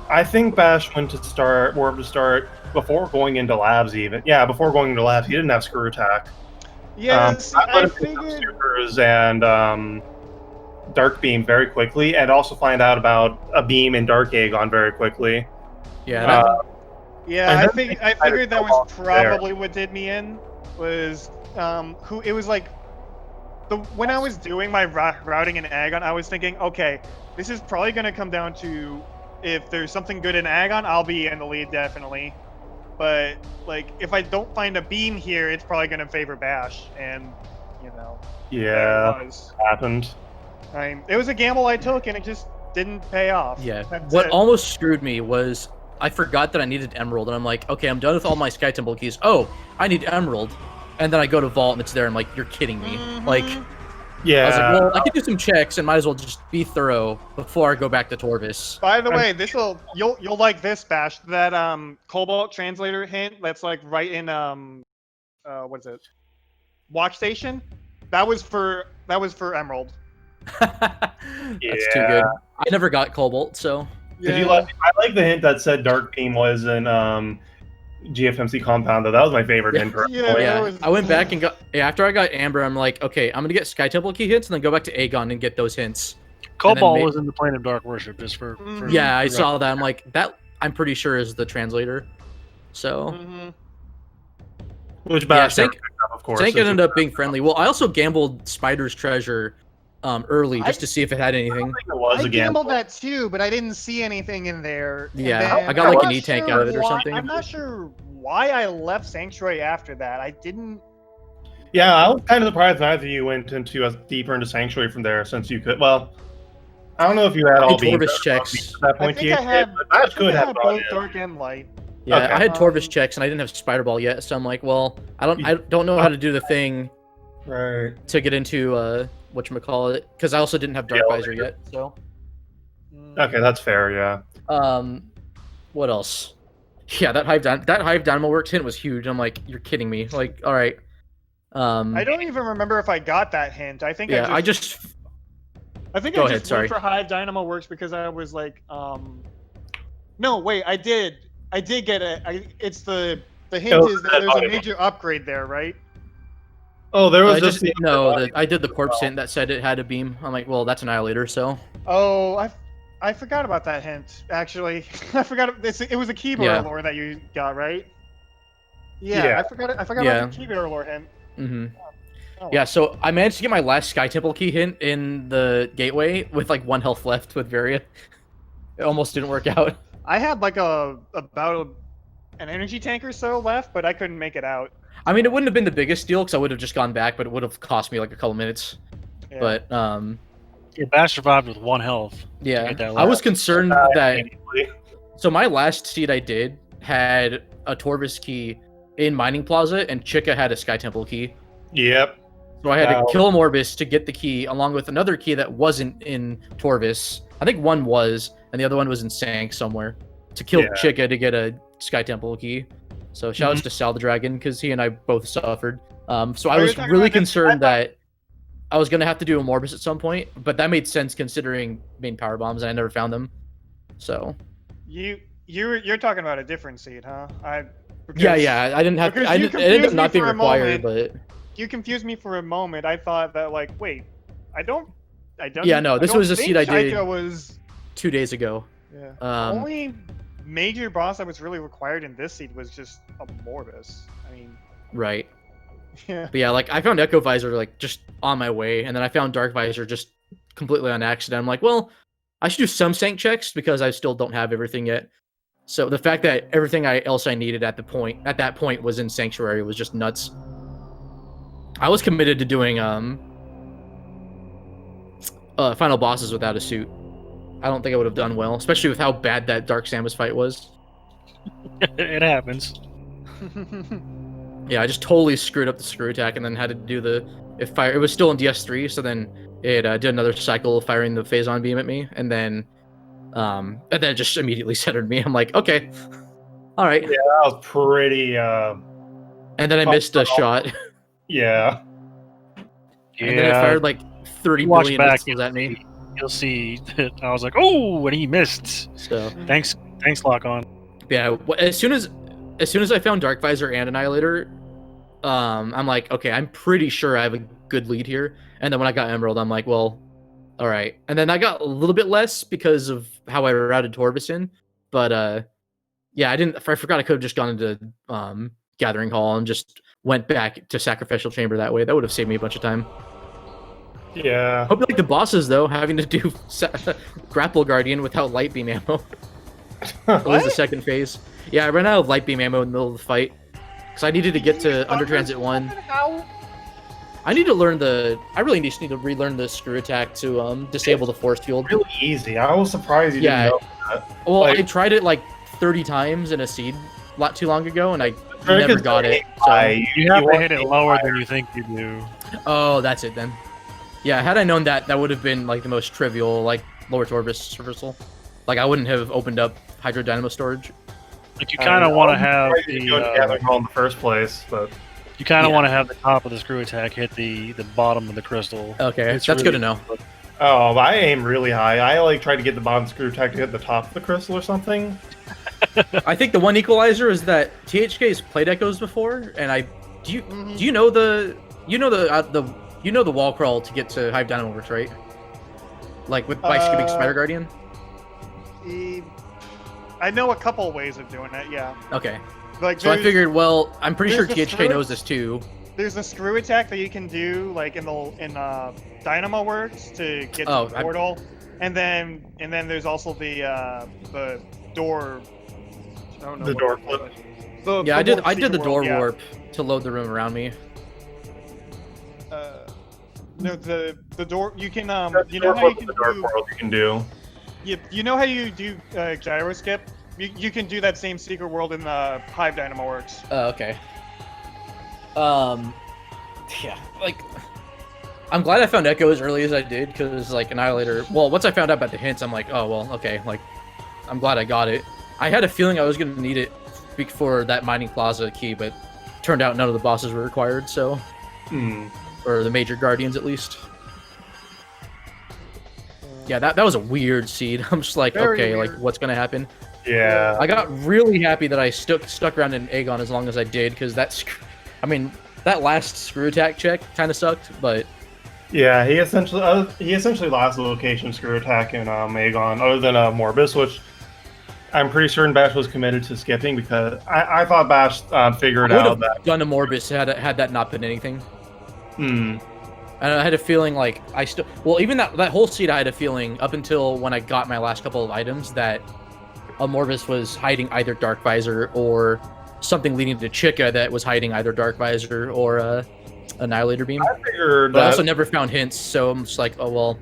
I think Bash went to start, warp to start before going into labs even. Yeah, before going into labs, he didn't have screw attack. Yeah, see, I let I him pick up figured. supers and Dark Beam very quickly, and also find out about a beam and Dark Aegon very quickly. Yeah, Uh, that, Yeah, and I then figured that was there. probably what did me in. Was who it was like when I was doing my routing in Agon, I was thinking, okay, this is probably gonna come down to if there's something good in Agon, I'll be in the lead definitely. But like if I don't find a beam here, it's probably gonna favor Bash, and you know, there Yeah, it was. happened. I mean, it was a gamble I took, and it just didn't pay off. yeah. That's What it. almost screwed me was I forgot that I needed Emerald, and I'm like, okay, I'm done with all my Sky Temple keys. Oh, I need Emerald, and then I go to Vault, and it's there. I'm like, you're kidding me. Like, Yeah. I was like, well, I could do some checks, and might as well just be thorough before I go back to Torvis. By the way, you'll like this, Bash. That Cobalt translator hint that's like right in what is it? Watch Station. That was for Emerald. That's too Yeah. good. I never got Cobalt, so Did you like? I like the hint that said Dark Beam was in GFMC Compound though. That was my favorite hint. Yeah, personally. that yeah. was- I went back and got after I got Amber. I'm like, okay, I'm gonna get Sky Temple key hints, and then go back to Aegon and get those hints. Cobalt ma- was in the plane of dark worship, just for Yeah, I for saw that. I'm like, that. I'm pretty sure is the translator. So Mhm. Which yeah, Bash Sank, never picked up, of course. Sank since ended up being friendly. Well, I also gambled Spider's Treasure early just I- to see if it had anything. it was I a gamble. gambled that too, but I didn't see anything in there. And Yeah, then I got, like, I'm an not E-tank sure out of it or why- something. I'm not sure why I left Sanctuary after that. I didn't. Yeah, I was kind of surprised neither of you went into deeper into Sanctuary from there, since you could. Well, I don't know if you had all Hey, beams Torvis checks. at that I point. think you I had. but Bash I think could I have had gone both in. Dark and Light. Yeah, Okay. I had Torvis Um, checks and I didn't have Spider Ball yet, so I'm like, well, I don't know how to do the thing Right. to get into whatchamacallit, because I also didn't have Dark Yeah, Visor yet. So Okay, that's fair. Yeah. what else? Yeah, that Hive Dynamo Works hint was huge. I'm like, you're kidding me. Like, all right. I don't even remember if I got that hint. I think Yeah, I just Go ahead, went sorry. for Hive Dynamo Works because I was like, no, wait, I did get it. It's the hint Oh, is that that there's a audio. major upgrade there, right? Oh, there was I just just I did the corpse hint that said it had a beam. I'm like, well, that's Annihilator, so Oh, I forgot about that hint. Actually, I forgot. It was a keyboard Yeah. lore that you got, right? Yeah, Yeah. I forgot. I forgot Yeah. about the keyboard lore hint. hmm Oh. Yeah, so I managed to get my last Sky Temple key hint in the gateway with like 1 health left with Varia. It almost didn't work out. I had like an energy tank or so left, but I couldn't make it out. I mean, it wouldn't have been the biggest deal because I would have just gone back, but it would have cost me like a couple minutes. Yeah. But Yeah, Bash survived with 1 health. yeah, get that I was last. concerned that. immediately. So my last seed I did had a Torvis key in Mining Plaza, and Chica had a Sky Temple key. Yep. So I had Wow. to kill Morbus to get the key, along with another key that wasn't in Torvis. I think one was, and the other one was in Sank somewhere. To kill Yeah. Chica to get a Sky Temple key. So shoutouts to Sal the Dragon, because he and I both suffered. So I you're was talking really about this- concerned that I was going to have to do a Morbus at some point, but that made sense considering main power bombs, and I never found them. So You're talking about a different seed, huh? yeah, I didn't have. because I you did, it ended up confused me not being for a required, moment. but You confused me for a moment. I thought that like, wait, I don't. Yeah, no, this I don't was a think seed I did- Chica was 2 days ago. yeah. The Um, only major boss that was really required in this seed was just a Morbus. I mean, right. yeah. But yeah, like I found Echo Visor like just on my way, and then I found Dark Visor just completely on accident. I'm like, well, I should do some Sank checks because I still don't have everything yet. So the fact that everything else I needed at that point was in Sanctuary was just nuts. I was committed to doing final bosses without a suit. I don't think I would have done well, especially with how bad that Dark Samus fight was. It happens. Yeah, I just totally screwed up the screw attack and then had to do the It was still in DS3, so then it did another cycle of firing the Phazon beam at me, and then it just immediately centered me. I'm like, okay, all right. Yeah, that was pretty. And then I missed a shot, Yeah. and then it fired like 30 Watch billion back, missiles at me. You'll see that I was like, oh, and he missed. So Thanks Thanks, Lock On. Yeah, as soon as I found Dark Visor and Annihilator, I'm like, okay, I'm pretty sure I have a good lead here. And then when I got Emerald, I'm like, well, all right. And then I got a little bit less because of how I routed Torvison, but yeah, I forgot I could have just gone into Gathering Hall and just went back to Sacrificial Chamber that way. That would have saved me a bunch of time. Yeah. Hope you like the bosses though, having to do Grapple Guardian without Light Beam ammo. At least the second phase. Yeah, I ran out of Light Beam ammo in the middle of the fight. Because I needed to get to Under Transit 1. I need to learn I really just need to relearn the screw attack to disable the force field. Really easy. I was surprised you didn't know that. Well, Like- I tried it like 30 times in a seed not too long ago, and I never got it. So. You have to hit it lower than you think you do. Oh, that's it then. Yeah, had I known that, that would have been like the most trivial, like lower Torvus reversal. Like I wouldn't have opened up Hydro Dynamo storage. Like you kind of want to have Gathering Hall in the first place, but you kind of want to have the top of the screw attack hit the bottom of the crystal. Okay, It's that's really- good to know. oh, I aim really high. I like try to get the bottom screw attack to hit the top of the crystal or something. I think the one equalizer is that THK's played echoes before, and do you know the wall crawl to get to Hive Dynamo works, right? Like by skipping Spider Guardian. I know a couple ways of doing it. Yeah. Okay. Like So I figured, well, I'm pretty sure there's the THK screw- knows this too. there's a screw attack that you can do like in Dynamo Works to get to the portal, and then there's also the door. I don't know The what door it's called. flip. Yeah, I did the Secret door World, yeah. warp to load the room around me. No, the door. You can That's you the know door how you flip can of the dark do. world you can do. You know how you do gyro skip. You can do that same secret world in the Hive Dynamo Works. Okay. Yeah, like, I'm glad I found Echo as early as I did, because, like, Annihilator, well, once I found out about the hints, I'm like, oh, well, okay, like, I'm glad I got it. I had a feeling I was going to need it for that Mining Plaza key, but turned out none of the bosses were required, so, Hmm. or the major guardians, at least. Yeah, that was a weird seed. I'm just like, Very okay, weird. like, what's going to happen? Yeah. I got really happy that I stuck around in Aegon as long as I did, because that last screw attack check kind of sucked, but Yeah, he essentially lost the location screw attack in Aegon, other than Morbus, which I'm pretty certain Bash was committed to skipping because I thought Bash figured I would out have that. done a Morbus had that not been anything. Hmm. And I had a feeling like even that whole seed, I had a feeling up until when I got my last couple of items that a Morbus was hiding either Dark Visor or something leading to Chica that was hiding either Dark Visor or Annihilator Beam. I figured But I that also never found hints, so I'm just like, oh well,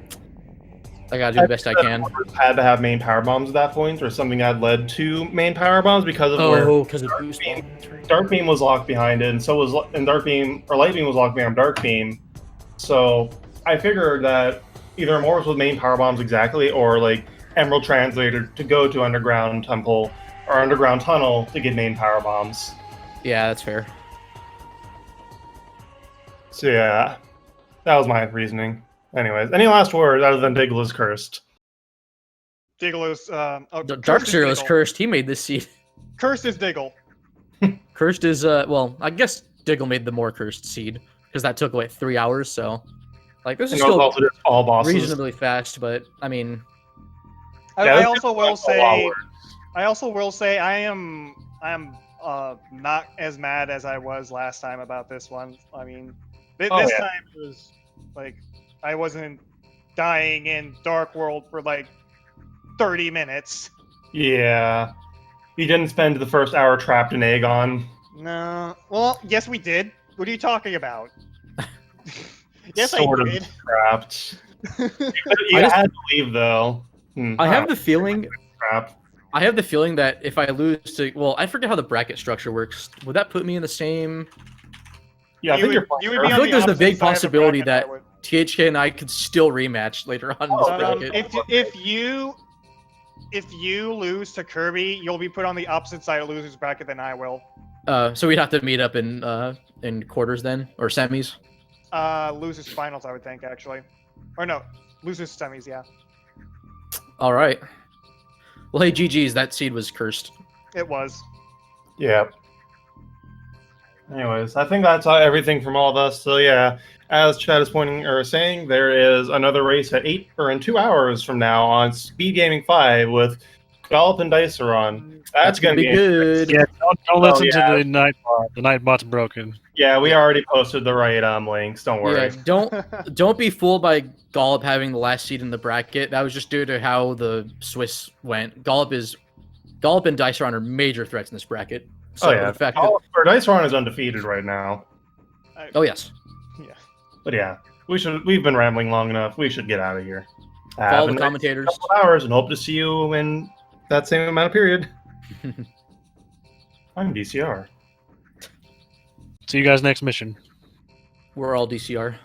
I gotta do the best I can. had to have main power bombs at that point, or something that led to main power bombs because of where Oh, because of boost bomb. Dark Beam was locked behind it, and so was Dark Beam or Light Beam was locked behind Dark Beam. So I figured that either Morris with main power bombs exactly, or like Emerald Translator to go to Underground Temple or Underground Tunnel to get main power bombs. Yeah, that's fair. So yeah, that was my reasoning. Anyways, any last words other than Diggle is cursed? Diggle's Dark Zero is cursed. He made this seed. Cursed is Diggle. Cursed is well, I guess Diggle made the more cursed seed because that took like 3 hours. So, like, this is And it was still also just all bosses. reasonably fast. But I mean, Yeah, I this also is will like say. hours. I also will say I am not as mad as I was last time about this one. I mean, this yeah. time it was like I wasn't dying in Dark World for like 30 minutes. Yeah, you didn't spend the first hour trapped in Aegon. No, well, yes, we did. What are you talking about? Yes, Sort I of did. trapped. You I just- had to leave though. I have the feeling. Trapped. I have the feeling that if I lose to, well, I forget how the bracket structure works. Would that put me in the same? Yeah, I You think would- you're you fine. would be I on feel like there's the opposite big side of the possibility bracket, that I would. THK and I could still rematch later on in this bracket. If you lose to Kirby, you'll be put on the opposite side of losers bracket than I will. So we'd have to meet up in quarters then, or semis. Losers finals, I would think, actually. Or no, losers semis, yeah. All right. Well, hey, GG's, that seed was cursed. It was. Yeah. Anyways, I think that's everything from all of us. So yeah, as Chad is pointing or saying, there is another race at 2 hours from now on SpeedGaming 5 with Golp and Diceron. That's gonna gonna be good. Yeah, don't listen yeah. to the Nightbot. The Nightbot's broken. Yeah, we already posted the right links. Don't worry. Yeah, don't be fooled by Gollop having the last seed in the bracket. That was just due to how the Swiss went. Gollop and Diceron are major threats in this bracket. So Oh yeah, the fact that, Diceron is undefeated right now. oh yes, Yeah. But yeah, we've been rambling long enough. We should get out of here. follow Have the a nice commentators. couple hours and hope to see you in that same amount of period. I'm DCR. See you guys next mission. We're all DCR.